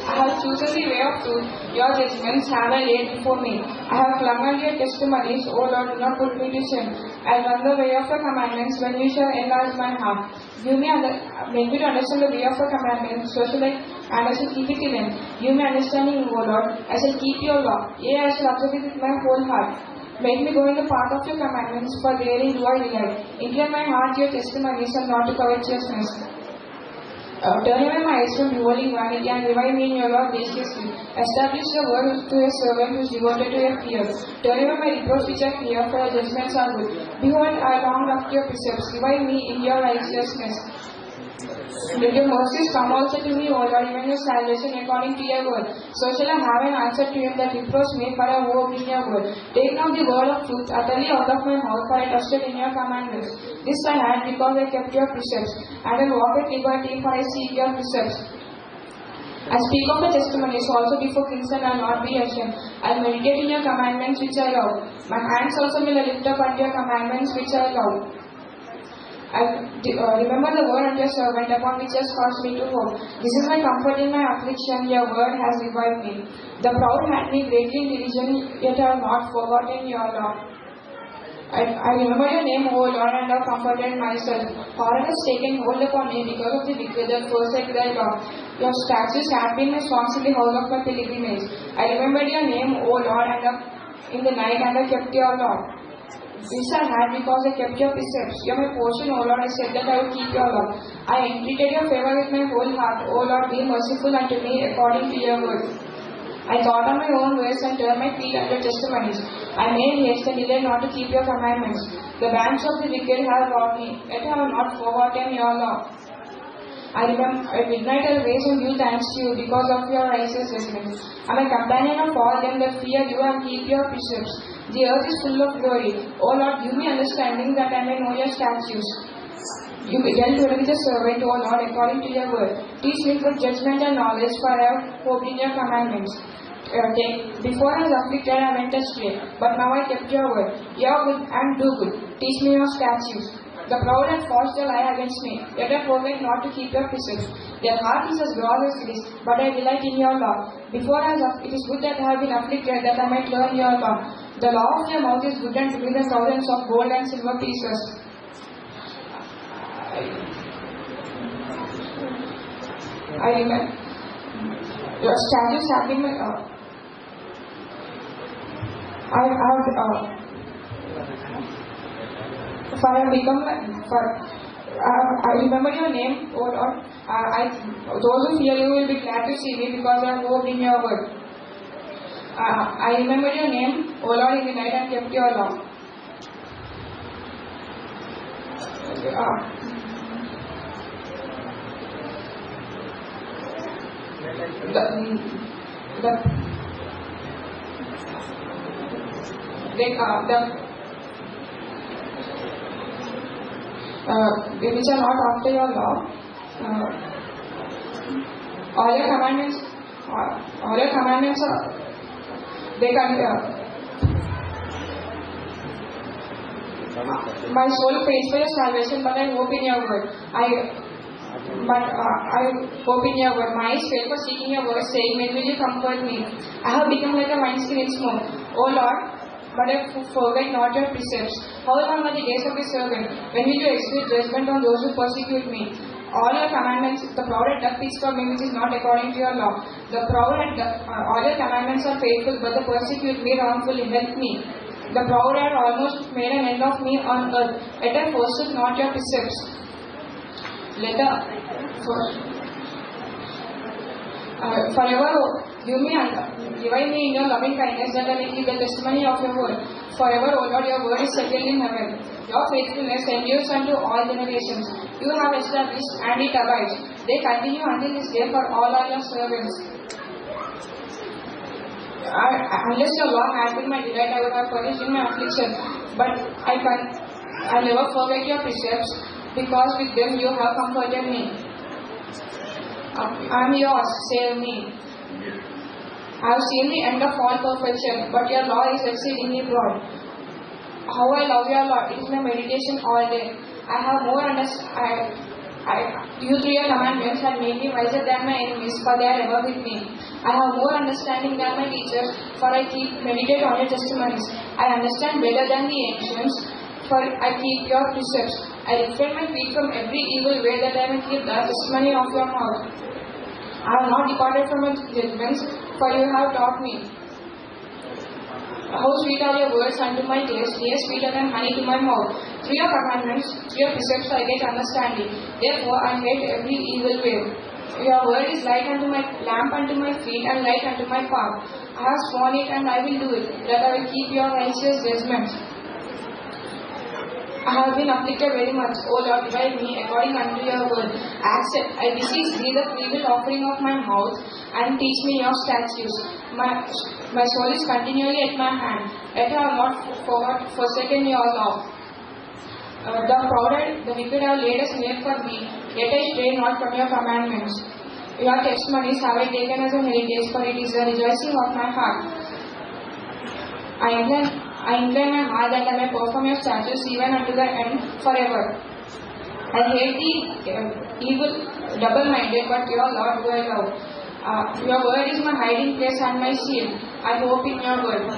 I have chosen the way of truth, your judgments have I laid before me. I have clung on your testimonies, O Lord, do not put me to shame. I will run the way of your commandments when you shall enlarge my heart. Make me to understand the way of your commandments, so shall I, and I shall keep it till end. Give me understanding, O Lord, I shall keep your law. Yea, I shall observe it with my whole heart. Make me go in the path of your commandments, for therein do I delight. Incline my heart to your testimonies, and not to covetousness. Turn away my eyes from beholding vanity, and revive me in your law graciously. Establish your word to your servant who is devoted to your fear. Turn away my reproach which I fear, for your judgments are good. Behold, I long after your precepts. Revive me in your righteousness. Let your mercies come also to me, O Lord, even your salvation according to your word. So shall I have an answer to him that reproach me, for I hope in your word. Take now the word of truth utterly out of my mouth, for I trusted in your commandments. This I had because I kept your precepts, and I walk at liberty, for I seek your precepts. I speak of the testimonies also before kings, and I will not be ashamed. I will meditate in your commandments which I love. My hands also will I lift up unto your commandments which I love. I remember the word unto your servant, upon which has caused me to hope. This is my comfort in my affliction, your word has revived me. The proud had me greatly in derision, yet I have not forgotten your law. I remember your name, O Lord, and have comforted myself. Horror has taken hold upon me because of the wicked that forsake thy law. Your statutes have been my songs in the house of my pilgrimage. I remembered your name, O Lord, and in the night, and I kept your law. This I had because I kept your precepts. You are my portion, O Lord. I said that I would keep your law. I entreated your favor with my whole heart. O Lord, be merciful unto me according to your word. I thought on my own ways and turned my feet under testimonies. I made haste and delayed not to keep your commandments. The bands of the wicked have robbed me, yet I have not forgotten your law. I remember at midnight I will raise and give thanks to you because of your righteous judgments. I am a companion of all them that fear you and keep your precepts. The earth is full of glory. O Lord, give me understanding that I may know your statutes. You dealt well with the servant, O Lord, according to your word. Teach me good judgment and knowledge, for I have hoped in your commandments. Before I was afflicted, I went astray, but now I kept your word. You are good and do good. Teach me your statutes. The proud have forged a lie against me, yet I forget not to keep your precepts. Their heart is as gross as this, but I delight in your law. Before I was it is good that I have been afflicted, that I might learn your law. The law of your mouth is good and to me the thousands of gold and silver pieces. I remember your statutes have been my for I have become I remember your name, O Lord. Those who fear you will be glad to see me because I have hoped in your word. I remember your name, O Lord, in the night and kept your law. Which are not after your law. All your commandments are. They can. My soul prays for your salvation, but I hope in your word. I hope in your word. My eyes fail for seeking your word, saying, when will you comfort me? I have become like a wineskin in smoke. O Lord, but I forget not your precepts. How long are the days of your servant? When will you execute judgment on those who persecute me? All your commandments, the proud and doth speak for me, which is not according to your law. The proud and all your commandments are faithful, but the persecute me wrongfully. Help me. The proud had almost made an end of me on earth, yet I forsook not your precepts. Forever revive me in your loving kindness, that I may keep the testimony of your word. Forever, O Lord, your word is settled in heaven. Your faithfulness endures unto all generations. You have established, and it abides. They continue until this day for all are your servants. Unless your law had been my delight, I would have perished in my affliction. But I never forget your precepts, because with them you have comforted me. I am yours, save me. I have seen the end of all perfection, but your law is exceedingly broad. How I love your law, it is my meditation all day. I have more you through your commandments have made me wiser than my enemies, for they are ever with me. I have more understanding than my teachers, for I meditate on your testimonies. I understand better than the ancients, for I keep your precepts. I refrain my feet from every evil way, that I may keep the testimony of your mouth. I have not departed from your judgments, for you have taught me. How sweet are your words unto my taste, yea, sweeter than honey to my mouth. Through your commandments, through your precepts I get understanding. Therefore I hate every evil way. Your word is light unto my lamp unto my feet, and light unto my path. I have sworn it, and I will do it, that I will keep your righteous judgments. I have been afflicted very much. O Lord, revive me according unto your word. Accept, I beseech thee, the freewill offering of my mouth, and teach me your statutes. My soul is continually at my hand, yet I have not forsaken your law. The wicked have laid a snare for me, yet I stray not from your commandments. Your testimonies have I taken as a heritage, for it is the rejoicing of my heart. I incline my heart that I may perform your statutes even unto the end forever. I hate the evil, double-minded, but your Lord do I love. Your word is my hiding place and my shield. I hope in your word.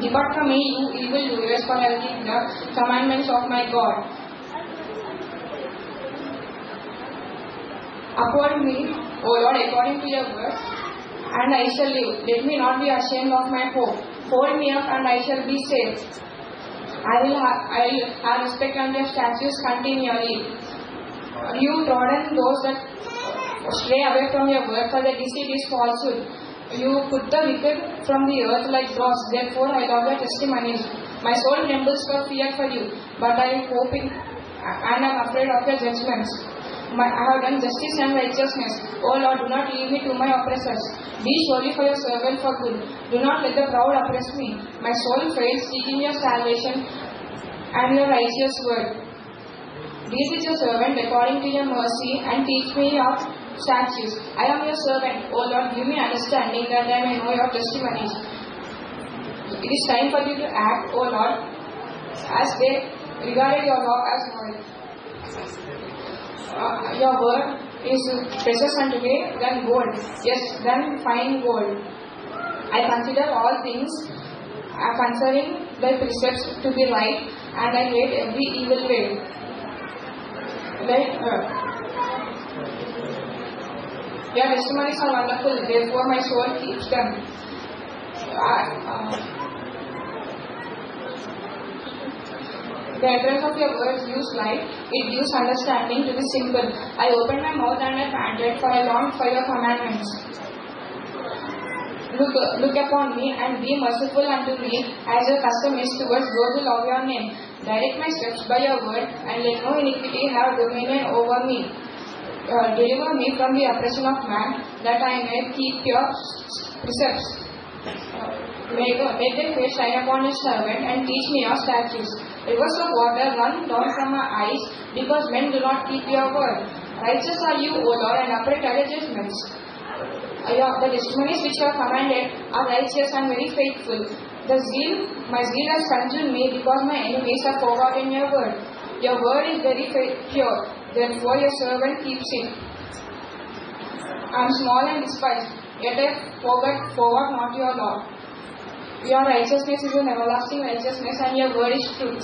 Depart from me, you evildoers, for I will keep the commandments of my God. Uphold me, O Lord, according to your word, and I shall live. Let me not be ashamed of my hope. Hold me up, and I shall be safe. I will have respect unto your statutes continually. You trodden those that stray away from your word, for the deceit is falsehood. You put the wicked from the earth like dross. Therefore I love your testimonies. My soul trembles for fear for you, but I hope in and am afraid of your judgments. I have done justice and righteousness. O Lord, do not leave me to my oppressors. Be surely for your servant for good. Do not let the proud oppress me. My soul fails, seeking your salvation and your righteous word. Deal with your servant according to your mercy, and teach me your statutes. I am your servant. O Lord, give me understanding, that I may know your testimonies. It is time for you to act, O Lord, as they regarded your law as void. Your word is precious unto me than gold, yes, than fine gold. I consider all things concerning thy precepts to be right, and I hate every evil way. Your testimonies are wonderful, therefore my soul keeps them. The entrance of your words gives light, it gives understanding to the simple. I opened my mouth and I panted, for I longed for your commandments. Look upon me and be merciful unto me, as your custom is towards those who love your name. Direct my steps by your word, and let no iniquity have dominion over me. Deliver me from the oppression of man, that I may keep your precepts. Make the face shine upon your servant, and teach me your statutes. Rivers of water run down from my eyes, because men do not keep your word. Righteous are you, O Lord, and upright are your judgments. The testimonies which you have commanded are righteous and very faithful. My zeal has consumed me, because my enemies have forgotten your word. Your word is very pure, therefore your servant keeps it. I am small and despised, yet I forgot not your law. Your righteousness is an everlasting righteousness, and your word is truth.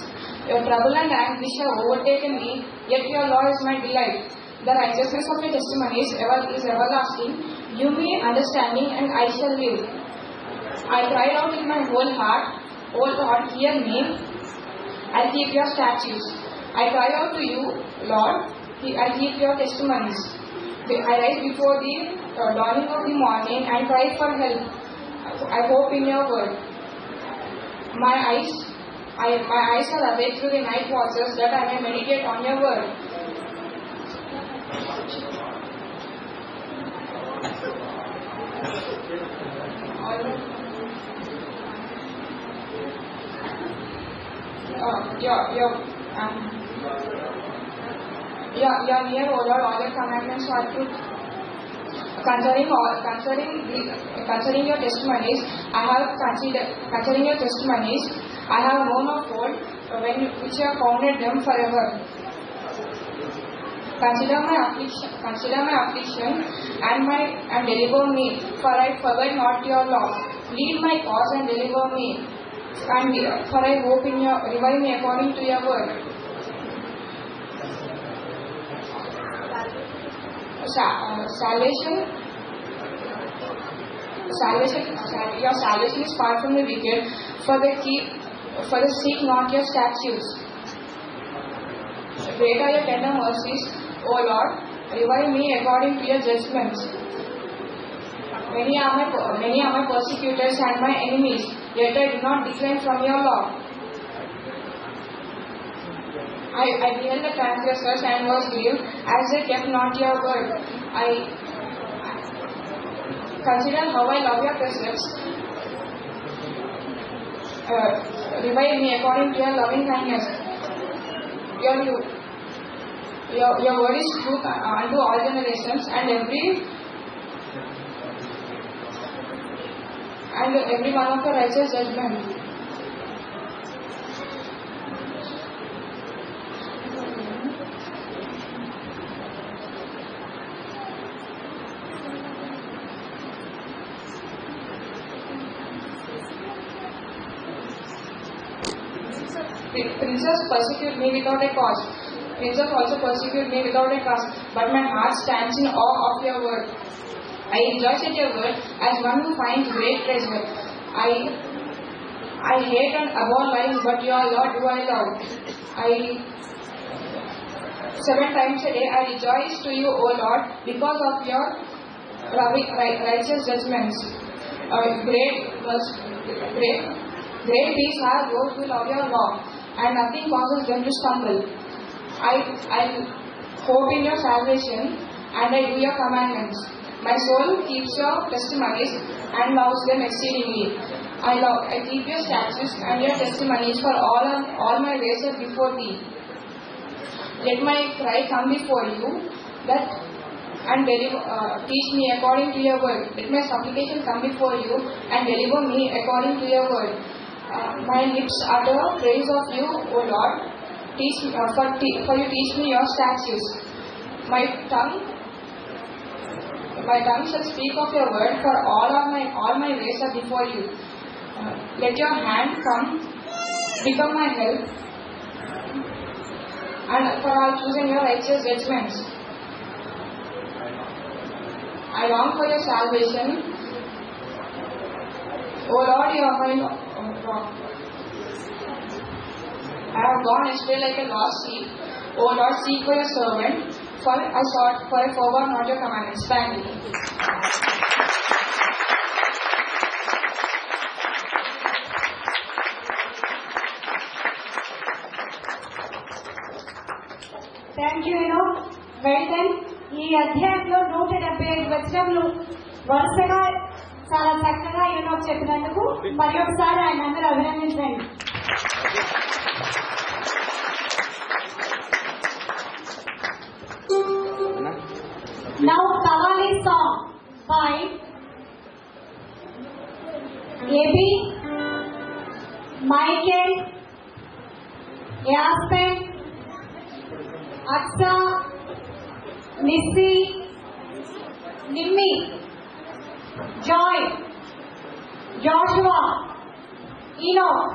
Your trouble and anguish have overtaken me, yet your law is my delight. The righteousness of your testimonies is everlasting. Give me understanding, and I shall live. I cried out with my whole heart, O Lord, hear me. I keep your statutes. I cry out to you, Lord, I keep your testimonies. I rise before the dawning of the morning and cry for help. I hope in your word. My eyes are awake through the night watches, that I may meditate on your word. Your near, O Lord, all your commandments are truth. Concerning your testimonies, I have known of old, which you have founded them forever. Consider my affliction and deliver me, for I forget not your law. Plead my cause and deliver me, for I hope in your, revive me according to your word. Your salvation is far from the wicked, for they seek not your statutes. Great are your tender mercies, O Lord, revive me according to your judgments. Many are my persecutors and my enemies, yet I do not decline from your law. I beheld the transgressors and was grieved, as they kept not your word. Consider how I love your precepts. Revive me according to your loving kindness. Your word is truth unto all generations, and every one of your righteous judgment. Princes persecute me without a cause. Princes also persecute me without a cause. But my heart stands in awe of your word. I rejoice at your word as one who finds great treasure. I hate and abhor lying, but your law do I love. 7 times a day I rejoice to you, O Lord, because of your righteous judgments. Great peace are those who love your law, and nothing causes them to stumble. I hope in your salvation, and I do your commandments. My soul keeps your testimonies and loves them exceedingly. I keep your statutes and your testimonies, for all my ways are before thee. Let my cry come before you, and teach me according to your word. Let my supplication come before you, and deliver me according to your word. My lips utter praise of you, O Lord. For you teach me your statutes. My tongue shall speak of your word, for all my ways are before you. Let your hand become my help, and for all choosing your righteous judgments. I long for your salvation. O Lord, you are my rock. I have gone astray like a lost sheep. O Lord, seek for your servant, for I sought, for I forgot not your commandments. Thank you. Thank you well done. ఈ అధ్యాయంలో 175 వచనములు వరుసగా చాలా చక్కగా చెప్పినందుకు మరి ఒకసారి ఆయన అందరూ అభినందించండి. Now Kavali song by AB, Michael, Yasmin, Aksa, Missy, Nimmi, Joy, Joshua, Enoch.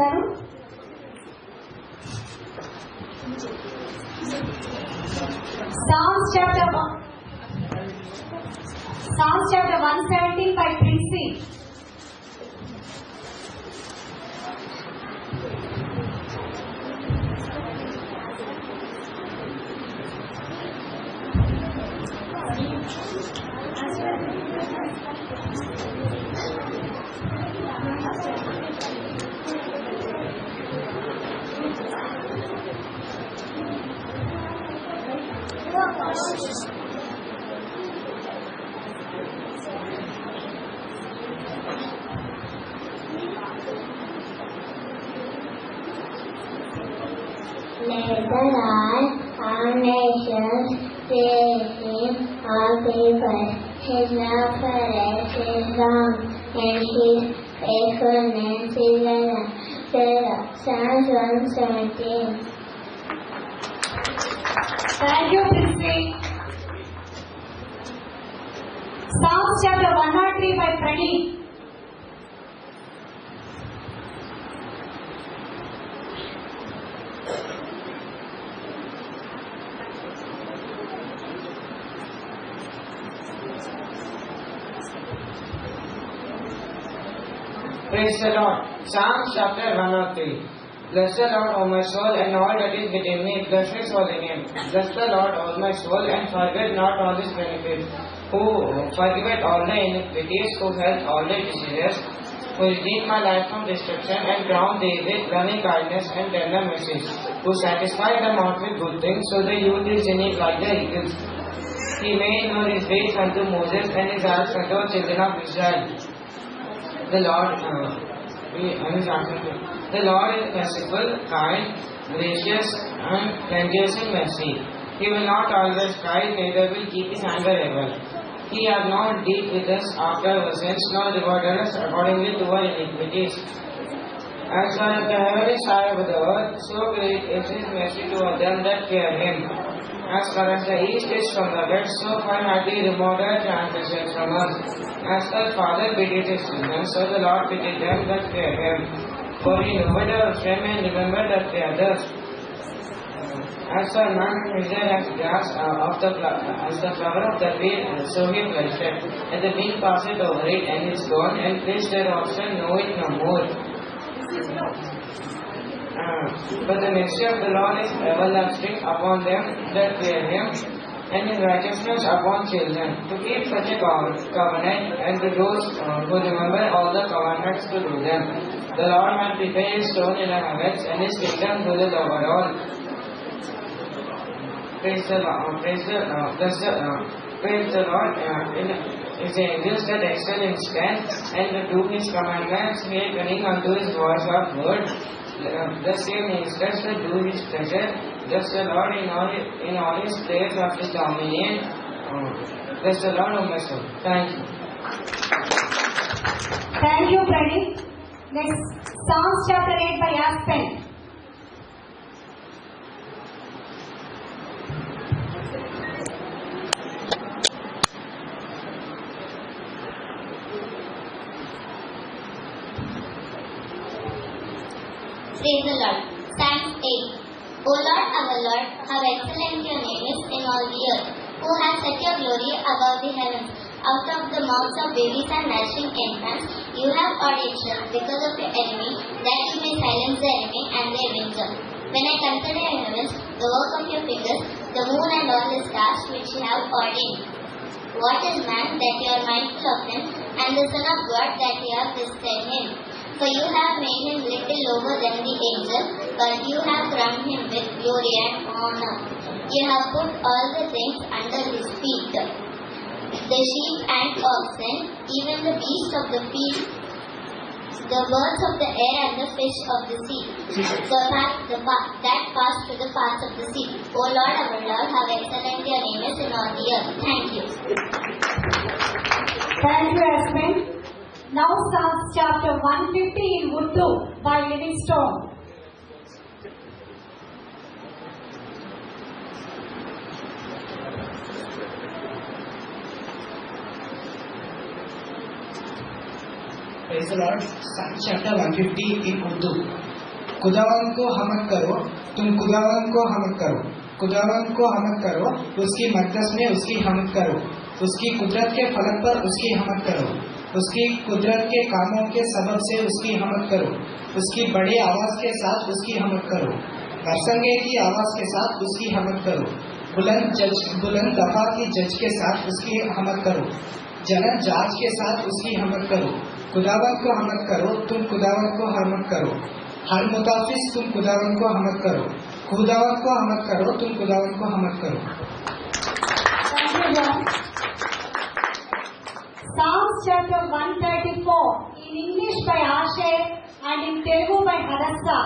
గారు. Psalms chapter 117 by Princey. Let the Lord, our nations, praise Him, all people. His love for us is long, and His faithfulness is ever. Psalms 117. Thank you, Princey. Psalms chapter 103 by Pradeep. Praise the Lord. Psalms chapter 103. Bless the Lord, O my soul, and all that is within me. Bless His holy name. Bless the Lord, O my soul, and forget not all His benefits. Who forgiveth all the iniquities, who health all the diseases, who redeemed my life from destruction, and crowned thee with loving kindness and tender mercies, who satisfied the mouth with good things, so the youth is in it like the eagles. He made known His ways unto Moses, and His acts unto the children of Israel. The Lord is merciful, kind, gracious, and plenteous in mercy. He will not always strive, neither will keep His anger ever. He hath not dealt with us after our sins, nor rewarded us accordingly to our iniquities. As far as the heaven is high over the earth, so great is His mercy toward them that fear Him. As far as the east is from the west, so far hath He removed our transgressions from us. As the Father pitied His children, so the Lord pitied them that fear Him. For He knoweth our shame and remembered that we are dust. As the man measure as grass as the flower of the field, so He flourisheth. And the wind passeth over it, and is gone, and place their oxen know it no more. But the mercy of the Lord is everlasting upon them that fear Him, and His righteousness upon children, to keep such a covenant, and to those who remember all the commandments to do them. The Lord hath prepared His throne in the heavens, and His kingdom ruleth over all. Praise the Lord. Praise the Lord. His angels that excel in strength, and to do His commandments, made cunning unto His voice of word. The same ministers that do His pleasure. Bless the Lord in all His place of His dominion. Bless the Lord, O my soul. Thank you. Thank you, Pradeep. Next, Psalms chapter 8 by Aspen. Praise the Lord. Psalms 8. O Lord, our Lord, how excellent your name is in all the earth, who has set your glory above the heavens. Out of the mouths of babies and nurturing infants, you have ordained shall because of your enemy, that you may silence the enemy and their wings up. When I consider your heavens, the work of your fingers, the moon and all the stars which you have ordained. What is man that you are mindful of him, and the Son of God that you have visited him? For you have made him little lower than the angels, but you have crowned him with glory and honor. You have put all the things under his feet, the sheep and oxen, even the beasts of the field, the birds of the air and the fish of the sea, that pass through the paths of the sea. O Lord, our Lord, how excellent your name is in all the earth. Thank you. Thank you, Aspen. Now Psalms chapter 150 in Urdu by Livingstone. Praise the Lord. Psalms chapter 150 in Urdu. खुदावंद को हमद करो, तुम खुदावंद को हमद करो, खुदावंद को हमद करो, उसकी मक़दस में उसकी हमद करो, उसकी कुदरत के फलक पर उसकी हमद करो, उसकी कुदरत के कामों के सबब से उसकी हमद करो, उसकी बड़ी आवाज के साथ उसकी हमद करो, हरसंगे की आवाज के साथ उसकी हमद करो, बुलंद दफा की जज के साथ उसकी हमद करो, जलन जांच के साथ उसकी हमद करो। खुदावंद को हमद करो, तुम खुदावंद को हमद करो, हर मुताफिस तुम खुदावंद को हमद करो, खुदावंद को हमद करो, तुम खुदावंद को हमद करो। Psalms chapter 134 in English by Asher and in Telugu by Hadassa.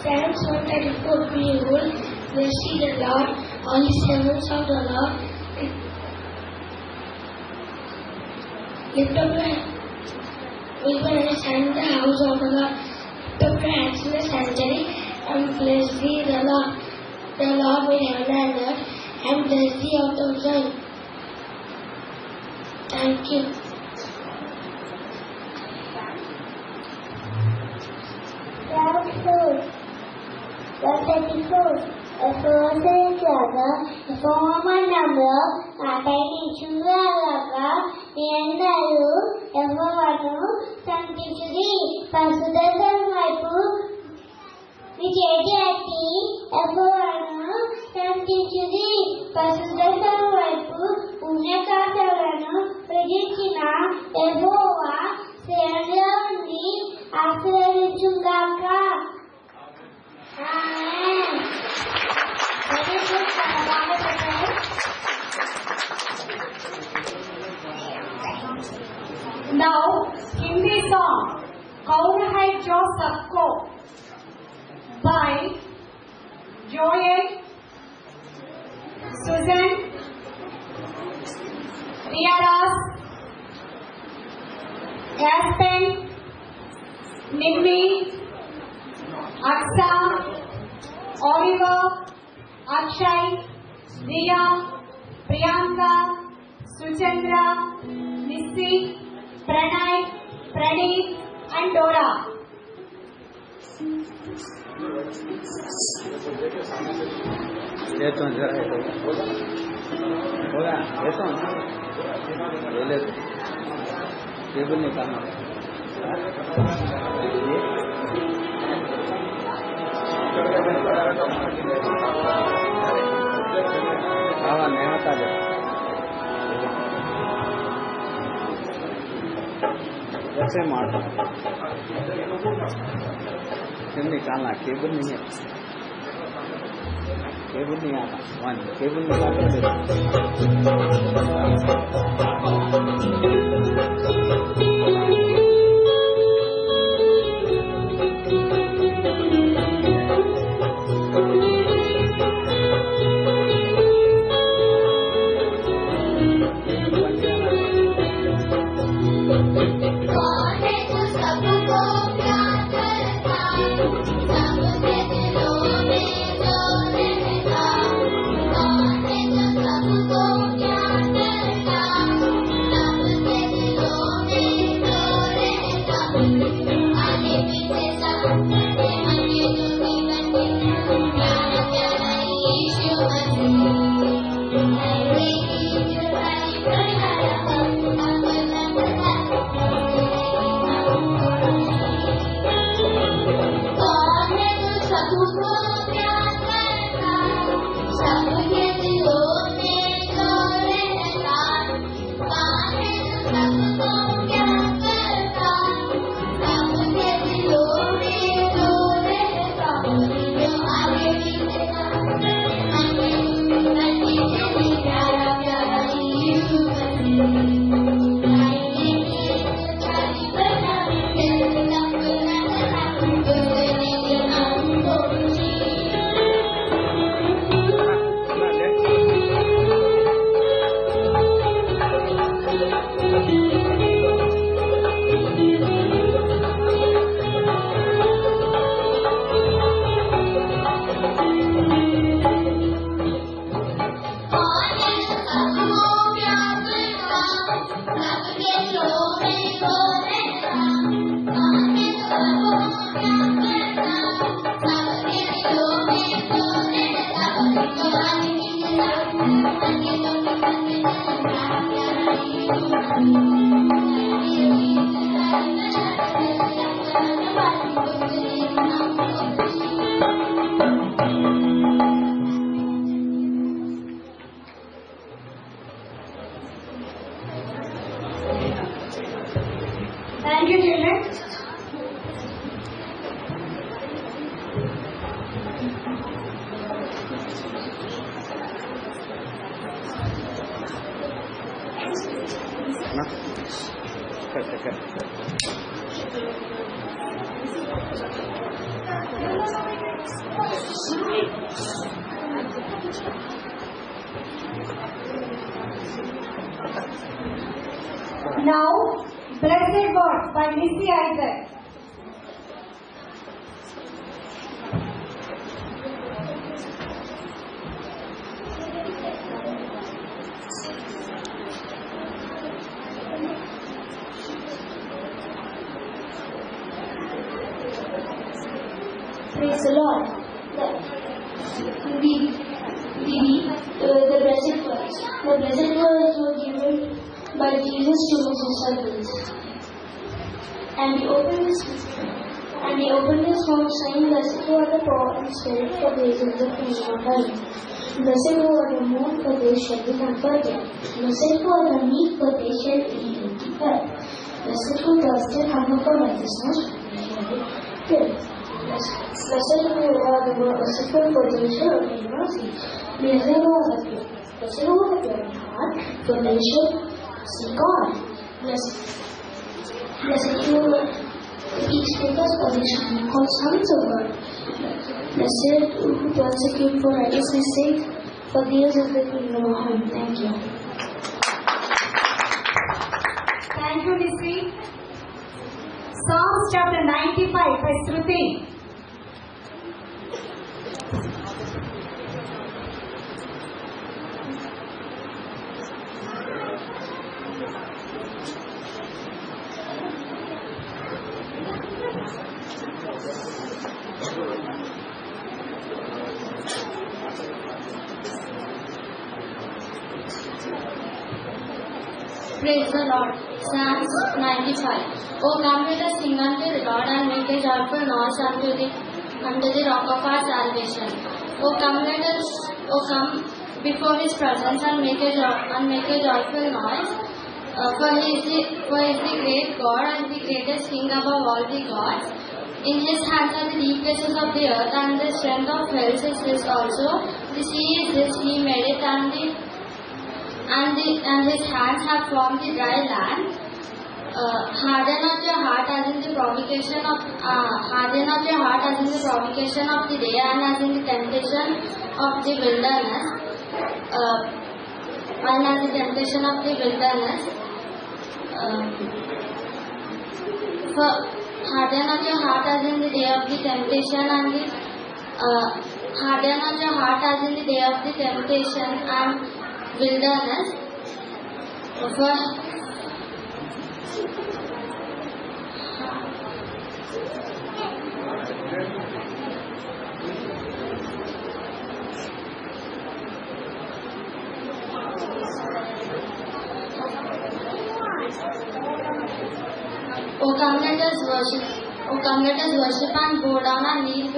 Psalms 134. Behold, bless ye the Lord, all ye servants of the Lord. Lift up your hands in the house of the Lord. Lift up your hands in the sanctuary, and bless thee the Lord with heaven and earth, and bless thee out of Zion. Thank you. సోమనంలో అటైచులాగా ఎందరూ యెహోవాను సంతించుడి పరిశుద్ధత వైపు మీ చేతి ఎత్తి యెహోవాను సంతించుడి పరిశుద్ధత వైపు పుణ్యకార్యాలను ప్రజెంచిన యెహోవా సేవలో ఉండి ఆశీర్వదించుగాక. Amen. Now, Hindi song "Kaun Hai Jo Sabko" by Joel, Susan, Riyaras, Aspen, Nimmi, Aksa, Oliver, Akshay, Riya, Priyanka, Suchandra, Missy, Pranay, Pradeep and Dora. कैसे मारता निकालना केबल नहीं है, केबल नहीं आता, वन केबल निकाल Thank you. Thank you, children. Now, Blessed Word by Missy Isaac. Praise the Lord. The blessed words. The blessed words were given by Jesus to his disciples. And he opened his mouth, saying, Blessed who are the poor in spirit, for theirs is the kingdom of heaven. Blessed who are the mourn, for they shall be comforted. Blessed who are the meek, for they shall inherit the earth. Blessed who thirst and hunger for righteousness, for they shall be filled. Blessed who are the merciful, for they shall obtain mercy. Blessed who are the pure in heart, for they shall see God. Blessed who are the peacemakers, for they shall be called sons of God. Blessed who persecute for righteousness' sake, for theirs is the kingdom of heaven. Thank you. Thank you, Missy. Psalms chapter 95 by Shruti. Praise the Lord. Psalms 95. O come, let us sing unto the Lord, and make a joyful noise unto the rock of our salvation. O come before his presence and make a joyful noise. For he is the great God and the greatest King above all the gods. In his hands are the deep places of the earth, and the strength of hills is his also. The sea is his, he made it, and his hands have formed the dry land. Harden not your heart as in the provocation of the day, and as in the temptation of the wilderness. Harden not your heart as in the day of the temptation and wilderness. O come, let us worship and bow down and kneel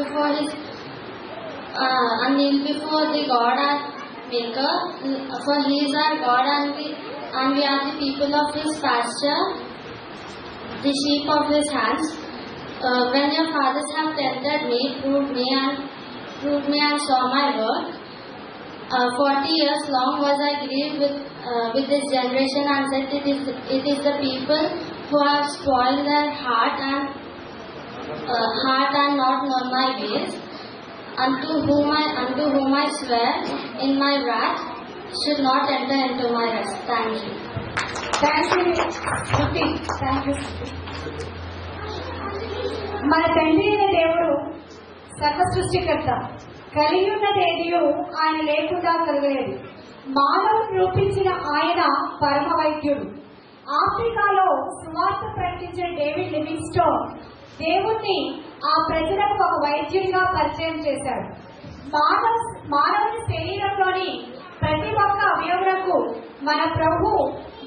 before the God our Maker. For he is our God, and we are the people of his pasture, the sheep of his hands. When your fathers have tempted me, proved me and saw my work. 40 years long was I grieved with this generation, and said, it is the people who have spoiled their heart and not known my ways, unto whom I swear in my wrath should not enter into my rest. Thank you. Thank you, Shruti. Thank you. మన తండ్రి అయిన దేవుడు సర్వ సృష్టికర్త. కలిగి ఉన్నదేదియో ఆయన లేకుండా కలగలేదు. మానవుని రూపించిన ఆయన పరమ వైద్యుడు. ఆఫ్రికాలో సువార్త ప్రకటించిన డేవిడ్ లివింగ్స్టోన్ దేవుణ్ణి ఆ ప్రజలకు ఒక వైద్యుడిగా పరిచయం చేశాడు. మానవుని శరీరంలోని ప్రతి ఒక్క అవయవులకు మన ప్రభు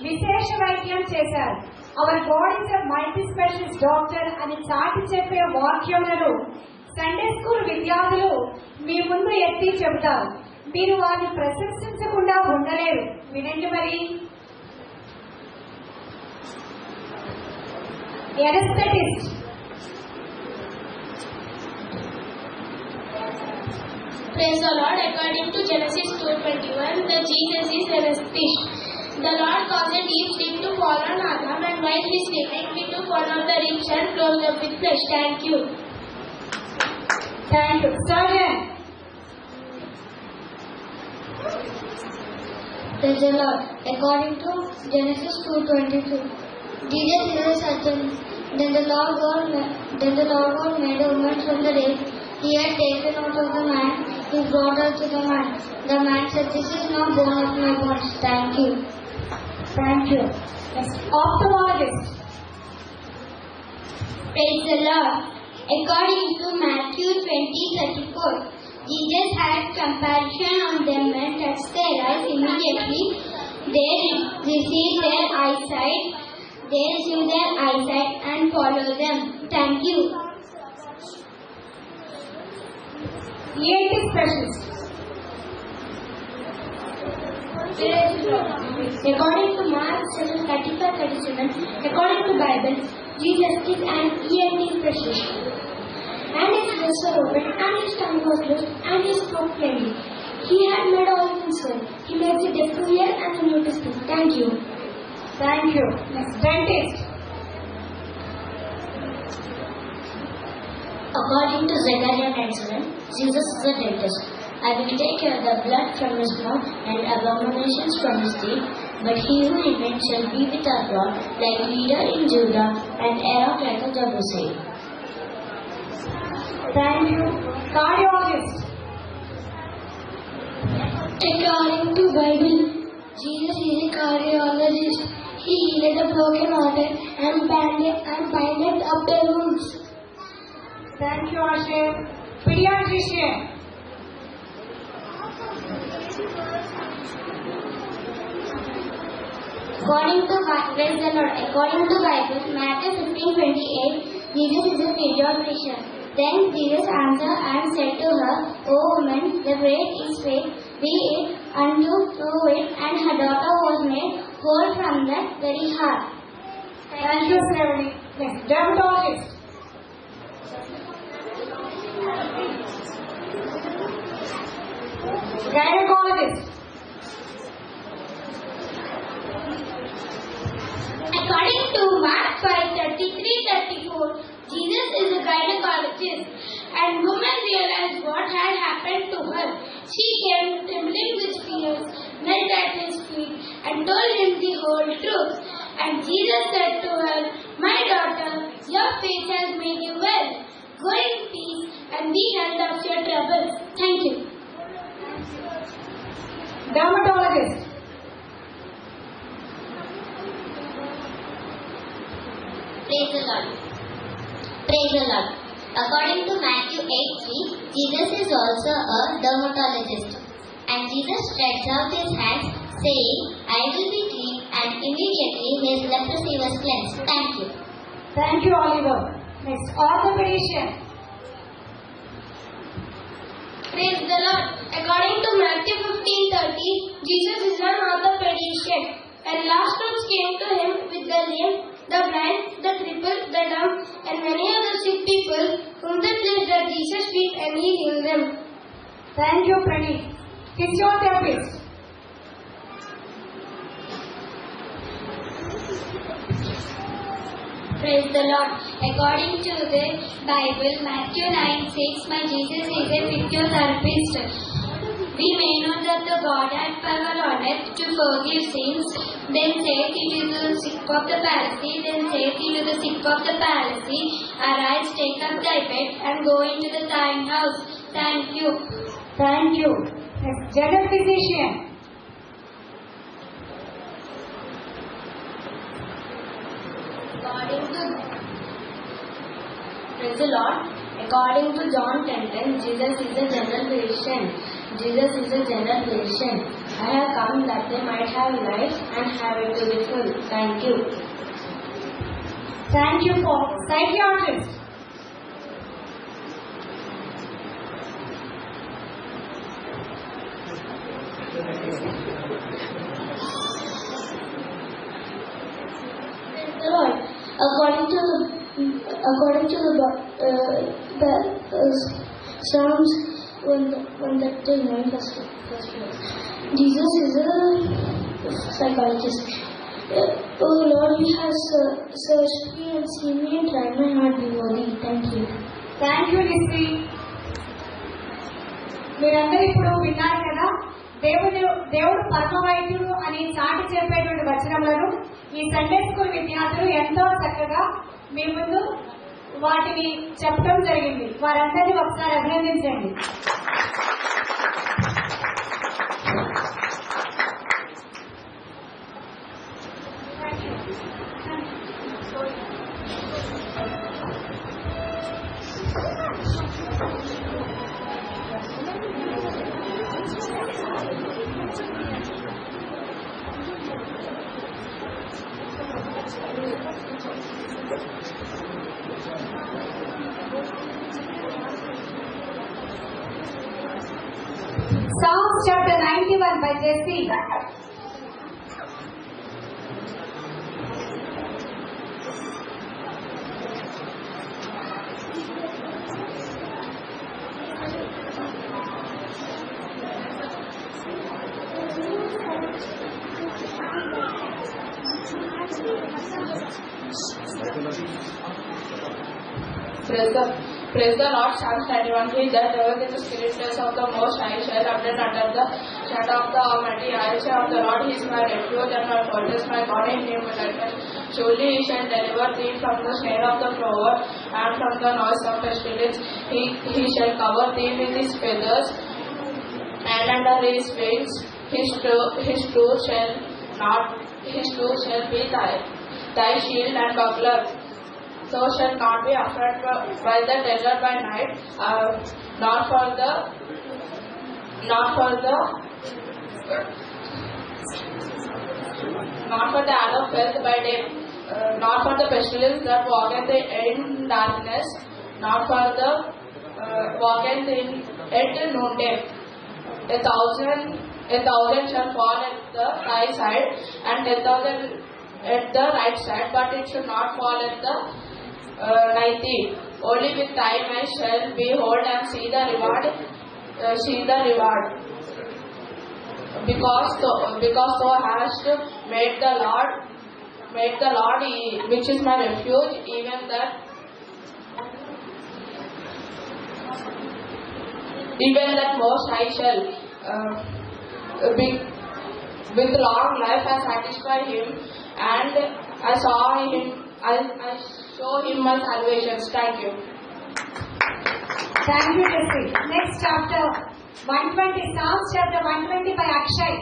విశేష వైద్యం చేశారు. Hour God is a multi specialist doctor అని చాటి చెప్పే వాక్యములను సండే స్కూల్ విద్యార్థులు మీ ముందు ఎత్తి చెబుతారు. మీరు వారిని ప్రశంసించకుండా ఉండలేరు. వినండి మరి. Anesthetist. Praise the Lord. According to Genesis 2:21, the Jesus is anesthetist. The Lord caused a deep sleep to fall on Adam, and while he is sleeping, he took one of the ribs and closed up with flesh. Thank you. Thank you. Surgeon. Praise the Lord. According to Genesis 2:22, Jesus is a surgeon. Then the Lord God made a woman from the rib He had taken out of the man. He brought her to the man. The man said, "This is not bone of my bones." Thank you. Thank you. Yes. Ophthalmologist. Praise the Lord. According to Matthew 20:34, Jesus had compassion on them and touched their eyes. Immediately they received their eyesight. They received their eyesight and followed them. Thank you. ENT specialist. According to Mark 7:35-37, according to Bible, Jesus is an ENT specialist. And his lips were open, and his tongue was loosed, and he spoke plainly. He had made all things well. He made the deaf to hear and the mute to speak. Thank you. Thank you. Next, dentist. According to Zechariah 9:7, Jesus is a dentist. I will take the blood from his mouth and abominations from his teeth, but he who remains shall be with our God, like leader in Judah and heir of like a Jerusalem. Thank you. Cardiologist. According to Bible, Jesus is a cardiologist. He healed the broken hearted and binded up the wounds. Thank you, Asher. Pediatrician. According to Bible, Matthew 15:28, Jesus is a pediatrician. Then Jesus answered and said to her, "O woman, the great is faith, be it unto it," and her daughter was made whole from that very heart. Thank you, Sravani. Next, dermatologist. Gynecologist. According to Mark 5:33-34, Jesus is a gynecologist, and woman realized what had happened to her. She came trembling with fear, knelt at his feet, and told him the whole truth. And Jesus said to her, "My daughter, your faith has made you well. Go in peace and be healed of your troubles." Thank you. Dermatologist. Praise the Lord. Praise the Lord. According to Matthew 8:3, Jesus is also a dermatologist. And Jesus stretched out his hands, saying, "I will be clean," and immediately his leprosy was cleansed. Thank you. Thank you, Oliver. Next, orthopedician. Praise the Lord. According to Matthew 15:30, Jesus is an orthopedician. And last ones came to him with the lame, the blind, the crippled, the dumb, and many other sick people whom they placed at Jesus' feet, and he healed them. Thank you, Praneeth. Physiotherapist. Praise the Lord. According to the Bible, Matthew 9:6, my Jesus is a physiotherapist. We may know that the God had power on earth to forgive sins. Then saith he to the sick of the palsy, "Arise, take up thy bed, and go into the thine house." Thank you. Thank you. Next, general physician. Praise the Lord. According to John 10:10, Jesus is a general physician. Jesus is a general physician. I have come that they might have life and have it to the full. Thank you. Thank you for psychiatrist. Lord, according to Psalms 139 first verse. Jesus is a psychologist. Oh Lord, you have searched me and seen me and tried my heart before thee. Thank you. Thank you Lissy. మీరందరూ ఇప్పుడు విన్నారు కదా, దేవుడు పరమవైద్యుడు అని చాటి చెప్పేటువంటి వచనములను ఈ Sunday school విద్యార్థులు ఎంతో చక్కగా మీ ముందు వాటిని చెప్పడం జరిగింది. వారందరినీ ఒకసారి అభినందించండి. Psalms chapter 91 by Jesse. Praise the Lord. Psalms 91. He that dwelleth in the secret place of the Most High shall abide under the shadow of the Almighty. I will say of the Lord, He is my refuge and my fortress, my God, in Him will I trust. Surely He shall deliver thee from the snare of the fowler and from the noise of pestilence. He shall cover thee with His feathers, and under His wings His truth shall be thy shield and buckler. Thou shalt not be afraid by the terror by night, nor for the arrow flieth by day, nor for the pestilence that walketh in darkness, nor for the walketh in at noonday. A thousand shall fall at thy side, and 10,000 at the right side, but it shall not fall at the nigh thee. Only with time I shall behold and see the reward. Because thou hast made the Lord, which is my refuge, even that Most High shall with long life I satisfy him, and I show him my salvation. Thank you. Thank you, Jesse. Next chapter 120, Psalms chapter 120 by Akshay.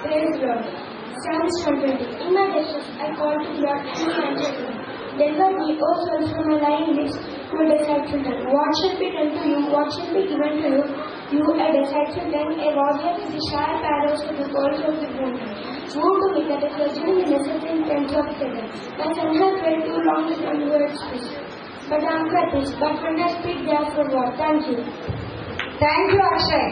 Praise God. Psalms 120. In my distress I called to God and He answered me. Deliver me, O soul, from my lying lips, from a deceitful tongue. What shall be done to you? What shall be given to you? You, a deceitful tongue, a warrior with the sharp arrows to the poles of the ground. Woe to me that is listening in the necessary tents of Satan. My son has dwelt too long with unword speech. But I am practiced. But when I speak, therefore what? Thank you. Thank you, Akshay.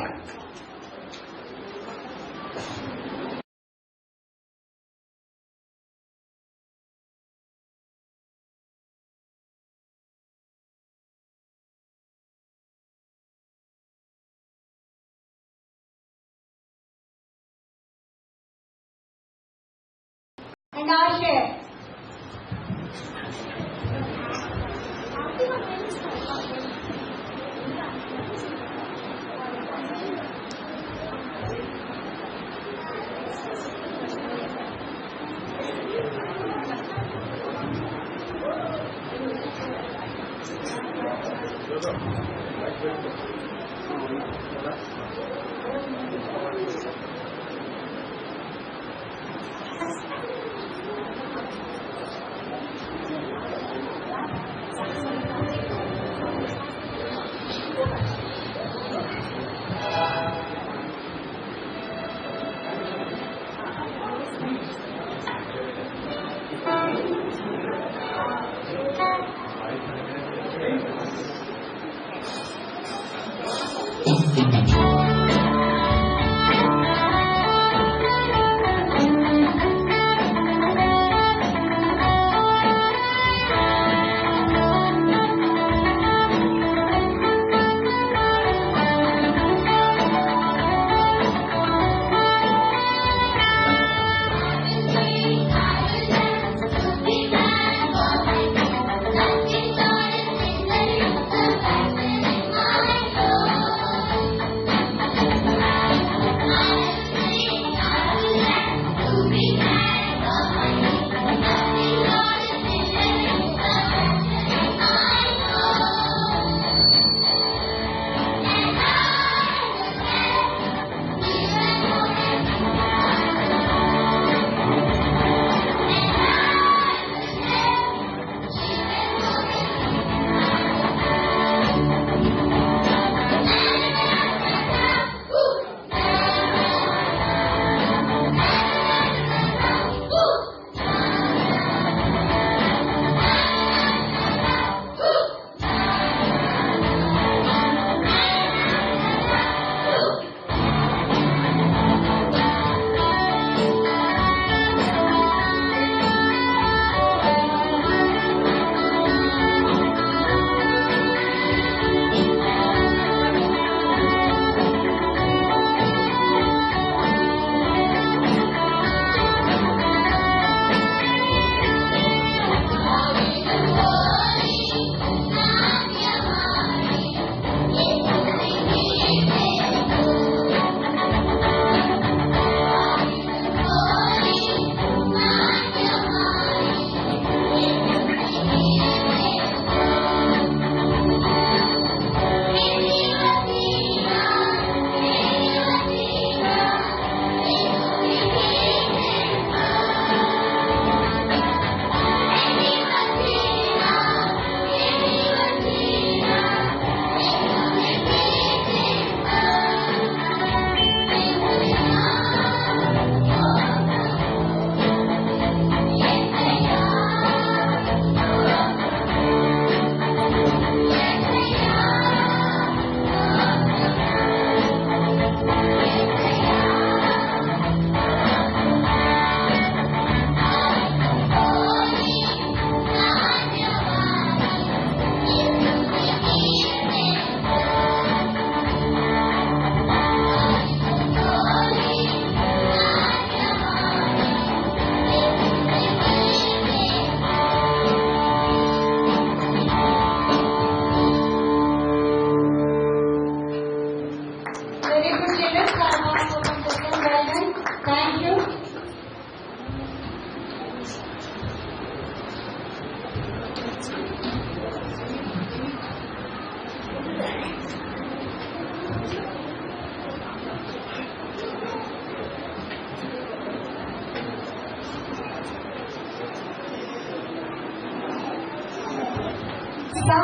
And our share.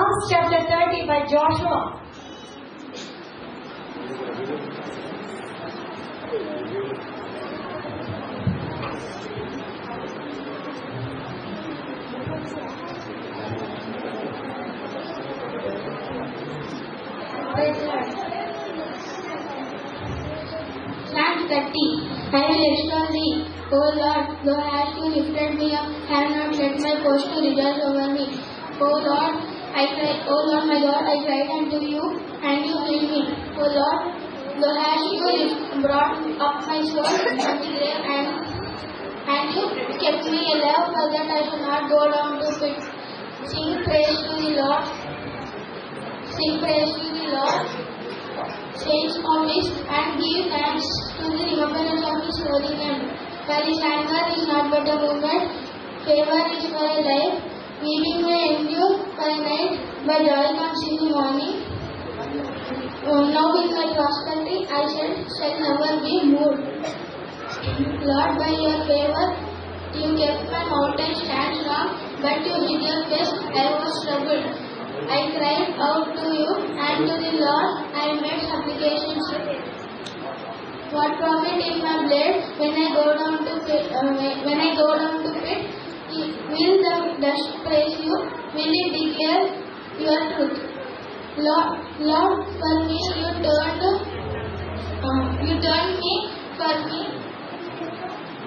Psalms chapter 30 by Joshua. Psalm 30. I will extol thee, O Lord, thou hast you lifted me up, have not let my foes to rejoice over me. O Lord, I cried, O Lord my God, I cried unto you, and you healed me. O Lord, thou hast you brought up my soul from the grave, and you kept me alive, so that I shall not go down to pit. Sing praise to the Lord. Sing praise to the Lord. Saints of his, and give thanks to the remembrance of his holy name. For his anger is not but a moment, favor is for a life. Weeping may endure for a night, but joy comes in the morning. Now with my prosperity I shall never be moved. Lord, by your favor, you kept my mountain stand strong, but you hid your face, I was troubled. I cried out to you, and to the Lord I made supplications. What profit is my blood when I go down to pit? Will the dust praise you? Will it declare your truth? Lord, for me you turned me for me.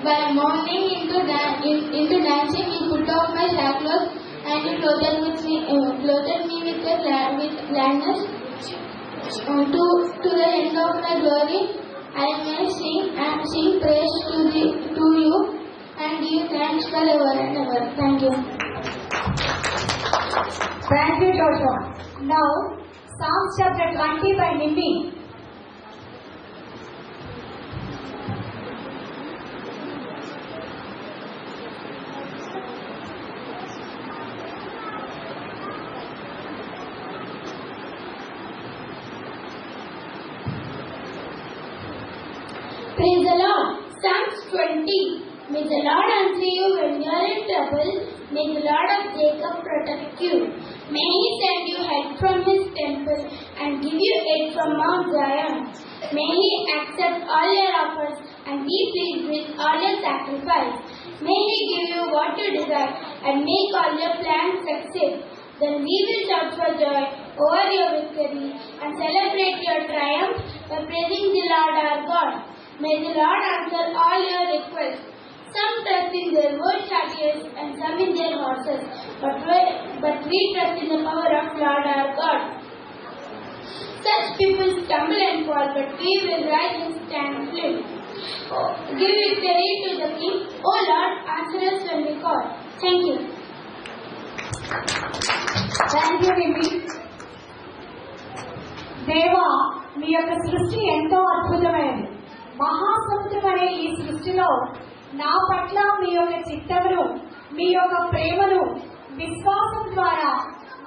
By mourning into dancing, you put off my sackcloth, and you clothed me with gladness. To the end of my glory, I may sing praise to you, and give thanks forever and ever. Thank you. Thank you, Joshua. Now, Psalms chapter 20 by Nimmi. Praise the Lord. Psalms 20. May the Lord answer you when you are in trouble. May the Lord of Jacob protect you. May he send you help from his temple and give you aid from Mount Zion. May he accept all your offers and be pleased with all your sacrifice. May he give you what you desire and make all your plans succeed. Then we will shout for joy over your victory and celebrate your triumph by praising the Lord our God. May the Lord answer all your requests. Some trust in their own chariots and some in their horses, but we trust in the power of Lord our God. Such people stumble and fall, but we will rise and stand firm. Give victory to the King. O Lord, answer us when we call. Thank you. Thank you, Nimmi. దేవా, మీ యొక్క సృష్టి ఎంతో అద్భుతమైనది. మహాసముద్రం అనే ఈ సృష్టిలో నా పట్ల మీ యొక్క చిత్తమును, మీ యొక్క ప్రేమను విశ్వాసం ద్వారా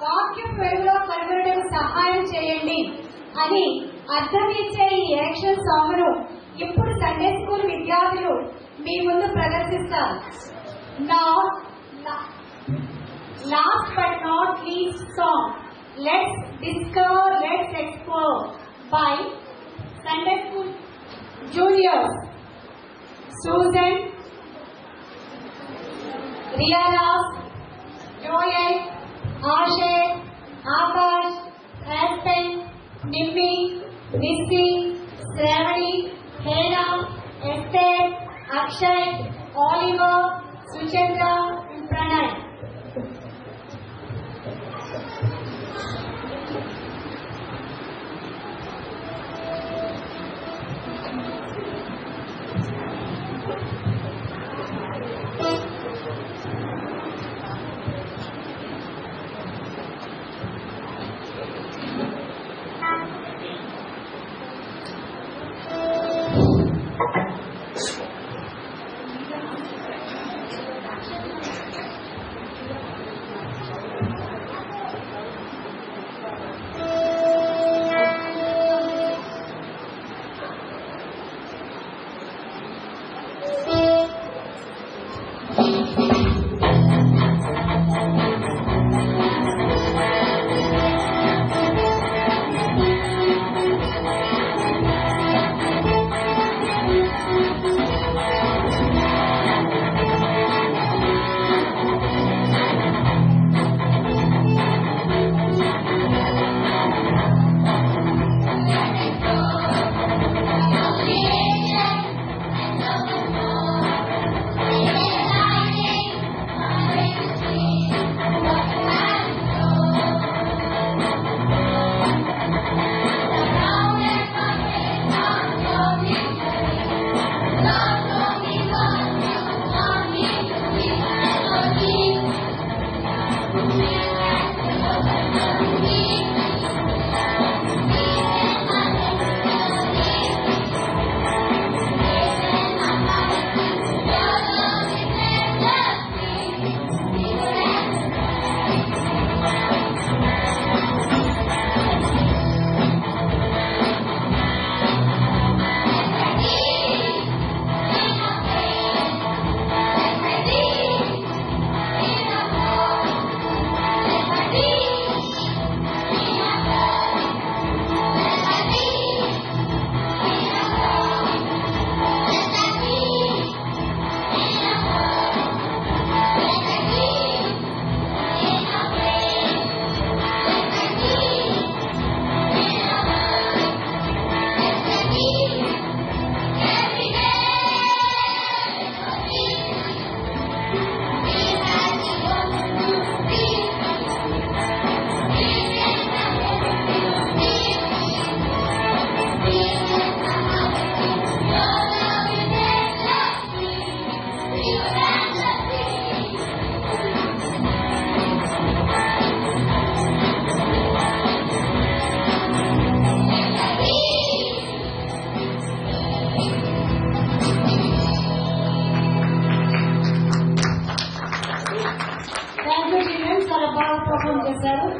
వాక్యం వెలుగులో కనుగొనడానికి సహాయం చేయండి అని అర్థమిచ్చే ఈ యాక్షన్ సాంగ్ ను ఇప్పుడు సండే స్కూల్ విద్యార్థులు మీ ముందు ప్రదర్శిస్తారు. Last but not least song, Let's Discover, Let's Explore by Sunday School Juniors, Susan, Riyalas, Joel, Ashay, Akash, Aspen, Nimmi, Nissi, Shravani, Hena, Esther, Akshay, Oliver, Suchandra, and Pranay.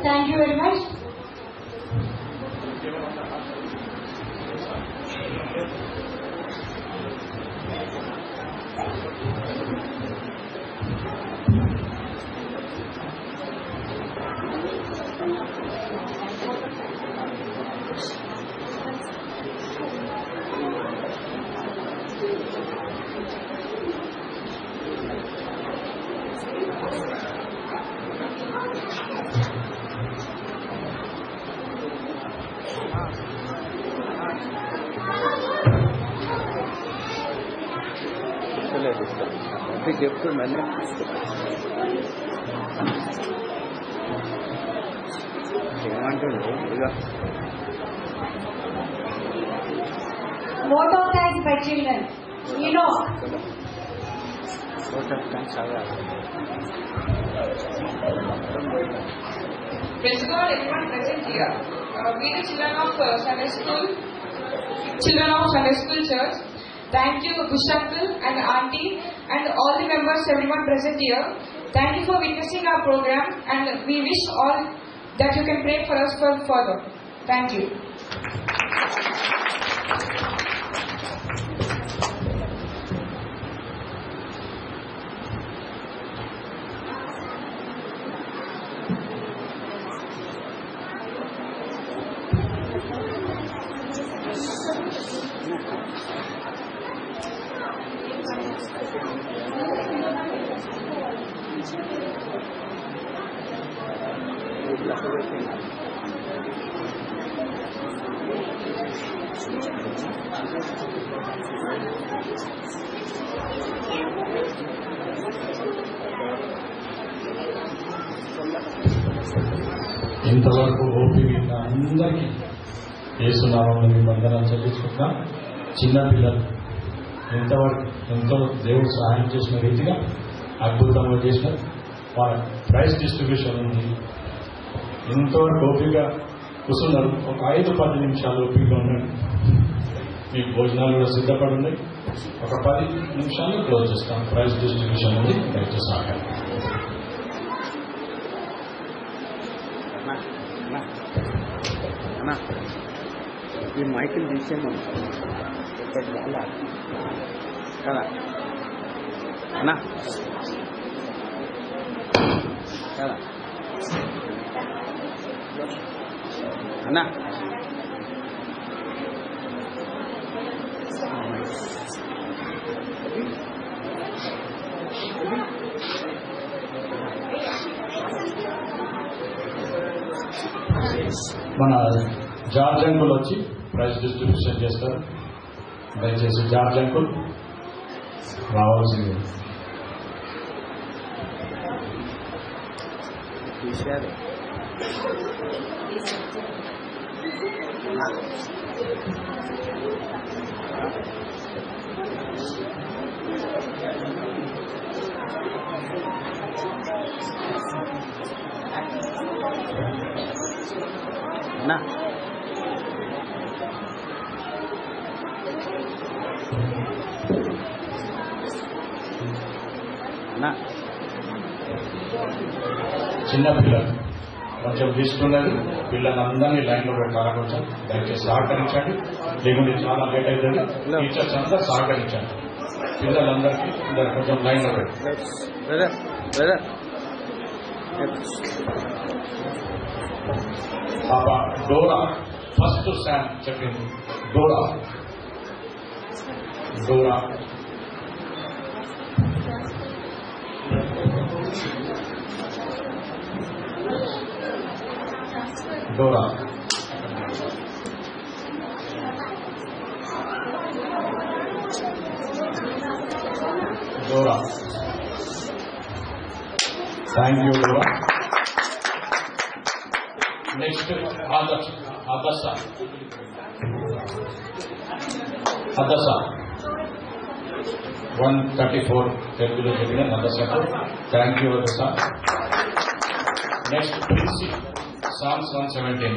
Thank you very much. చెప్తూ మళ్ళీ ఏమంటుండు ఇక Vote of thanks by children. You know. vote of thanks Praise God, everyone present here. We the children of Sunday School Church. Thank you, Bush Uncle and Auntie and all the members, everyone present here. Thank you for witnessing our program, and we wish all that you can pray for us for further. Thank you. ఇంతవరకు ఓపిక అందరికీ యేసునామములో వందనాలు చెల్లించుకుంటున్నాం. చిన్నపిల్లలు ఎంతో దేవుడు సహాయం చేసిన రీతిగా అద్భుతంగా చేసిన వాళ్ళ ప్రైజ్ డిస్ట్రిబ్యూషన్ ఉంది. ఎంతవరకు ఓపిక కూర్చున్నారు. ఒక 5-10 నిమిషాలు ఓపిక ఉండండి. మీ భోజనాలు కూడా సిద్ధపడి ఉన్నాయి. ఒక 10 నిమిషాలు క్లోజ్ చేస్తాం. ప్రైజ్ డిస్ట్రిబ్యూషన్ ఉంది. దయచేసి సహాయం. ఈ మైకిల్ తీసేమన్నా ఇప్పటి వల్ల కదా అన్నా కదా అన్నా మన జార్జ్ అంకుల్ వచ్చి ప్రైజ్ డిస్ట్రిబ్యూషన్ చేస్తారు. దయచేసి జార్జ్ అంకుల్ రావాల్సింది. చిన్న పిల్లలు కొంచెం లిస్ట్ ఉన్నది, పిల్లలందరినీ లైన్లో పెట్టాలి. కొంచెం దయచేసి సహకరించండి, లేకుంటే చాలా లేట్ అవుతుంది. టీచర్స్ అంతా సహకరించండి. పిల్లలందరికీ కొంచెం లైన్లో పెట్టండి. పాప డోరా ఫస్ట్ శామ్ చెప్పింది. Dora Dora Dora Dora thank you Dora. Next Adarsh Adarsh Adarsh 134 తెలుగులో చెప్పిన ఆదర్శకు thank you Adarsh. Next Princy Psalms 117.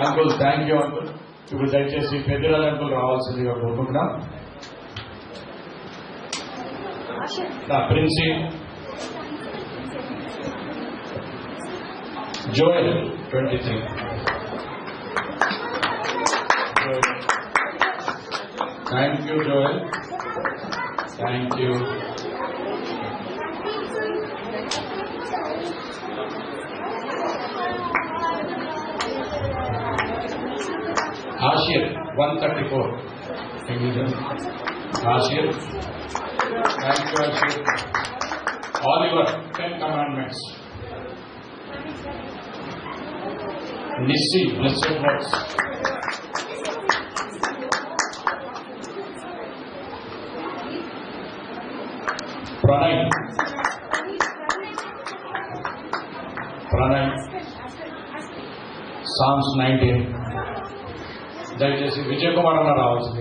Uncle thank you uncle. ఇప్పుడు దయచేసి పెద్దల అంకుల్ రావాల్సిందిగా కోరుకుంటున్నాం. Princy Joel 23. Thank you Joel. Thank you. Ashir 134. Ashir. Thank you Ashir. Oliver 10 Commandments. Nissi Blessed Words. Pranay Psalms 19. దయచేసి విజయ్ కుమార్ అన్న రావాల్సింది.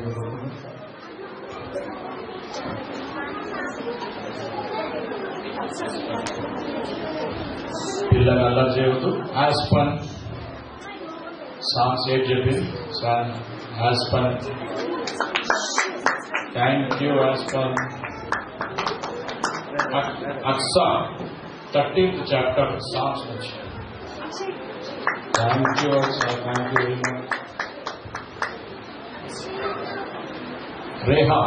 పిల్లలు అల్లరి చేయవద్దు. ఆస్పన్ Psalms 8 చెప్పింది. Aspen thank you Aspen. Aksa 13th chapter Psalms నుంచి. Thank you Aksa, thank you very much. Reha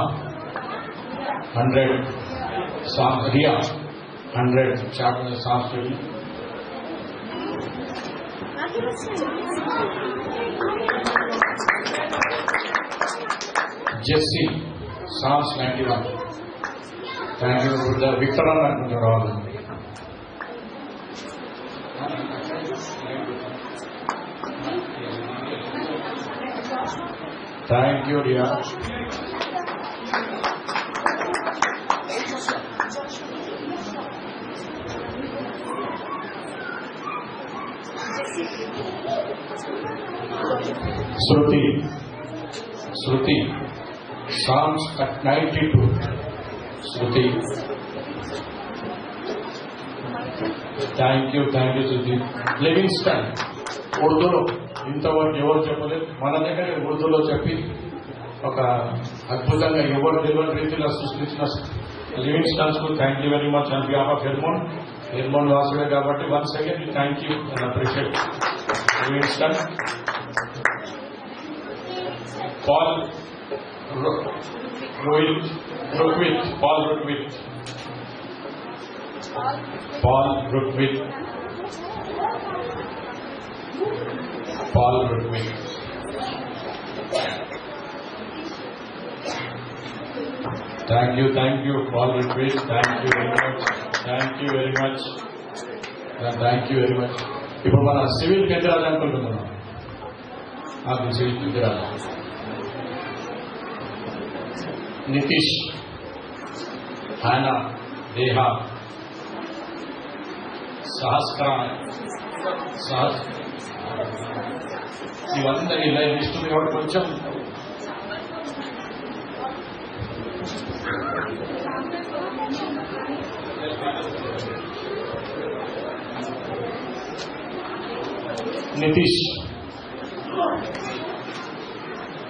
100 Psalms. Riya 100 chapter Psalms. Jesse Psalms 91. Thank you Victor అన్న కొంచెం రావాలి. Thank you Riya. Shruti Psalms 92. Shruti thank you Shruti. Livingston ఉర్దూలో ఇంతవరకు ఎవరు చెప్పలేదు, మన దగ్గర ఉర్దూలో చెప్పి ఒక అద్భుతంగా ఎవరు తెలియని రీతిలో సృష్టించిన లివింగ్స్టన్స్ కు thank you very much. And of Hermon వాసుడే కాబట్టి once again thank you and appreciate Livingston. Paul Rukwit. Thank you Paul Rukwit. Thank you very much. ఇప్పుడు మన సివిల్ పెద్దరాజు అనుకుంటున్నాం. సివిల్ పెద్దరాజు నితీష్, హానా, దేహా, ఇవందరి ఇలా లిస్టు కాబట్టి కొంచెం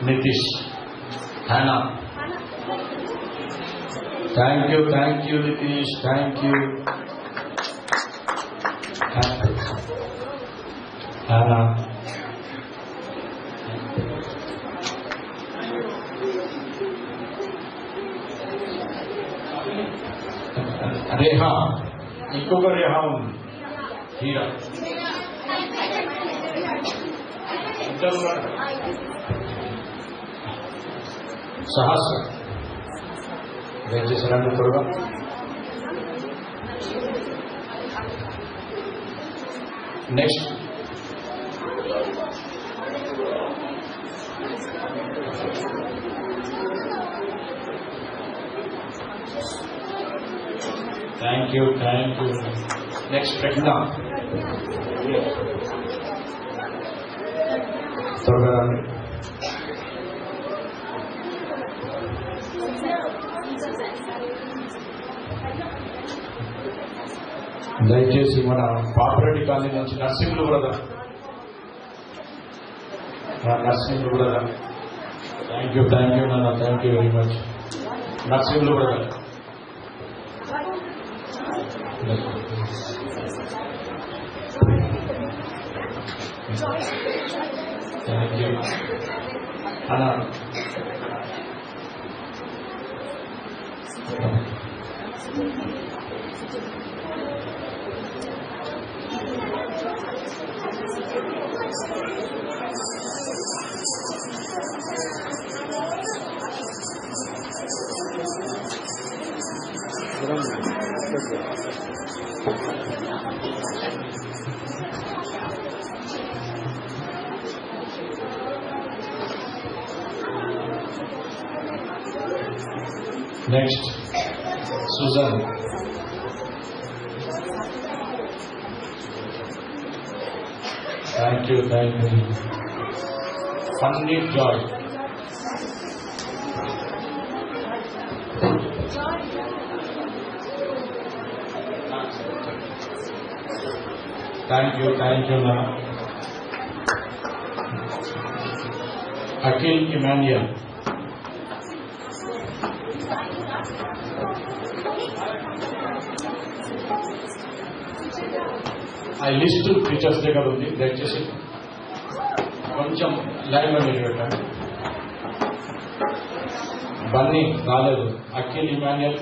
Nitish Hannah. Thank you Nitish, thank you Hannah. Reha, ఇంకొక రేహా ఉంది, హీరా. సహస్ర దయచేసి రండి త్వరగా. Next thank you. Next Pragna, త్వరగా రండి. దయచేసి మన పాపరెడ్డి కాలనీ నుంచి నర్సింగ్లు బ్రదర్, థ్యాంక్ యూ నాన్న, thank you very much. Narsinglu brother, thank you అన్నా. Next Sujan, thank you. Fanny Joy, thank you నాన్న. అఖిల్ ఇమాన్యుయల్, ఆ లిస్ట్ టీచర్స్ దగ్గర ఉంది, దయచేసి కొంచెం లైన్లో నిలబెట్టండి. బన్నీ రాలేదు, Akhil Emmanuel,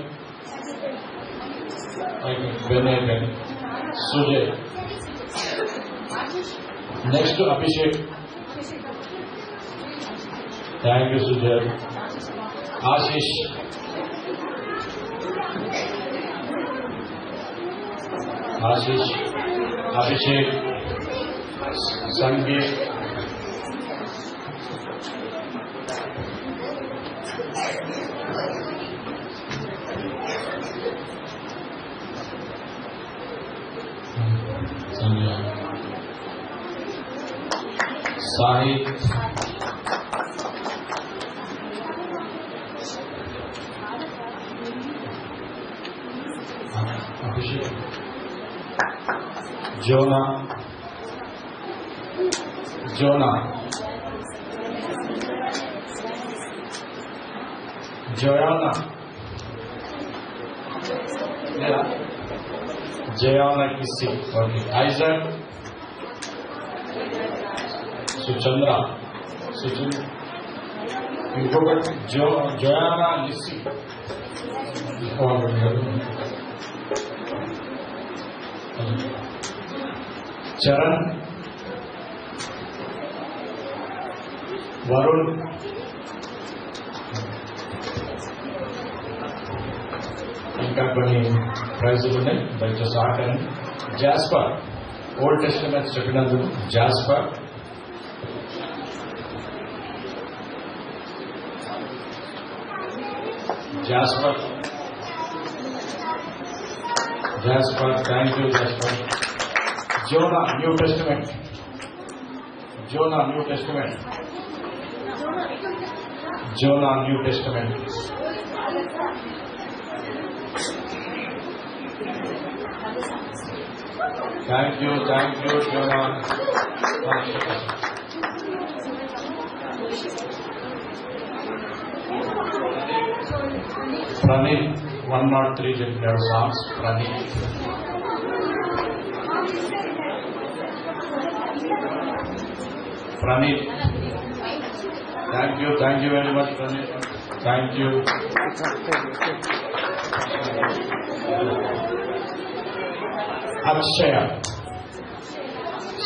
Ben, Sujay. Next Abhishek, thank you Sujay. Ashish, Abhishek, Sangeeth, Sahith, Abhishek, Jonah, Joanna, Jayana Kissy, okay. Isaac, Suchandra, ఇంకొకటి జయానా లిస్సి, చరణ్, వరుణ్, ఇంకా కొన్ని ప్రైజులు ఉన్నాయి, దయచేసి ఆకండి. జాస్పర్, ఓల్డ్ టెస్టమెంట్స్ చెప్పినందుకు Jasper. Thank you Jasper. Zona, new testament. Thank you, Shona. Praneet, 103 declared songs. Praneet. Thank you very much, Praneet. Thank you. Akshaya.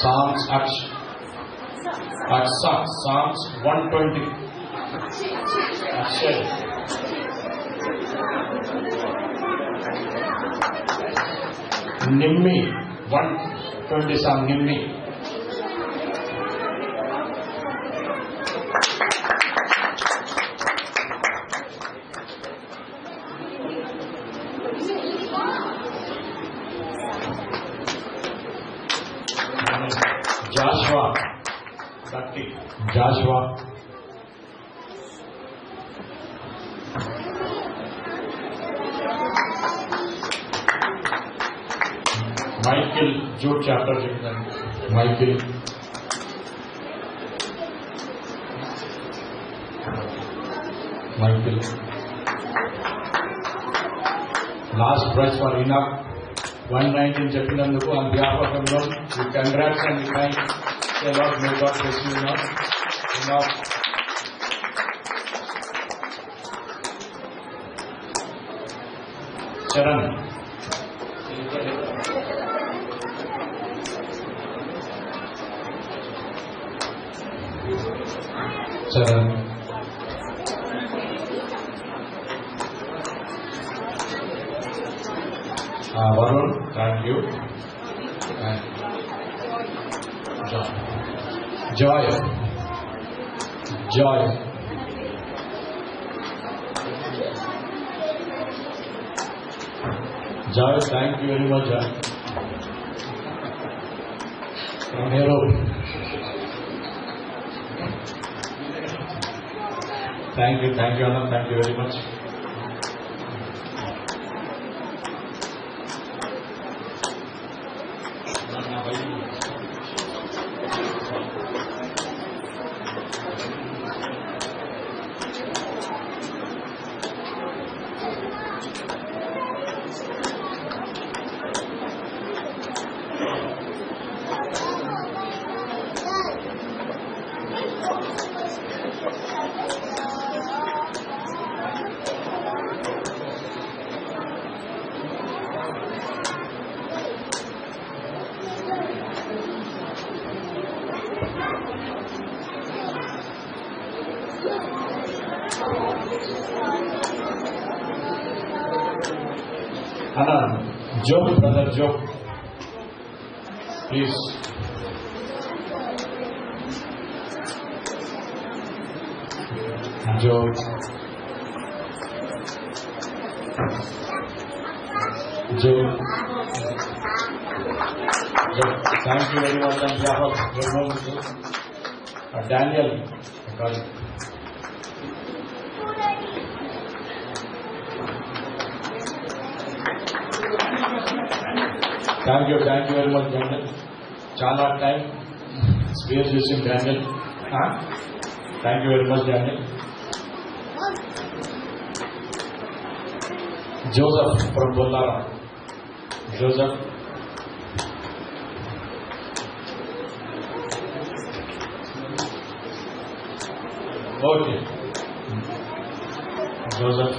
Psalms Psalms 120. Akshaya. Nimmi 120 Psalm Nimmi. Joshua. Michael, Jude chapter Michael. Last prize for Enoch 119 చెప్పినందుకు on behalf of Hermon, we congrats and we thank the Lord. May God bless you Enoch. Charan. Varun, thank you. And Joy. Joy, thank you very much, Joy. From Hero. Thank you, Anand. Thank you very much. Anand, Job, brother Job, please. Job. Thank you very much on behalf of Hermon. Daniel. Thank you very much, Daniel. Chala time spare using Daniel. Thank you very much, Daniel. Joseph from Bollara. Joseph. Okay. Joseph.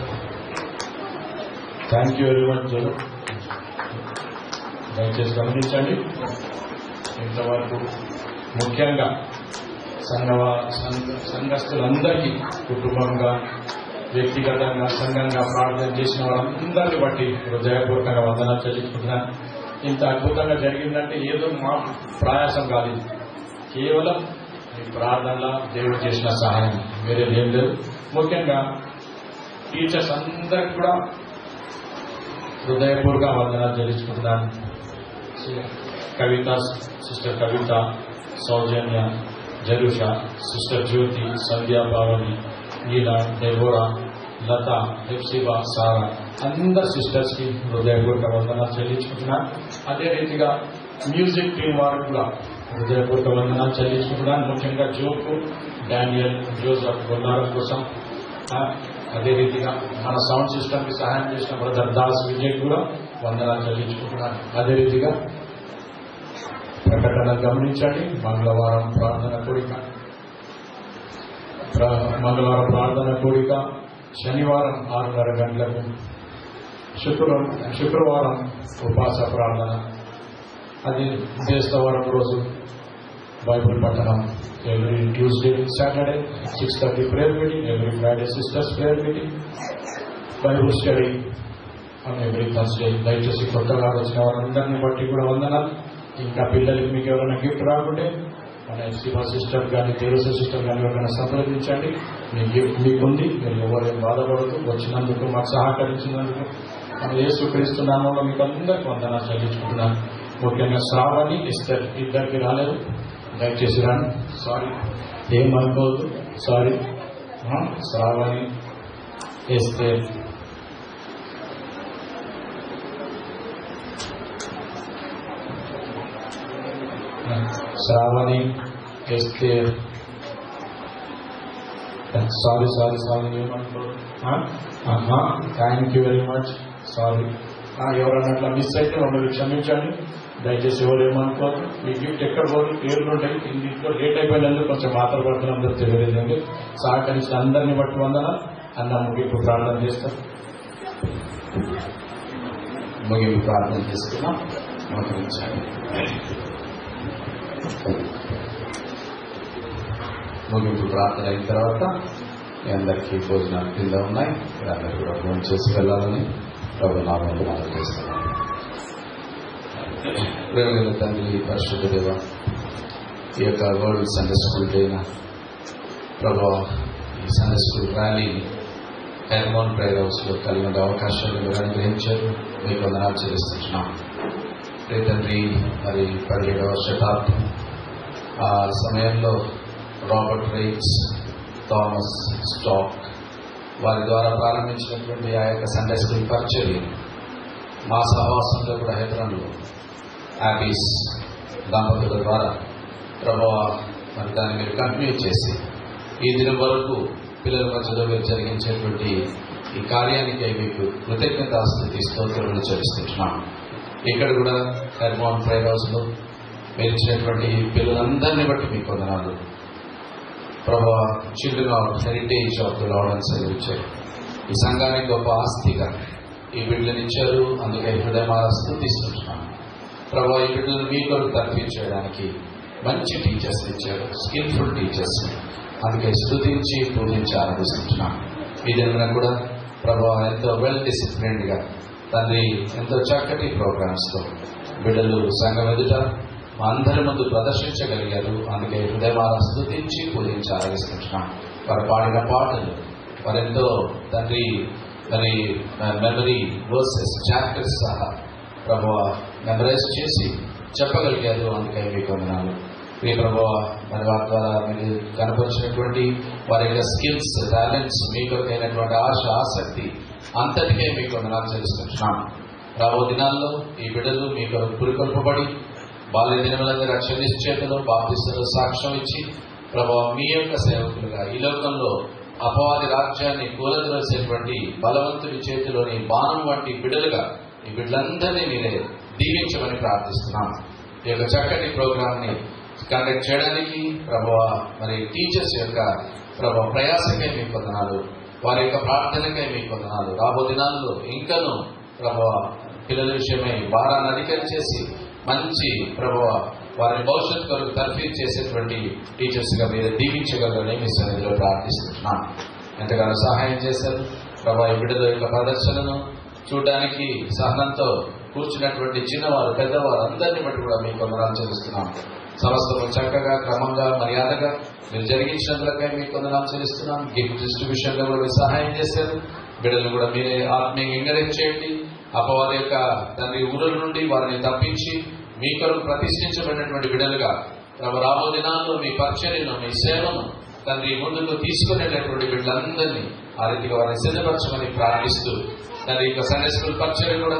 Thank you very much, Joseph. దయచేసి గమనించండి. ఇంతవరకు ముఖ్యంగా సంఘస్థులందరికీ కుటుంబంగా వ్యక్తిగతంగా సంఘంగా ప్రార్థన చేసిన వాళ్ళందరినీ బట్టి హృదయపూర్వకంగా వందనాలు చెల్లించుకుంటున్నాను. ఇంత అద్భుతంగా జరిగిందంటే ఏదో మా ప్రయాసం కాదు, కేవలం ఈ ప్రార్థనలో దేవుడు చేసిన సహాయం, వేరేది ఏం లేదు. ముఖ్యంగా టీచర్స్ అందరికి కూడా హృదయపూర్వక వందనాలు చెల్లించుకుంటున్నాను. కవిత, సిస్టర్ కవిత, సౌజన్య, జరుష, సిస్టర్ జ్యోతి, సంధ్యా, పావని, నీలా, డెబోరా, లత, హెప్సిబా, సారా అందరు సిస్టర్స్కి హృదయపూర్వక వందనాలు చెల్లించుకుంటున్నాను. అదే రీతిగా మ్యూజిక్ టీం వారికి కూడా హృదయపూర్వక వందనాలు చెల్లించుకుంటున్నాను. ముఖ్యంగా జోకు, డానియల్, జోసఫ్ బొల్లారం కోసం. అదే రీతిగా మన సౌండ్ సిస్టమ్కి సహాయం చేసిన బ్రదర్ దాస్ విజయ్ కూడా వందనాలు చెల్లించుకుంటున్నాను. అదే రీతిగా ప్రకటన గమనించండి. మంగళవారం ప్రార్థన కూడిక, శనివారం 6:30 గంటలకు, శుక్రవారం ఉపాస ప్రార్థన, అది బేస్తవారం రోజు బైబుల్ పఠనం, every Tuesday, Saturday 6:30 prayer meeting, every Friday sisters prayer meeting, Bible study and every Thursday. దయచేసి కొత్తగా వచ్చిన వారందరినీ బట్టి కూడా వందనాలు. ఇంకా పిల్లలకి మీకు ఎవరైనా గిఫ్ట్ రాకుంటే మన శివ సిస్టర్ కానీ తెరుస సిస్టర్ కానీ ఎవరైనా సంప్రదించండి. మీ గిఫ్ట్ మీకుంది, మీరు ఎవరైనా బాధపడుతూ వచ్చినందుకు, మాకు సహకరించినందుకు మనం యేసుక్రీస్తు నామములో మీకు అందరికీ వందనాలు చెల్లించుకుంటున్నాను. ముఖ్యంగా శ్రావణి, ఇస్తారు ఇద్దరికి రాలేదు, దయచేసి రండి. సారీ, ఏమనుకోవద్దు, సారీ. శ్రావణి, ఎస్తేర్, శ్రావణి, ఎస్తేర్, సారీ ఏమనుకోవద్దు. Thank you very much. Sorry, ఎవరన్నా అట్లా మిస్ అయితే మమ్మల్ని క్షమించండి. దయచేసి ఎవరు ఏమనుకోవద్దు. మీ గిఫ్ట్ ఎక్కడ పోదు, పేర్లు ఉంటాయి. ఇంట్లో లేట్ అయిపోయినందుకు కొంచెం మాత్రపడుతున్నందుకు తెలియలేదండి. సహకరించిన అందరినీ బట్టి వందన. అన్న ముగింపు ప్రార్థన చేస్తాం. ముగింపు ప్రార్థన చేస్తున్నాం. ముగింపు ప్రార్థన అయిన తర్వాత మీ అందరికీ భోజనాలు కింద ఉన్నాయి. మీరందరూ కూడా భోజనం చేసి వెళ్ళాలని ప్రభు నామములో మనం చేస్తున్నాం. ప్రేమగల తండ్రి, పరిశుద్ధ దేవ, ఈ యొక్క వరల్డ్ సండే స్కూల్ డేన ప్రభు ఈ సండే స్కూల్ ర్యాలీని హెర్మోన్ ప్రేయర్ హౌస్లో కలిగిన అవకాశాలు మీరు అనుగ్రహించారు. మీకు వందనాలు చెల్లిస్తున్నాం. తండ్రి, మరి 17వ శతాబ్దం ఆ సమయంలో రాబర్ట్ రైట్స్, థామస్ స్టాక్ వారి ద్వారా ప్రారంభించినటువంటి ఆ యొక్క సండే స్కూల్ పరిచర్య మా సహవాసంలో కూడా హైదరాబాద్లో యాబీస్ దంపతుల ద్వారా ప్రభావ మరి దాన్ని మీరు కంటిన్యూ చేసి ఈ దినం వరకు పిల్లల మధ్యలో మీరు జరిగించేటువంటి ఈ కార్యానికి మీకు కృతజ్ఞతాస్తుతి స్తోత్రములు చెల్లిస్తున్నాం. ఇక్కడ కూడా హెర్మోన్ ప్రేయర్ హౌస్లో మీరు ఇచ్చినటువంటి పిల్లలందరినీ బట్టి మీకు వందనాలు ప్రభా. Children of heritage of the lord అని సెలవిచ్చారు. ఈ సంఘానికి గొప్ప ఆస్తిగా ఈ బిడ్డలను ఇచ్చారు. అందుకే హృదయమాల స్తుతిస్తున్నాను ప్రభా. ఈ బిడ్డలను మీ కొరకు తర్పించడానికి మంచి టీచర్స్ ఇచ్చారు, స్కిల్ఫుల్ టీచర్స్. అందుకే స్తుతించి పూజించి ఆరాధిస్తున్నాను. ఈ దిన కూడా ప్రభా ఎంతో వెల్ డిసిప్లిన్డ్గా తండ్రి ఎంతో చక్కటి ప్రోగ్రామ్స్తో బిడ్డలు సంఘం ఎదుట మా అందరి ముందు ప్రదర్శించగలిగారు. అందుకే హృదయమాల స్తుతించి పూజించి ఆరాధిస్తున్నాం. వారు పాడిన పాటలు వారెంతో తండ్రి మరి మెమరీ వర్సెస్ చాప్టర్స్ సహా ప్రభువ మెమరైజ్ చేసి చెప్పగలిగారు. అందుకే మీకు వందనాలు. మీ ప్రభువ మరి వారి ద్వారా మీరు కనపరిచినటువంటి వారి యొక్క స్కిల్స్, టాలెంట్స్, మీ కొరకైనటువంటి ఆశ, ఆసక్తి అంతటికే మీకు వందనాలు చెల్లిస్తున్నాం. రాబో దినాల్లో ఈ బిడ్డలు మీ కొరకు పురికొల్పబడి బాల్య దినములందరూ రక్షణ నిశ్చేతలో బాప్తిస్తలో సాక్ష్యం ఇచ్చి ప్రభావ మీ యొక్క సేవకులుగా ఈ లోకంలో అపవాది రాజ్యాన్ని కూలద్రోసేటువంటి బలవంతుడి చేతిలోని బాణం వంటి బిడ్డలుగా ఈ బిడ్డలందరినీ మీరే దీవించమని ప్రార్థిస్తున్నాం. ఈ యొక్క చక్కటి ప్రోగ్రామ్ ని కండక్ట్ చేయడానికి ప్రభువ మరి టీచర్స్ యొక్క ప్రభావ ప్రయాసకై మీకు వందనాలు, వారి యొక్క ప్రార్థనకై మీకు వందనాలు. రాబో దినాల్లో ఇంకనూ ప్రభువ పిల్లల విషయమై భారాన్ని అధికం చేసి మంచి ప్రభువ వారిని భవిష్యత్తు కొరకు తర్ఫీదు చేసేటువంటి టీచర్స్ గా మీరు దీవించగలరని మీ సన్నిధిలో ప్రార్థిస్తున్నాం. ఎంతగానో సహాయం చేశారు ప్రభా. ఈ బిడ్డల యొక్క ప్రదర్శనను చూడడానికి సహనంతో కూర్చున్నటువంటి చిన్నవారు, పెద్దవారు అందరినీ బట్టి కూడా మీకు వందనాలు చెల్లిస్తున్నాం. సమస్తము చక్కగా, క్రమంగా, మర్యాదగా మీరు జరిగించినందులకై మీకు వందనాలు చెల్లిస్తున్నాం. గిఫ్ట్ డిస్ట్రిబ్యూషన్ లో కూడా మీరు సహాయం చేశారు. బిడ్డలు కూడా మీరే ఆత్మీయంగా ఎంకరేజ్ చేయండి. అపవాది యొక్క తండ్రి ఊరుల నుండి వారిని తప్పించి మీ కొరకు ప్రతిష్ఠించబడినటువంటి బిడ్డలుగా రాబో దినాల్లో మీ పరిచర్యను, మీ సేవను తండ్రి ముందుకు తీసుకునేటటువంటి వీళ్ళందరినీ ఆ రీతిగా వారిని సిద్ధపరచమని ప్రార్థిస్తూ తండ్రి ఇక సండే స్కూల్ పరిచయం కూడా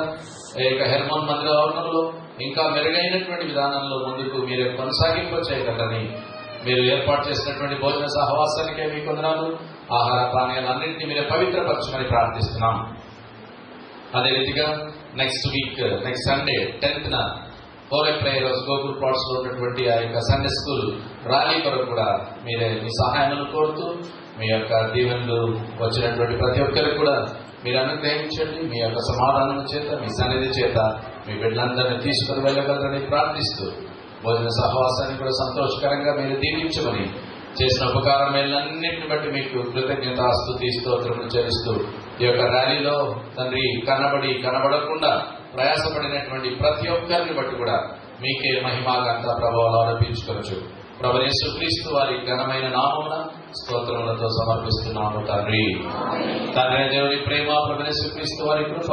ఇక హెర్మోన్ మందిర ఆవరణంలో ఇంకా మెరుగైనటువంటి విధానంలో ముందుకు మీరే కొనసాగింపు చేయగలరని మీరు ఏర్పాటు చేసినటువంటి భోజన సహవాసానికే మీకు వందనాలు. ఆహార పానీయాలన్నింటినీ మీరే పవిత్రపరచమని ప్రార్థిస్తున్నాం. అదే రీతిగా next week next Sunday 10th four prayer house Gokul plots లో ఉన్నటువంటి ఆ యొక్క సండే స్కూల్ ర్యాలీ కొరకు కూడా మీరే మీ సహాయాన్ని కోరుతూ మీ యొక్క దీవెనలు వచ్చినటువంటి ప్రతి ఒక్కరికి కూడా మీరు అనుగ్రహించండి. మీ యొక్క సమాధానం చేత మీ సన్నిధి చేత మీ బిడ్డలందరినీ తీసుకుని వెళ్ళగలరని ప్రార్థిస్తూ భోజన సహవాసాన్ని కూడా సంతోషకరంగా మీరు దీవించమని చేసిన ఉపకారమేలన్నింటిని బట్టి మీకు కృతజ్ఞతాస్తుతి స్తోత్రములు చెల్లిస్తూ ఈ యొక్క ర్యాలీలో తండ్రి కనబడకుండా ప్రయాసపడినటువంటి ప్రతి ఒక్కరిని బట్టి కూడా మీకే మహిమాగంత ప్రభావాలు ఆరోపించుకోవచ్చు. ప్రభువైన యేసుక్రీస్తు వారి ఘనమైన నామమున స్తోత్రములతో సమర్పిస్తున్నాము తండ్రి. తండ్రి దేవుని ప్రేమ, ప్రభువైన యేసుక్రీస్తు వారి కృప,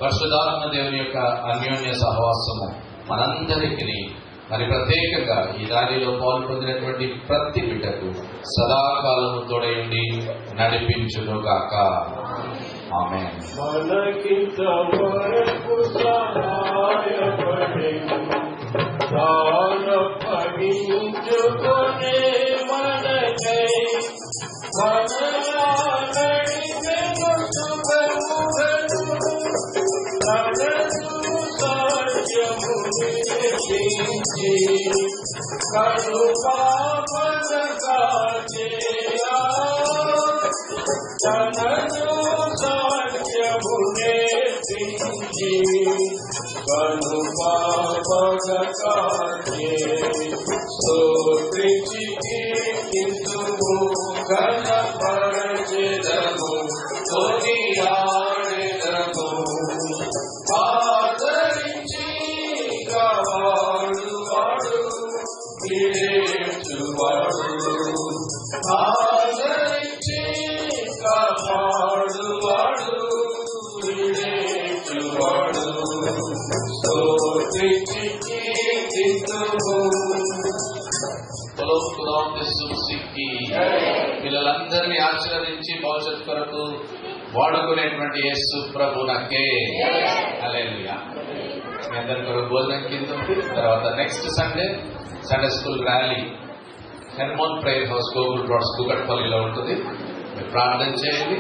పరిశుద్ధాత్మ దేవుని యొక్క అన్యోన్య సహవాసము మనందరికీ మరి ప్రత్యేకంగా ఈ దారిలో పాల్పొందినటువంటి ప్రతి బిడ్డకు సదాకాలము తోడయుండి నడిపించునుగాక. ఆమేన్. పిల్లలందరినీ ఆశీర్వదించి భవిష్యత్ కొరకు వాడుకునేటువంటి యేసు ప్రభునకే హల్లెలూయా. మీ అందరి కొరకు భోజనం కింద తర్వాత next Sunday school rally Hermon prayer house Gokul plots కూకట్పల్లిలో ఉంటుంది. మీరు ప్రార్థన చేయండి.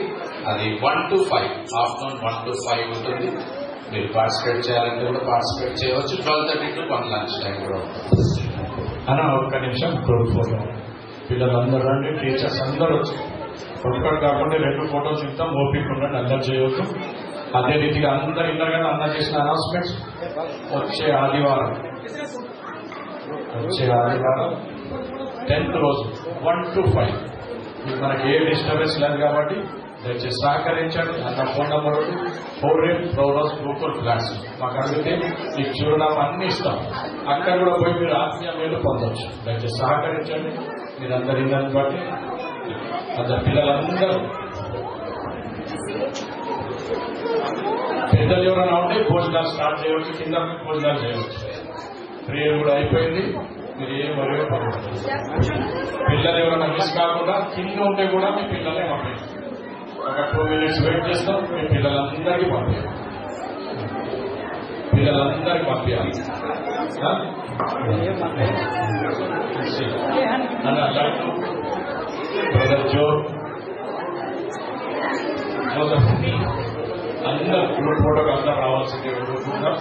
అది 1 to 5 ఆఫ్టర్నూన్ 1 to 5 ఉంటుంది. మీరు పార్టిసిపేట్ చేయాలంటే కూడా పార్టిసిపేట్ చేయవచ్చు. 12:30 to 1 లంచ్ టైం కూడా ఉంటుంది. అన్న ఒక్క నిమిషం గ్రూప్ ఫోటో. పిల్లలందరూ రండి, టీచర్స్ అందరూ వచ్చి ఒక్కటి కాకుండా 2 ఫోటోస్ ఇద్దాం. ఓపిక ఉండండి, అందరు చేయవచ్చు. అదే రీతిగా అందరు ఇన్నారు కదా అన్న చేసిన అనౌన్స్మెంట్స్. వచ్చే ఆదివారం 10th రోజు 1 to 5 మనకి ఏ డిస్టర్బెన్స్ లేదు కాబట్టి దయచేసి సహకరించండి. అన్న ఫోన్ నెంబర్ 48 గూగుల్ క్లాస్ మాకు అడిగితే మీకు చూడడం అన్ని ఇస్తాం. అక్కడ కూడా పోయి మీరు ఆత్మీయ మేలు పొందవచ్చు. దయచేసి సహకరించండి. మీరందరి దాన్ని బట్టి అందరు పిల్లలందరూ పెద్దలు ఎవరైనా ఉంటే భోజనాలు స్టార్ట్ చేయవచ్చు. కింద భోజనాలు చేయవచ్చు. ప్రేయర్ కూడా అయిపోయింది. మీరు ఏం వరవే పడవచ్చు. పిల్లలు ఎవరైనా మిస్ కాకుండా కింద ఉంటే కూడా మీ పిల్లలే పంపించారు. ఒక 2 minutes వెయిట్ చేస్తాం. మీ పిల్లలందరికీ పంపించాలి. బ్రదర్ అందరూ గ్రూప్ ఫోటోకి అందరూ రావాల్సింది కోరుకుంటున్నాం.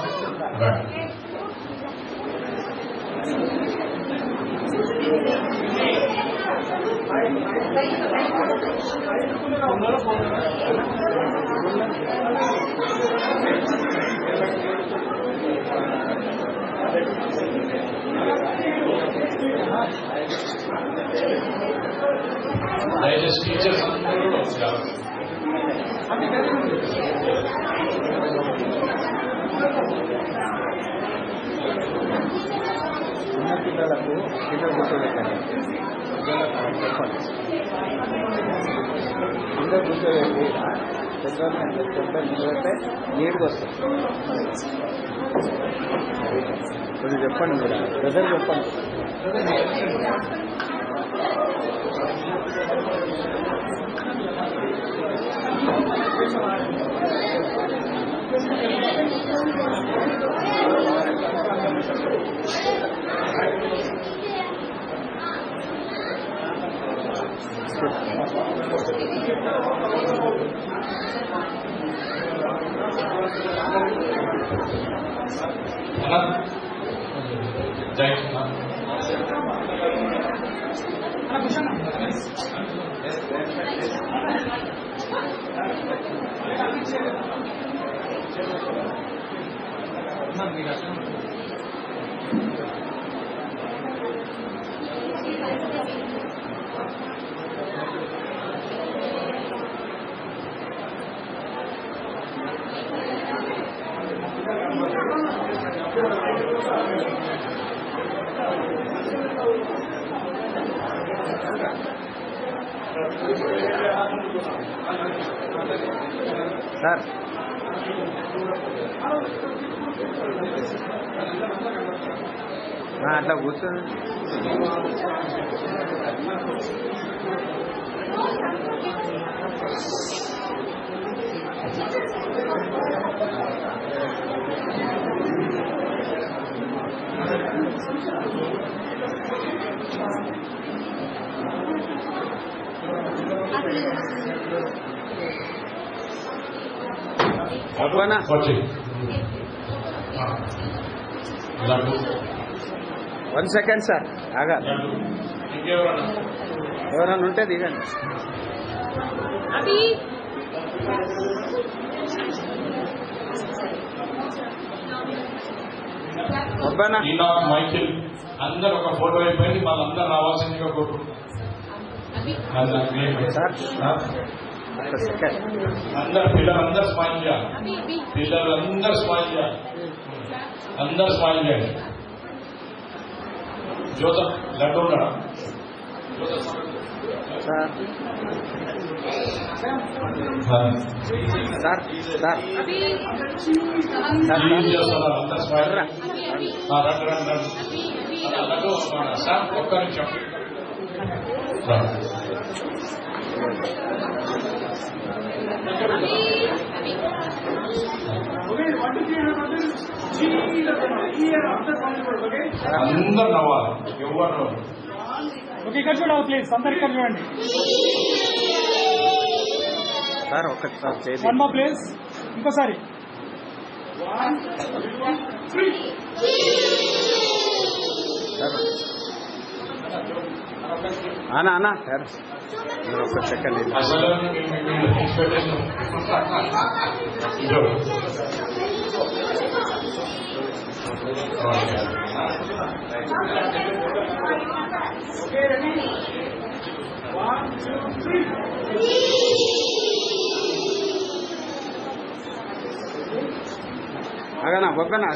దయచేసి టీచర్స్ అందరూ కూడా వచ్చారు. పిల్లలకు కింద కూర్చోబెట్టండి. చెప్పండి కింద కూర్చోబెట్టి పెద్ద నిలబెడితే నీట్గా వస్తుంది. కొంచెం చెప్పండి మీరు బ్రదర్ చెప్పండి. సార్ అట్లా కూర్చోండి. వచ్చి 1 సెకండ్ సార్ ఆగా. ఎవరన్నా ఉంటే దిగండి. మైకిల్ అందరు ఒక ఫోటో అయిపోయింది, వాళ్ళందరూ రావాల్సిందిగా కోరుకుంటున్నాం. అందరు పిల్లలందరూ స్మైల్ చేయాలి, పిల్లలందరూ స్మైల్ చేయాలి, అందరు స్మైల్ చేయాలి. జోసఫ్ లడ్డు ఉన్నాడా? అందరు స్మైల్ లడ్డు సార్ ఒక్క నిమిషం. అందరు నవ్వాలి, ఎవరు ఓకే ఇక్కడ చూడాలి ప్లీజ్, అందరు ఇక్కడ చూడండి సార్. ఒక్కసారి వన్ మోర్ ప్లీజ్, ఇంకోసారి. అన్నా అన్నా సార్ మీరు ఒక్క సెకండ్. ఆగనా ఒక్కనా